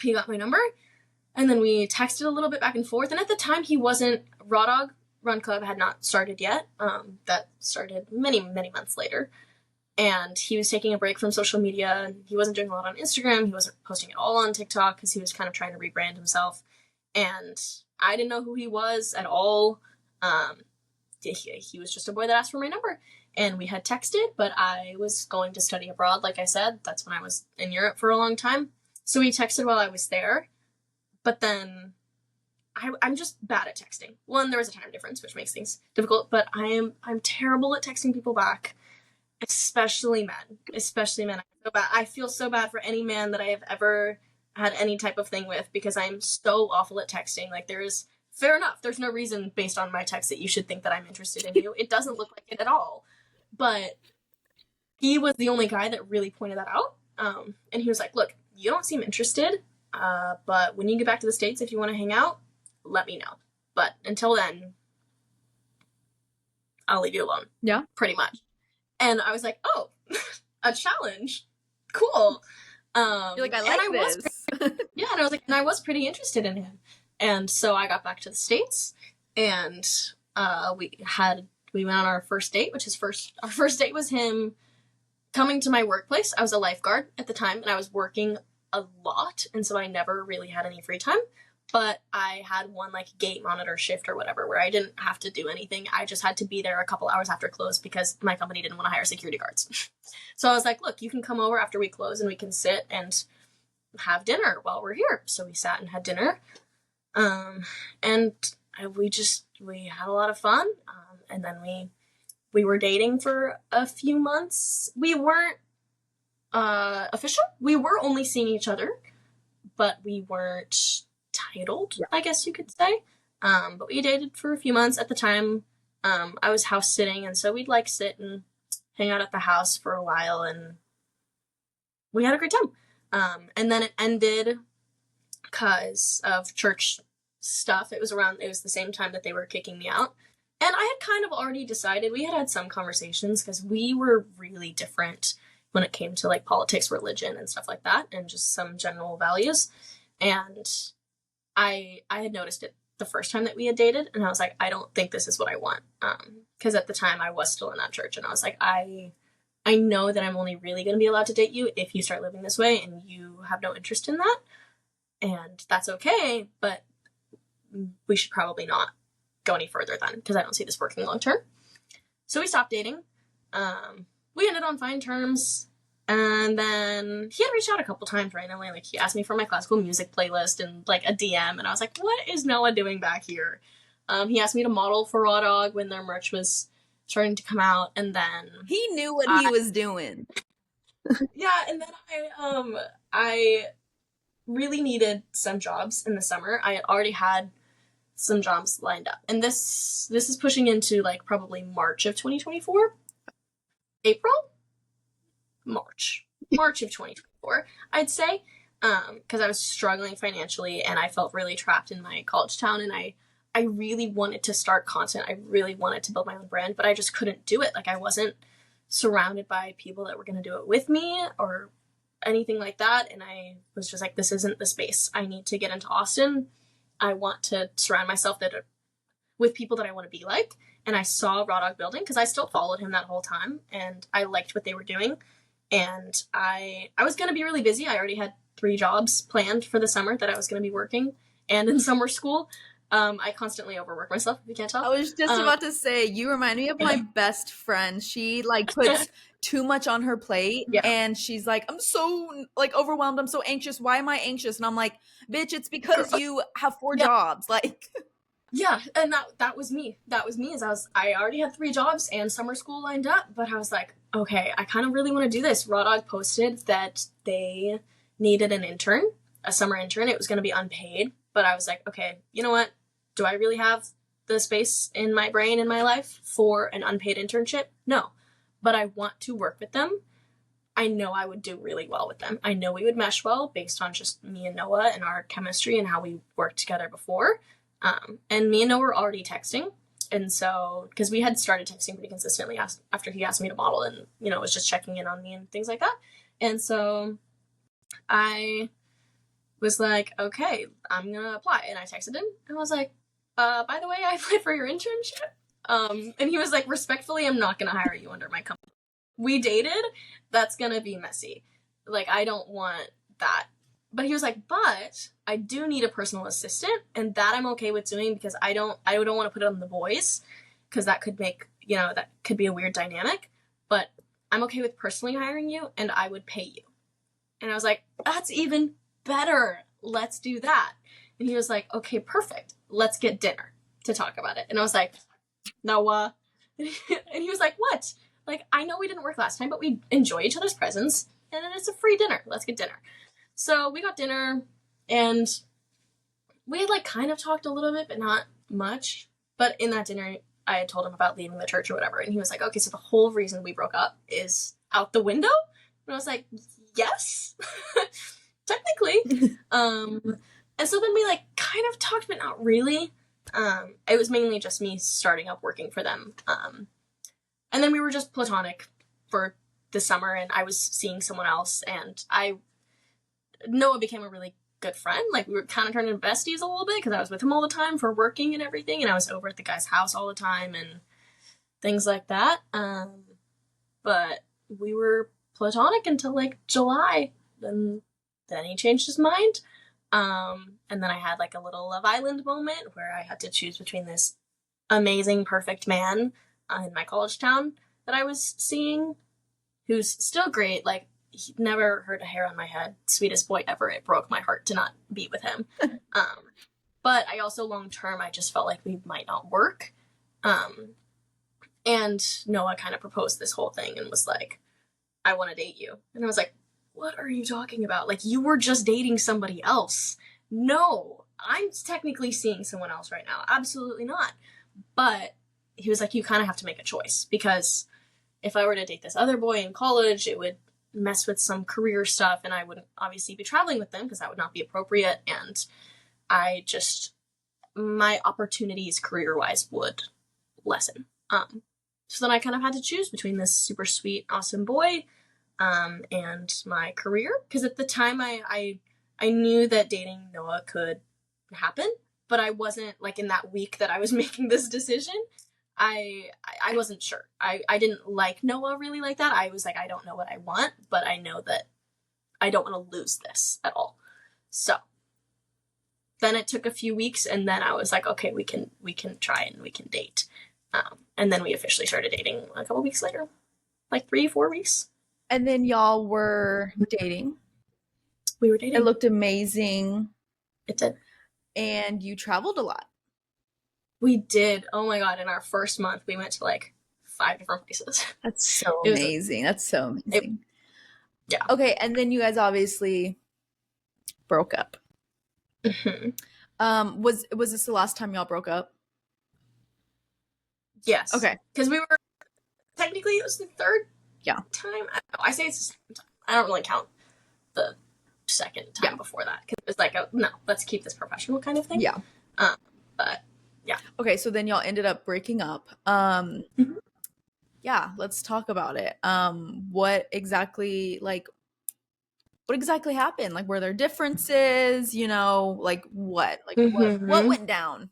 he got my number, and then we texted a little bit back and forth. And at the time, he wasn't Raw Dog Run Club had not started yet. That started many, many months later. And he was taking a break from social media. He wasn't doing a lot on Instagram. He wasn't posting at all on TikTok because he was kind of trying to rebrand himself. And I didn't know who he was at all. He was just a boy that asked for my number. And we had texted, but I was going to study abroad, like I said. That's when I was in Europe for a long time. So we texted while I was there. But then I'm just bad at texting. One, there was a time difference, which makes things difficult, but I'm terrible at texting people back, especially men. Especially men. I feel so bad for any man that I have ever had any type of thing with because I'm so awful at texting. Like there's fair enough. There's no reason based on my text that you should think that I'm interested in you. It doesn't look like it at all. But he was the only guy that really pointed that out. And he was like, "Look, you don't seem interested, but when you get back to the States, if you want to hang out, let me know. But until then, I'll leave you alone."
Yeah.
Pretty much. And I was like, "Oh, a challenge. Cool."
You're like, I
And
like
I was,
this.
yeah, and I was like, and I was pretty interested in him. And so I got back to the States and we went on our first date, our first date was him coming to my workplace. I was a lifeguard at the time and I was working a lot. And so I never really had any free time. But I had one like gate monitor shift or whatever where I didn't have to do anything. I just had to be there a couple hours after close because my company didn't want to hire security guards. So I was like, "Look, you can come over after we close and we can sit and have dinner while we're here." So we sat and had dinner. And we had a lot of fun. And then we were dating for a few months. We weren't official. We were only seeing each other, but we weren't titled,
Yeah.
I guess you could say. But we dated for a few months. At the time, I was house sitting, and so we'd like sit and hang out at the house for a while, and we had a great time. And then it ended because of church stuff. It was the same time that they were kicking me out. And I had kind of already decided, we had some conversations because we were really different when it came to like politics, religion, and stuff like that, and just some general values. And I had noticed it the first time that we had dated, and I was like, I don't think this is what I want. Because at the time I was still in that church, and I was like, I know that I'm only really going to be allowed to date you if you start living this way, and you have no interest in that. And that's okay, but we should probably not go any further then, because I don't see this working long term. So we stopped dating. We ended on fine terms. And then he had reached out a couple times randomly. Like, he asked me for my classical music playlist and like a DM, and I was like, what is Noah doing back here? He asked me to model for Raw Dog when their merch was starting to come out, and then
He knew what he was doing.
Yeah, and then I really needed some jobs in the summer. I had already had some jobs lined up, and this is pushing into like probably March of 2024. March of 2024, I'd say, because I was struggling financially and I felt really trapped in my college town, and I really wanted to start content. I really wanted to build my own brand, but I just couldn't do it. Like, I wasn't surrounded by people that were going to do it with me or anything like that, and I was just like, this isn't the space. I need to get into Austin. I want to surround myself with people that I want to be like. And I saw Raw Dog building, because I still followed him that whole time, and I liked what they were doing. And I was going to be really busy. I already had 3 jobs planned for the summer that I was going to be working, and in summer school. I constantly overwork myself, if you can't tell.
I was just about to say, you remind me of my best friend. She like puts too much on her plate, and she's like, I'm so like overwhelmed. I'm so anxious. Why am I anxious? And I'm like, bitch, it's because you have 4 jobs. Like,
yeah, and that was me. That was me. I already had 3 jobs and summer school lined up, but I was like, okay, I kind of really want to do this. Raw Dog posted that they needed an intern, a summer intern. It was going to be unpaid, but I was like, okay, you know what? Do I really have the space in my brain, in my life, for an unpaid internship? No, but I want to work with them. I know I would do really well with them. I know we would mesh well based on just me and Noah and our chemistry and how we worked together before. And me and Noah were already texting. And so, because we had started texting pretty consistently after he asked me to model, and, you know, was just checking in on me and things like that. And so I was like, okay, I'm going to apply. And I texted him, and I was like, by the way, I applied for your internship. And he was like, respectfully, I'm not going to hire you under my company. We dated. That's going to be messy. Like, I don't want that. But he was like, but I do need a personal assistant, and that I'm okay with doing, because I don't want to put it on the boys, because that could make, you know, that could be a weird dynamic. But I'm okay with personally hiring you, and I would pay you. And I was like, that's even better. Let's do that. And he was like, okay, perfect. Let's get dinner to talk about it. And I was like, Noah. And he was like, what? Like, I know we didn't work last time, but we enjoy each other's presence, and then it's a free dinner. Let's get dinner. So we got dinner, and we had like kind of talked a little bit, but not much. But in that dinner, I had told him about leaving the church or whatever. And he was like, okay, so the whole reason we broke up is out the window? And I was like, yes, technically. And so then we like kind of talked, but not really. It was mainly just me starting up working for them. And then we were just platonic for the summer, and I was seeing someone else, and Noah became a really good friend. Like, we were kind of turning into besties a little bit, because I was with him all the time for working and everything, and I was over at the guy's house all the time and things like that. But we were platonic until like July. Then he changed his mind. And then I had like a little Love Island moment where I had to choose between this amazing, perfect man in my college town that I was seeing, who's still great. Like, he never hurt a hair on my head. Sweetest boy ever. It broke my heart to not be with him. But I also, long term, I just felt like we might not work. And Noah kind of proposed this whole thing and was like, I want to date you. And I was like, what are you talking about? Like, you were just dating somebody else. No, I'm technically seeing someone else right now. Absolutely not. But he was like, you kind of have to make a choice, because if I were to date this other boy in college, it would mess with some career stuff, and I wouldn't obviously be traveling with them because that would not be appropriate. And I just, my opportunities career-wise would lessen. So then I kind of had to choose between this super sweet, awesome boy and my career. Because at the time, I knew that dating Noah could happen, but I wasn't, like, in that week that I was making this decision, I wasn't sure. I didn't like Noah really like that. I was like, I don't know what I want, but I know that I don't want to lose this at all. So then it took a few weeks, and then I was like, okay, we can try and we can date. And then we officially started dating a couple weeks later, like 3-4 weeks.
And then y'all were dating.
We were dating.
It looked amazing.
It did.
And you traveled a lot.
We did. Oh my God. In our first month, we went to like 5 different places.
That's so amazing. That's so amazing.
Yeah.
Okay. And then you guys obviously broke up.
Mm-hmm.
Was this the last time y'all broke up?
Yes.
Okay.
Because we were, technically it was the third time. I say it's the second time. I don't really count the second time before that. Because it was like, no, let's keep this professional kind of thing.
Yeah.
But yeah.
Okay. So then y'all ended up breaking up. Yeah, let's talk about it. What exactly happened? Like, were there differences? You know, like what? Like what went down?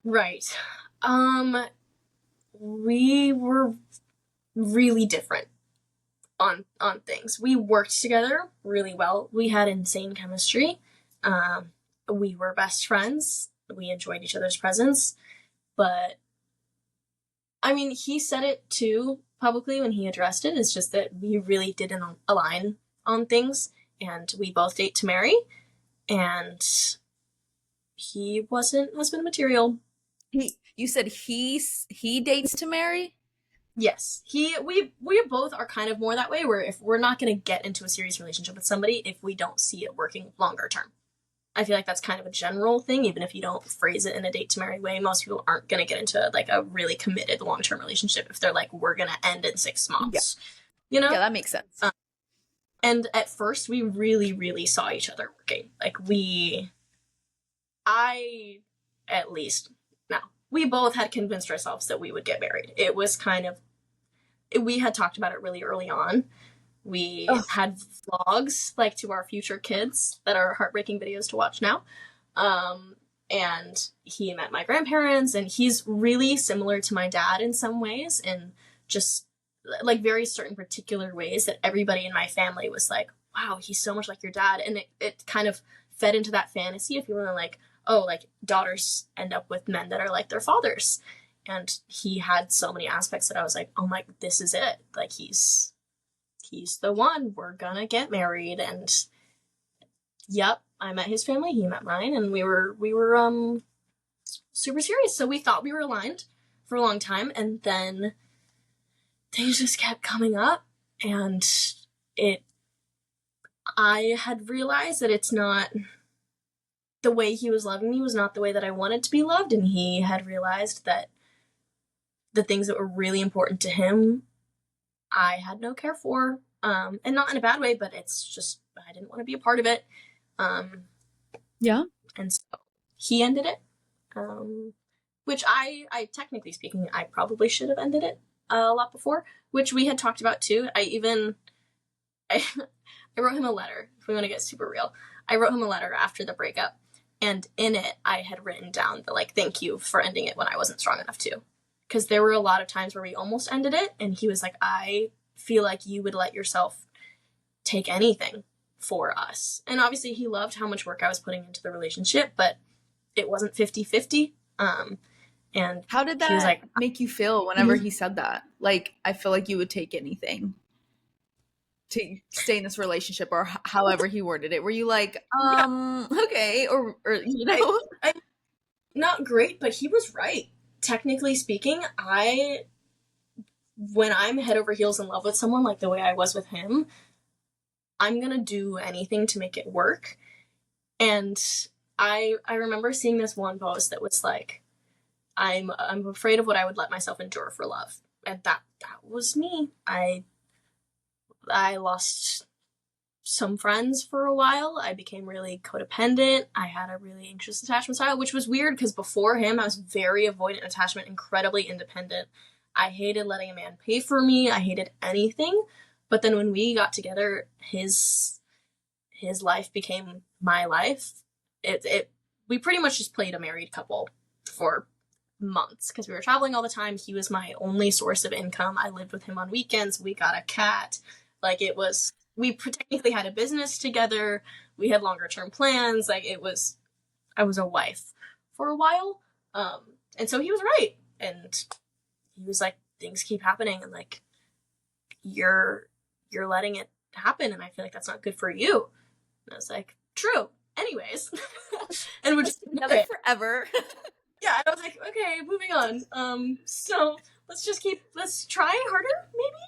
Right. We were really different on things. We worked together really well. We had insane chemistry. We were best friends. We enjoyed each other's presence. But I mean, he said it too publicly when he addressed it. It's just that we really didn't align on things, and we both date to marry, and he wasn't husband material.
You said he dates to marry?
Yes. We both are kind of more that way, where if we're not going to get into a serious relationship with somebody if we don't see it working longer term. I feel like that's kind of a general thing, even if you don't phrase it in a date to marry way. Most people aren't going to get into like a really committed long-term relationship if they're like, we're going to end in 6 months.
Yeah. You know? Yeah, that makes sense.
And at first we really, really saw each other working. Like we both had convinced ourselves that we would get married. It was kind of, we had talked about it really early on. We had vlogs, like, to our future kids that are heartbreaking videos to watch now. And he met my grandparents, and he's really similar to my dad in some ways, and just, like, very certain particular ways that everybody in my family was like, wow, he's so much like your dad. And it kind of fed into that fantasy of feeling like, oh, like, daughters end up with men that are like their fathers. And he had so many aspects that I was like, oh my, this is it. Like, he's the one. We're gonna get married. And yep, I met his family, he met mine, and we were super serious. So we thought we were aligned for a long time, and then things just kept coming up, and I had realized that it's not the way he was loving me was not the way that I wanted to be loved, and he had realized that the things that were really important to him I had no care for, and not in a bad way, but it's just, I didn't want to be a part of it.
Yeah.
And so he ended it, which I technically speaking, I probably should have ended it a lot before, which we had talked about too. I wrote him a letter, if we want to get super real. I wrote him a letter after the breakup, and in it, I had written down the, like, thank you for ending it when I wasn't strong enough to. Because there were a lot of times where we almost ended it, and he was like, I feel like you would let yourself take anything for us. And obviously he loved how much work I was putting into the relationship, but it wasn't 50-50. And
how did that make you feel whenever he said that? Like, I feel like you would take anything to stay in this relationship, or however he worded it. Were you like, okay, or you know?
I not great, but he was right. Technically speaking, when I'm head over heels in love with someone, like the way I was with him, I'm gonna do anything to make it work. And I remember seeing this one post that was like, I'm afraid of what I would let myself endure for love. And that was me. I lost some friends for a while. I became really codependent. I had a really anxious attachment style, which was weird because before him, I was very avoidant attachment, incredibly independent. I hated letting a man pay for me. I hated anything. But then when we got together, his life became my life. We pretty much just played a married couple for months because we were traveling all the time. He was my only source of income. I lived with him on weekends. We got a cat. Like, it was, we technically had a business together. We had longer term plans. Like, I was a wife for a while. And so he was right. And he was like, things keep happening, and like, you're letting it happen, and I feel like that's not good for you. And I was like, true. Anyways. And we're just
together forever.
Yeah, and I was like, okay, moving on. So let's try harder, maybe?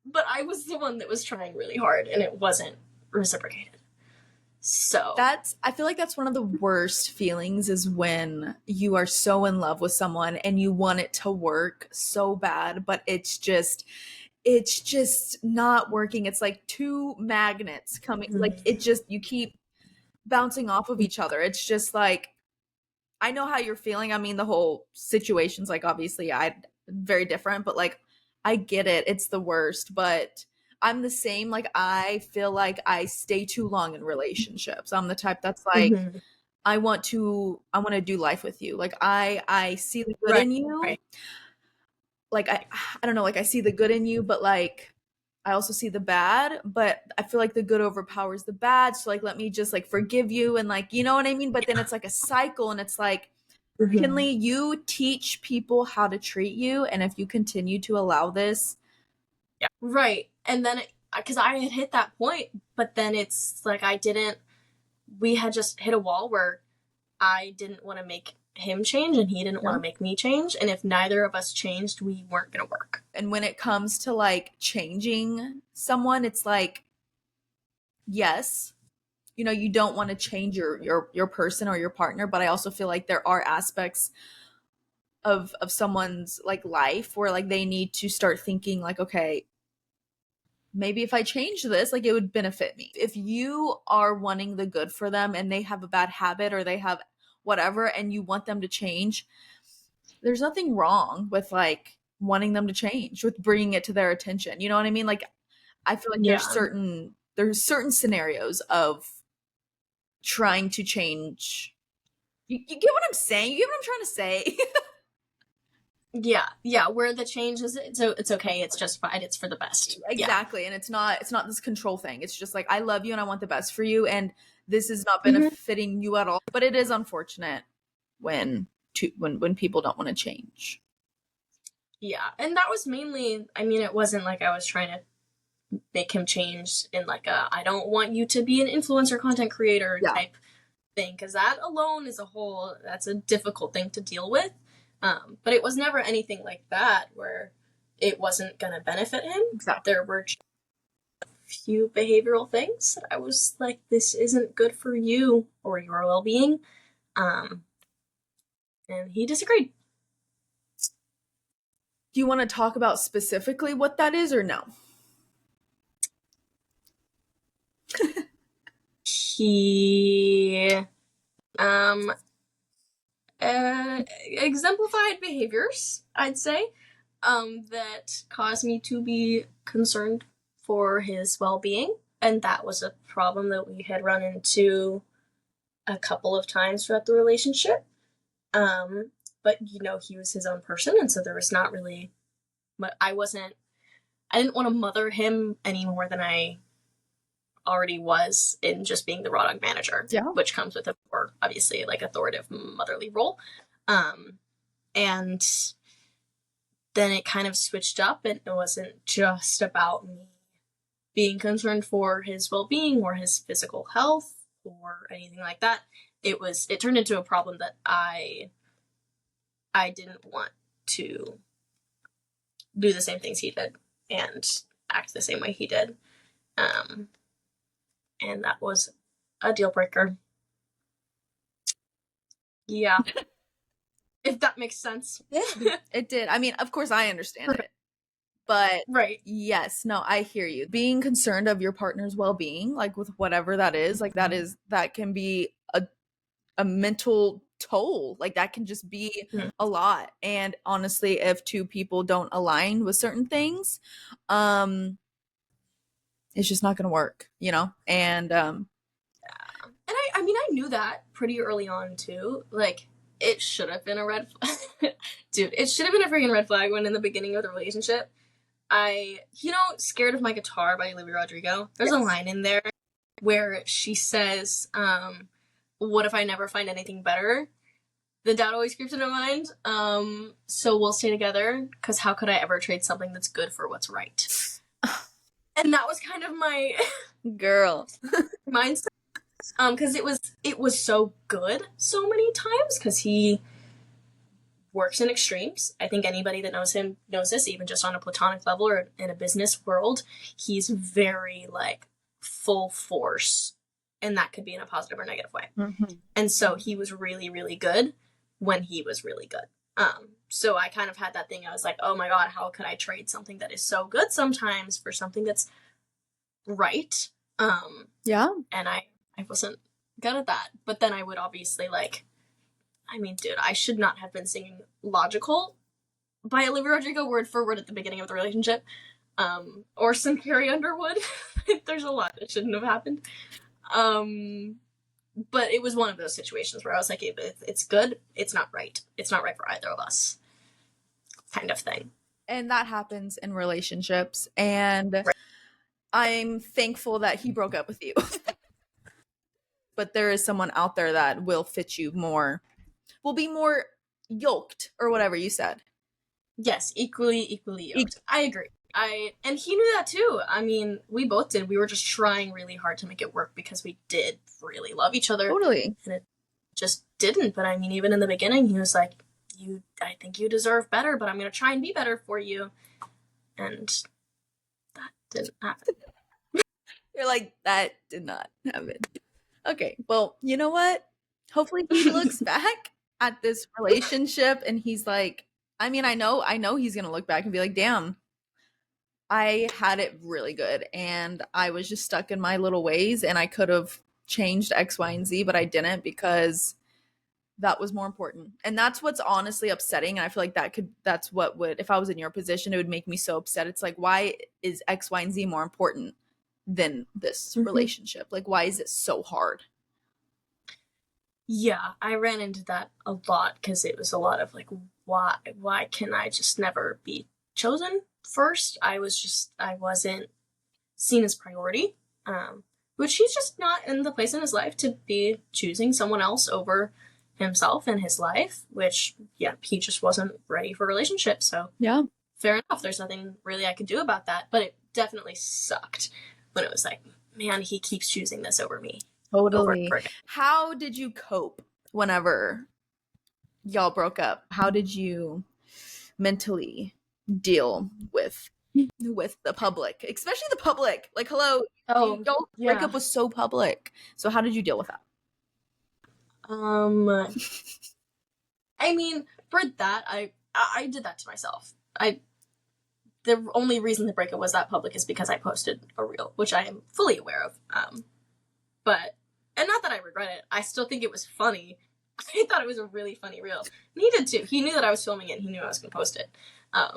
But I was the one that was trying really hard, and it wasn't reciprocated. So
I feel like that's one of the worst feelings, is when you are so in love with someone and you want it to work so bad, but it's just not working. It's like two magnets coming, like you keep bouncing off of each other. It's just like, I know how you're feeling. I mean, the whole situation's like, obviously very different, but like, I get it. It's the worst, but I'm the same. Like, I feel like I stay too long in relationships. I'm the type that's like, I want to do life with you. Like, I see the good in you.
Right.
Like, I don't know, like, I see the good in you, but like, I also see the bad, but I feel like the good overpowers the bad. So like, let me just like forgive you, and like, you know what I mean? But then it's like a cycle, and it's like, Kinley, you teach people how to treat you, and if you continue to allow this.
Yeah. Right. And then, because I had hit that point, but then it's like, we had just hit a wall where I didn't want to make him change, and he didn't want to make me change. And if neither of us changed, we weren't going to work.
And when it comes to like changing someone, it's like, yes, you know, you don't want to change your person or your partner, but I also feel like there are aspects of someone's like life where like they need to start thinking like, okay, maybe if I change this, like, it would benefit me. If you are wanting the good for them and they have a bad habit or they have whatever, and you want them to change, there's nothing wrong with like wanting them to change, with bringing it to their attention. You know what I mean? Like, I feel like there's certain scenarios of trying to change. You get what I'm saying? You get what I'm trying to say?
Yeah, where the change is, it's okay, it's justified, it's for the best.
Exactly. Yeah. And it's not this control thing. It's just like, I love you and I want the best for you, and this is not benefiting you at all. But it is unfortunate when people don't want to change.
Yeah, and that was mainly, I mean, it wasn't like I was trying to make him change in like I don't want you to be an influencer content creator type thing, because that alone is that's a difficult thing to deal with. But it was never anything like that where it wasn't going to benefit him.
Exactly.
There were a few behavioral things that I was like, this isn't good for you or your well-being. And he disagreed.
Do you want to talk about specifically what that is, or no?
He exemplified behaviors, I'd say, that caused me to be concerned for his well-being, and that was a problem that we had run into a couple of times throughout the relationship. But you know, he was his own person, and so there was not really, but I didn't want to mother him any more than I already was in just being the raw dog manager, which comes with a more, obviously, like, authoritative motherly role. And then it kind of switched up, and it wasn't just about me being concerned for his well-being or his physical health or anything like that. It turned into a problem that I didn't want to do the same things he did and act the same way he did. And that was a deal breaker. Yeah. If that makes sense.
It did. I mean, of course I understand it. But
Right.
yes, no, I hear you. Being concerned of your partner's well-being, like with whatever that is, like that can be a mental toll. Like that can just be
Mm.
a lot. And honestly, if two people don't align with certain things, um it's just not going to work, you know? And
And I mean, I knew that pretty early on too. Like, it should have been a red flag. Dude, it should have been a freaking red flag when in the beginning of the relationship, Scared of My Guitar by Olivia Rodrigo. There's a line in there where she says, what if I never find anything better? The doubt always creeps into mind. So we'll stay together, because how could I ever trade something that's good for what's right? And that was kind of my
girl.
mindset. Because it was so good so many times, because he works in extremes. I think anybody that knows him knows this, even just on a platonic level or in a business world. He's very like full force, and that could be in a positive or negative way.
Mm-hmm.
And so he was really, really good when he was really good. So I kind of had that thing. I was like, oh my God, how could I trade something that is so good sometimes for something that's right?
Yeah.
And I wasn't good at that. But then I would obviously dude, I should not have been singing Logical by Olivia Rodrigo word for word at the beginning of the relationship. Or some Carrie Underwood. There's a lot that shouldn't have happened. But it was one of those situations where I was like, it's good, it's not right. It's not right for either of us. Kind of thing.
And that happens in relationships. And
right.
I'm thankful that he broke up with you. But there is someone out there that will fit you more, will be more yoked, or whatever you said.
Yes, equally yoked. I agree. And he knew that too. I mean, we both did. We were just trying really hard to make it work because we did really love each other.
Totally.
And it just didn't. But I mean, even in the beginning, he was like, I think you deserve better, but I'm going to try and be better for you. And that didn't happen.
You're like, that did not happen. Okay, well, you know what? Hopefully he looks back at this relationship and he's like, I mean, I know he's going to look back and be like, damn, I had it really good and I was just stuck in my little ways and I could have changed X, Y, and Z, but I didn't because that was more important. And that's what's honestly upsetting. And I feel like that's what would, if I was in your position, it would make me so upset. It's like, why is X, Y, and Z more important than this relationship? Like, why is it so hard?
Yeah, I ran into that a lot because it was a lot of like, why can I just never be chosen first? I wasn't seen as priority, which he's just not in the place in his life to be choosing someone else over himself and his life, which, yeah, he just wasn't ready for a relationship. So
yeah,
fair enough. There's nothing really I could do about that, but it definitely sucked when it was like, man, he keeps choosing this over me.
Totally. How did you cope whenever y'all broke up? How did you mentally deal with the public, especially the public? Like, hello, y'all breakup was so public. So how did you deal with that?
I mean, for that, I did that to myself. The only reason the breakup was that public is because I posted a reel, which I am fully aware of. And not that I regret it. I still think it was funny. I thought it was a really funny reel. And he did too. He knew that I was filming it. And he knew I was going to post it. A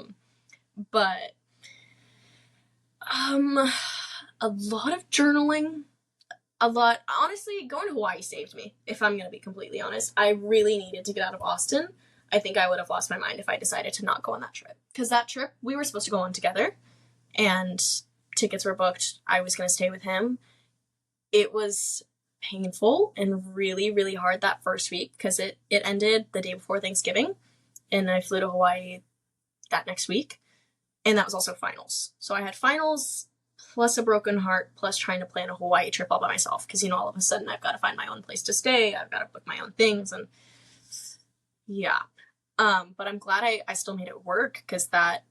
lot of journaling. Honestly, going to Hawaii saved me, if I'm going to be completely honest. I really needed to get out of Austin. I think I would have lost my mind if I decided to not go on that trip. Because that trip, we were supposed to go on together. And tickets were booked. I was going to stay with him. It was painful and really, really hard that first week because it ended the day before Thanksgiving. And I flew to Hawaii that next week. And that was also finals. So I had finals plus a broken heart, plus trying to plan a Hawaii trip all by myself. Because, all of a sudden I've got to find my own place to stay. I've got to book my own things. And yeah. But I'm glad I still made it work because I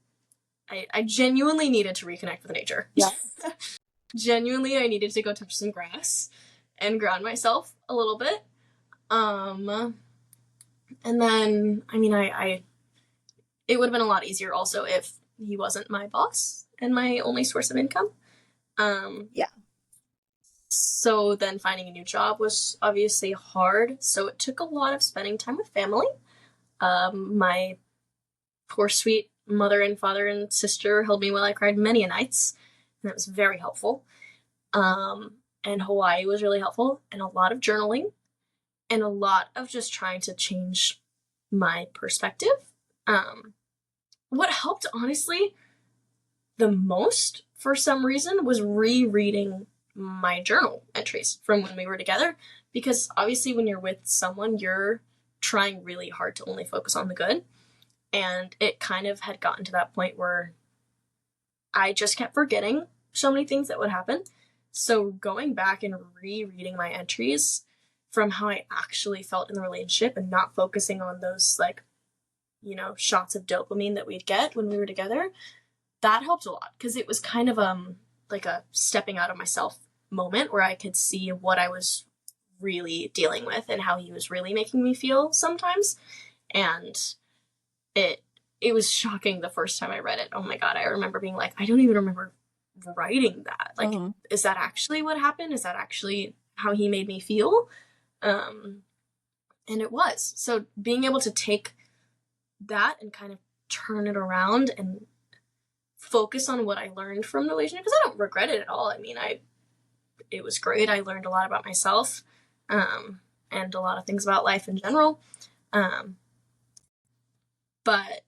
genuinely needed to reconnect with nature.
Yeah.
Genuinely, I needed to go touch some grass and ground myself a little bit. And then, I mean, it would have been a lot easier also if he wasn't my boss and my only source of income. Um,
Yeah.
so then finding a new job was obviously hard. So it took a lot of spending time with family. My poor sweet mother and father and sister held me while I cried many a nights, and that was very helpful. And Hawaii was really helpful, and a lot of journaling, and a lot of just trying to change my perspective. What helped, honestly, the most for some reason was rereading my journal entries from when we were together, because obviously when you're with someone, you're trying really hard to only focus on the good, and it kind of had gotten to that point where I just kept forgetting so many things that would happen. So going back and rereading my entries from how I actually felt in the relationship and not focusing on those, like, shots of dopamine that we'd get when we were together, that helped a lot, because it was kind of like a stepping out of myself moment where I could see what I was really dealing with and how he was really making me feel sometimes. And it it was shocking the first time I read it. Oh my god, I remember being like, I don't even remember writing that. Like, is that actually what happened? Is that actually how he made me feel? Um and it was. So being able to take that and kind of turn it around and focus on what I learned from the relationship, because I don't regret it at all. I mean, it was great. I learned a lot about myself, and a lot of things about life in general. Um, but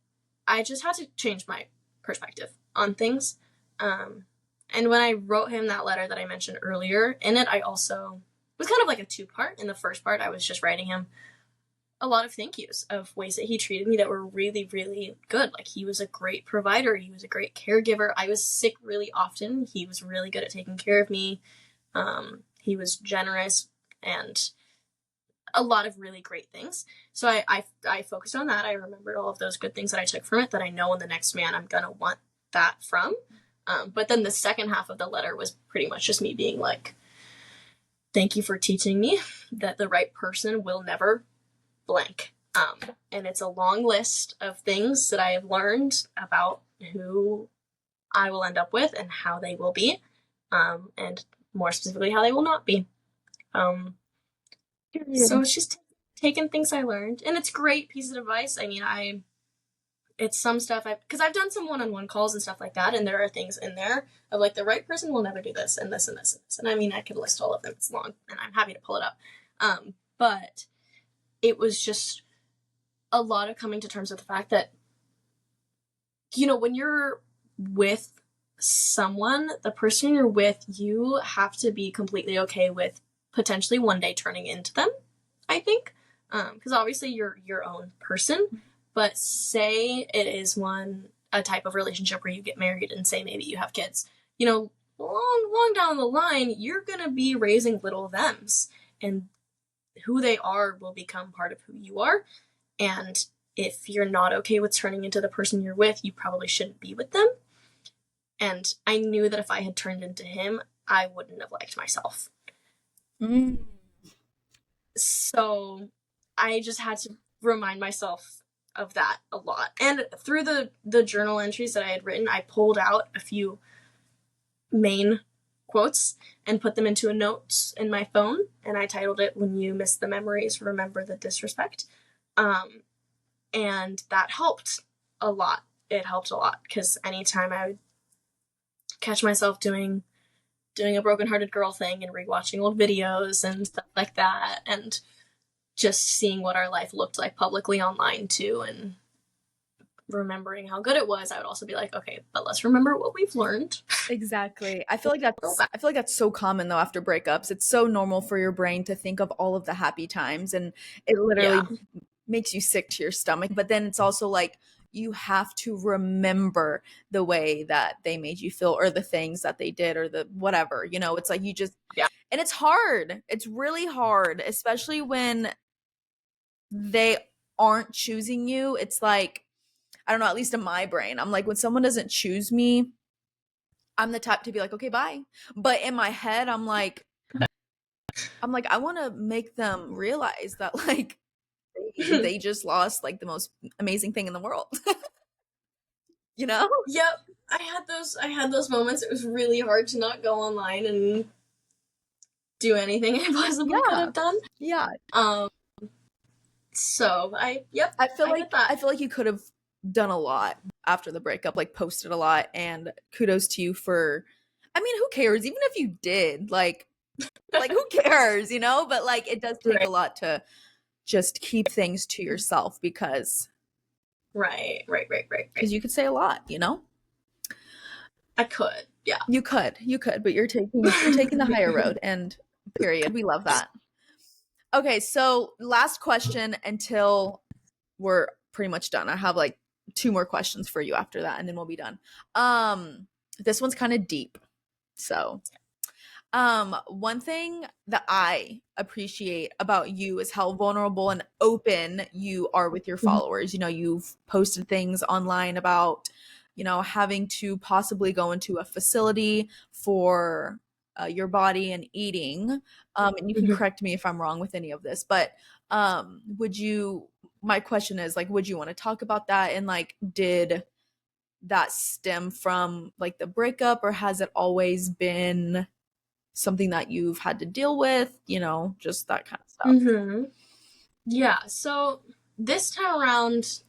I just had to change my perspective on things. And when I wrote him that letter that I mentioned earlier, in it, I also it was kind of like a two-part. In the first part, I was just writing him a lot of thank yous of ways that he treated me that were really, really good. Like, he was a great provider. He was a great caregiver. I was sick really often. He was really good at taking care of me. He was generous, and a lot of really great things. So I focused on that. I remembered all of those good things that I took from it that I know in the next man I'm going to want that from. But then the second half of the letter was pretty much just me being like, thank you for teaching me that the right person will never blank. And it's a long list of things that I have learned about who I will end up with and how they will be, and more specifically, how they will not be. So it's just taking things I learned, and it's great piece of advice. I mean, it's some stuff because I've done some one-on-one calls and stuff like that, and there are things in there of like, the right person will never do this and this and this and this. And I mean, I could list all of them. It's long, and I'm happy to pull it up. But it was just a lot of coming to terms with the fact that, when you're with someone, the person you're with, you have to be completely okay with potentially one day turning into them, I think. Because obviously you're your own person, but say it is a type of relationship where you get married and say maybe you have kids, long down the line, you're going to be raising little thems, and who they are will become part of who you are. And if you're not okay with turning into the person you're with, you probably shouldn't be with them. And I knew that if I had turned into him, I wouldn't have liked myself. So I just had to remind myself of that a lot. And through the journal entries that I had written, I pulled out a few main quotes and put them into a note in my phone, and I titled it, "When You Miss the Memories, Remember the Disrespect." And that helped a lot. It helped a lot, because anytime I would catch myself doing a brokenhearted girl thing and rewatching old videos and stuff like that, and just seeing what our life looked like publicly online too, and remembering how good it was, I would also be like, okay, but let's remember what we've learned.
Exactly. I feel like that's so common though after breakups. It's so normal for your brain to think of all of the happy times, and it
Yeah.
literally makes you sick to your stomach. But then it's also like you have to remember the way that they made you feel, or the things that they did, or the whatever. It's like you just
Yeah.
and it's hard. It's really hard, especially when they aren't choosing you. It's like, I don't know, at least in my brain, I'm like, when someone doesn't choose me, I'm the type to be like, okay, bye. But in my head, I'm like, I want to make them realize that like they just lost like the most amazing thing in the world. you know?
Yep. I had those moments. It was really hard to not go online and do anything I possibly could
Yeah.
have done.
Yeah.
Um so I get that.
I feel like you could have done a lot after the breakup, like posted a lot, and kudos to you for, I mean, who cares? Even if you did, like who cares, you know? But like it does take a
Right.
lot to just keep things to yourself because
Right.
you could say a lot, you know?
I could. Yeah.
You could, but you're taking the higher road, and period. We love that. Okay, so last question until we're pretty much done. I have like two more questions for you after that, and then we'll be done. This one's kind of deep. So, one thing that I appreciate about you is how vulnerable and open you are with your
Mhm.
followers. You know, you've posted things online about, you know, having to possibly go into a facility for your body and eating. And you can
Mhm.
correct me if I'm wrong with any of this, but would you, my question is like, would you want to talk about that? And like, did that stem from like the breakup, or has it always been something that you've had to deal with, you know, just that kind of stuff?
Mhm. Yeah. So this time around,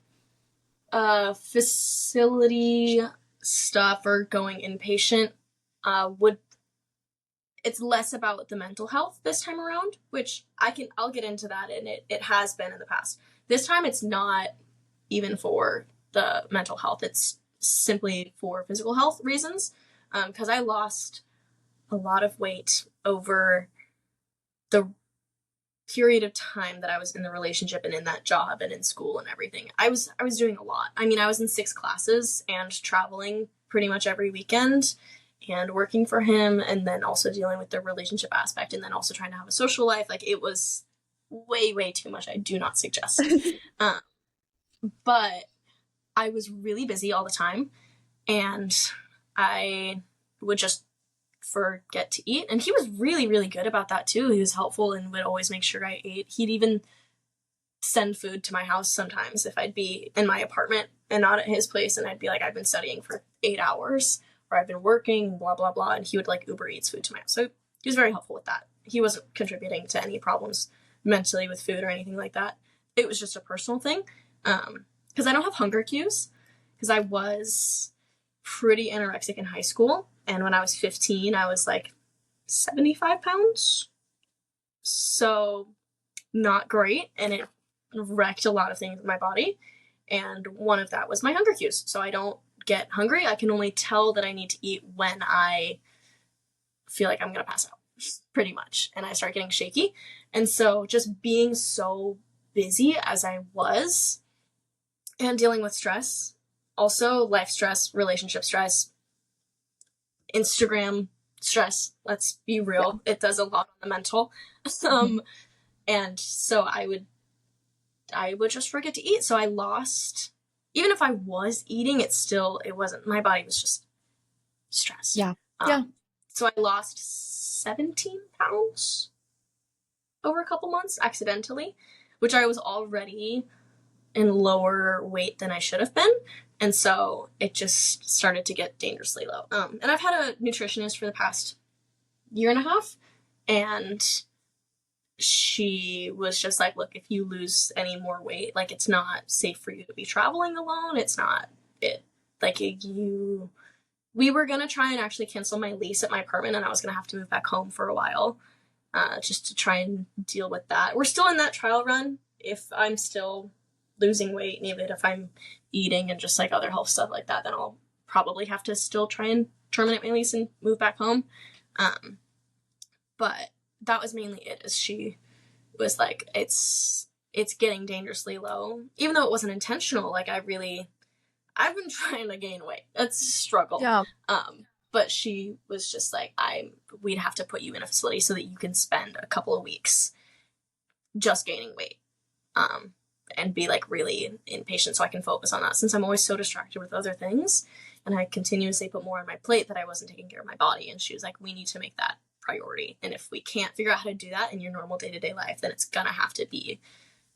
facility stuff or going inpatient would it's less about the mental health this time around, which I'll get into that, and it has been in the past. This time it's not even for the mental health. It's simply for physical health reasons. Because I lost a lot of weight over the period of time that I was in the relationship and in that job and in school and everything. I was doing a lot. I mean, I was in 6 classes and traveling pretty much every weekend and working for him, and then also dealing with the relationship aspect, and then also trying to have a social life. Like, it was way too much. I do not suggest. Um, but I was really busy all the time, and I would just forget to eat. And he was really good about that too. He was helpful and would always make sure I ate. He'd even send food to my house sometimes if I'd be in my apartment and not at his place, and I'd be like, I've been studying for 8 hours, or I've been working, blah blah blah, and he would like Uber Eats food to my house. So he was very helpful with that. He wasn't contributing to any problems mentally with food or anything like that. It was just a personal thing. Because I don't have hunger cues, because I was pretty anorexic in high school, and when I was 15 I was like 75 pounds, so not great, and it wrecked a lot of things in my body. And one of that was my hunger cues. So I don't get hungry. I can only tell that I need to eat when I feel like I'm going to pass out, pretty much. And I start getting shaky. And so just being so busy as I was and dealing with stress, also life stress, relationship stress, Instagram stress, let's be
Yeah.
real, it does a lot on the mental.
Mhm.
um, and so I would just forget to eat. So I lost, even if I was eating, it wasn't, my body was just stressed.
Yeah. Yeah.
Um, so I lost 17 pounds over a couple months accidentally, which I was already in lower weight than I should have been. And so it just started to get dangerously low. And I've had a nutritionist for the past year and a half, and she was just like, look, if you lose any more weight, like, it's not safe for you to be traveling alone. It's not it. Like, we were going to try and actually cancel my lease at my apartment, and I was going to have to move back home for a while, just to try and deal with that. We're still in that trial run. If I'm still losing weight, and even if I'm eating and just like other health stuff like that, then I'll probably have to still try and terminate my lease and move back home. Um, but that was mainly it. Is she was like, it's getting dangerously low, even though it wasn't intentional. Like, I've been trying to gain weight. It's a struggle.
Yeah.
But she was just like, we'd have to put you in a facility so that you can spend a couple of weeks just gaining weight. And be like really inpatient so I can focus on that, since I'm always so distracted with other things, and I continuously put more on my plate that I wasn't taking care of my body. And she was like, we need to make that priority, and if we can't figure out how to do that in your normal day-to-day life, then it's gonna have to be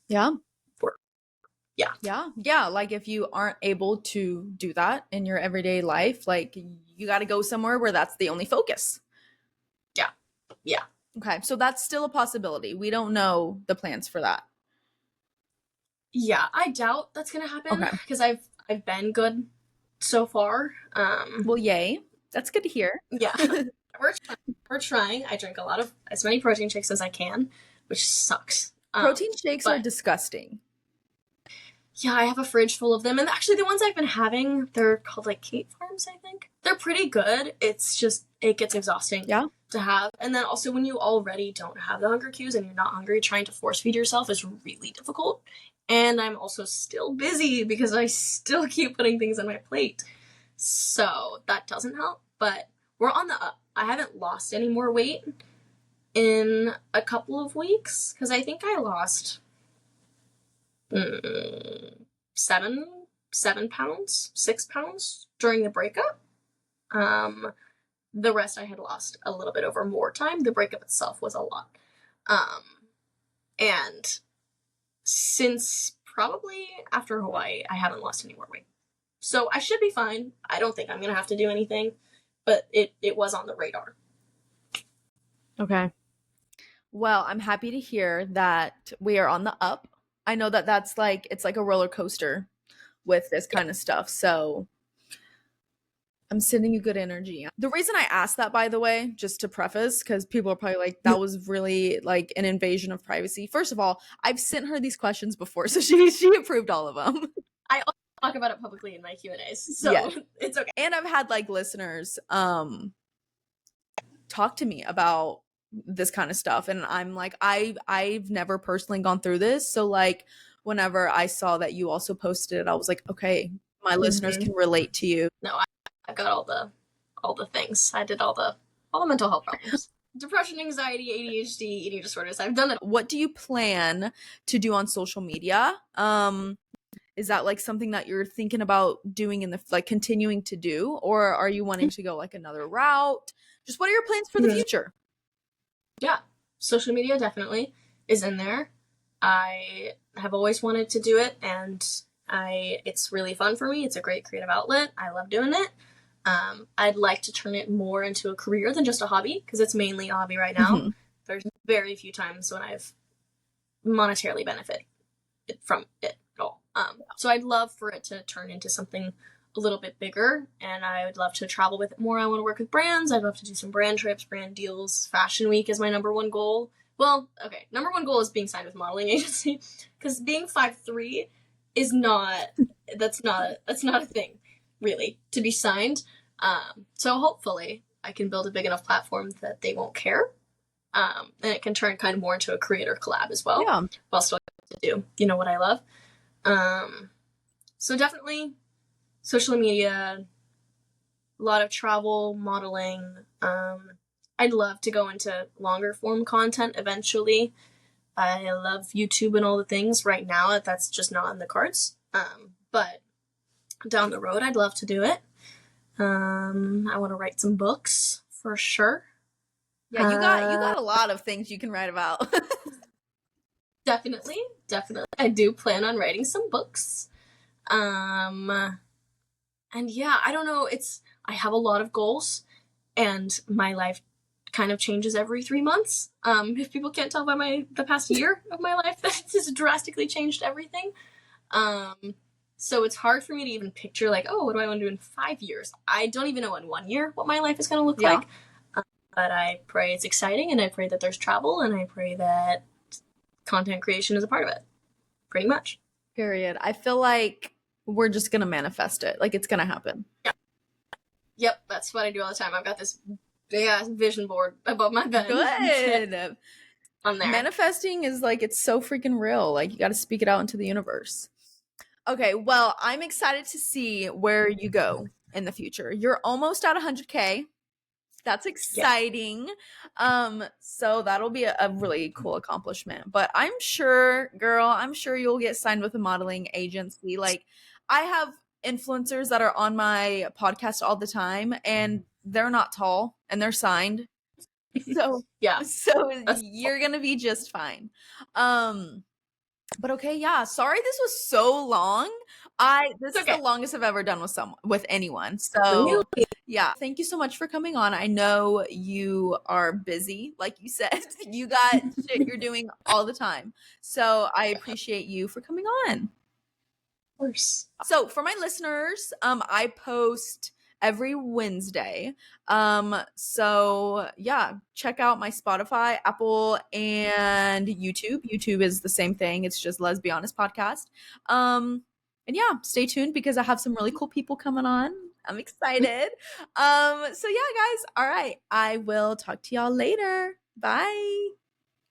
Yeah.
work. Yeah.
Yeah, like if you aren't able to do that in your everyday life, like you got to go somewhere where that's the only focus.
Yeah. Yeah.
Okay, so that's still a possibility. We don't know the plans for that.
Yeah, I doubt that's gonna happen
Okay.
because I've been good so far.
Well, yay. That's good to hear.
Yeah, we're trying, we're trying. I drink a lot of as many protein shakes as I can, which sucks.
Protein shakes are
But
disgusting.
yeah, I have a fridge full of them, and actually the ones I've been having, they're called like Kate Farms, I think. They're pretty good. It's just it gets exhausting
Yeah.
to have, and then also when you already don't have the hunger cues and you're not hungry, trying to force feed yourself is really difficult. And I'm also still busy because I still keep putting things on my plate. So that doesn't help, but we're on the up. I haven't lost any more weight in a couple of weeks because I think I lost 7 pounds, 6 pounds during the breakup. The rest I had lost a little bit over more time. The breakup itself was a lot. And since probably after Hawaii, I haven't lost any more weight. So I should be fine. I don't think I'm going to have to do anything, but it was on the radar.
Okay. Well, I'm happy to hear that we are on the up. I know that that's like it's like a roller coaster with this
Yeah.
kind of stuff. So I'm sending you good energy. The reason I asked that, by the way, just to preface, because people are probably like, that was really like an invasion of privacy. First of all, I've sent her these questions before, so she approved all of them.
I also talk about it publicly in my Q&As, so
Yes.
it's okay.
And I've had like listeners talk to me about this kind of stuff, and I'm like, I've never personally gone through this, so like whenever I saw that you also posted it, I was like, okay, my listeners can relate to you.
No, I've got all the things. I did all the mental health problems. Depression, anxiety, ADHD, eating disorders. I've done it.
What do you plan to do on social media? Is that like something that you're thinking about doing in the like continuing to do, or are you wanting to go like another route? Just what are your plans for the future?
Yeah, social media definitely is in there. I have always wanted to do it, and it's really fun for me. It's a great creative outlet. I love doing it. I'd like to turn it more into a career than just a hobby because it's mainly a hobby right now. There's very few times when I've monetarily benefited from it at all. So I'd love for it to turn into something a little bit bigger, and I would love to travel with it more. I want to work with brands. I'd love to do some brand trips, brand deals. Fashion Week is my number one goal. Well, okay, number one goal is being signed with a modeling agency because being 5'3" is not that's not a thing really to be signed. So hopefully I can build a big enough platform that they won't care, and it can turn kind of more into a creator collab as well.
Yeah.
While still do what I love. So definitely social media, a lot of travel, modeling. I'd love to go into longer form content eventually. I love YouTube and all the things. Right now, that's just not in the cards. But down the road, I'd love to do it. I want to write some books for sure.
Yeah, you got a lot of things you can write about.
Definitely. I do plan on writing some books. And yeah, I don't know. I have a lot of goals, and my life kind of changes every 3 months. If people can't tell by the past year of my life, that has drastically changed everything. So it's hard for me to even picture like, oh, what do I want to do in 5 years? I don't even know in 1 year what my life is going to look like. But I pray it's exciting, and I pray that there's travel, and I pray that content creation is a part of it. Pretty much.
Period. I feel like we're just gonna manifest it. Like it's gonna happen.
Yeah. Yep, that's what I do all the time. I've got this big ass vision board above my bed.
Good.
On there.
Manifesting is like it's so freaking real. Like you got to speak it out into the universe. Okay, well, I'm excited to see where you go in the future. You're almost at 100K. That's exciting. So that'll be a really cool accomplishment. But I'm sure, girl, I'm sure you'll get signed with a modeling agency. Like I have influencers that are on my podcast all the time, and they're not tall and they're signed. So
yeah.
so you're gonna be just fine. But okay, yeah. Sorry this was so long. I this
It's
is the
okay.
longest I've ever done with someone with anyone.
Really?
So, yeah, thank you so much for coming on. I know you are busy, like you said. You got shit you're doing all the time. So, I appreciate you for coming on.
Of course.
So for my listeners, I post every Wednesday. So yeah, check out my Spotify, Apple, and YouTube. YouTube is the same thing. It's just Lesbianis podcast. And yeah, stay tuned because I have some really cool people coming on. I'm excited. So yeah, guys. All right. I will talk to y'all later. Bye.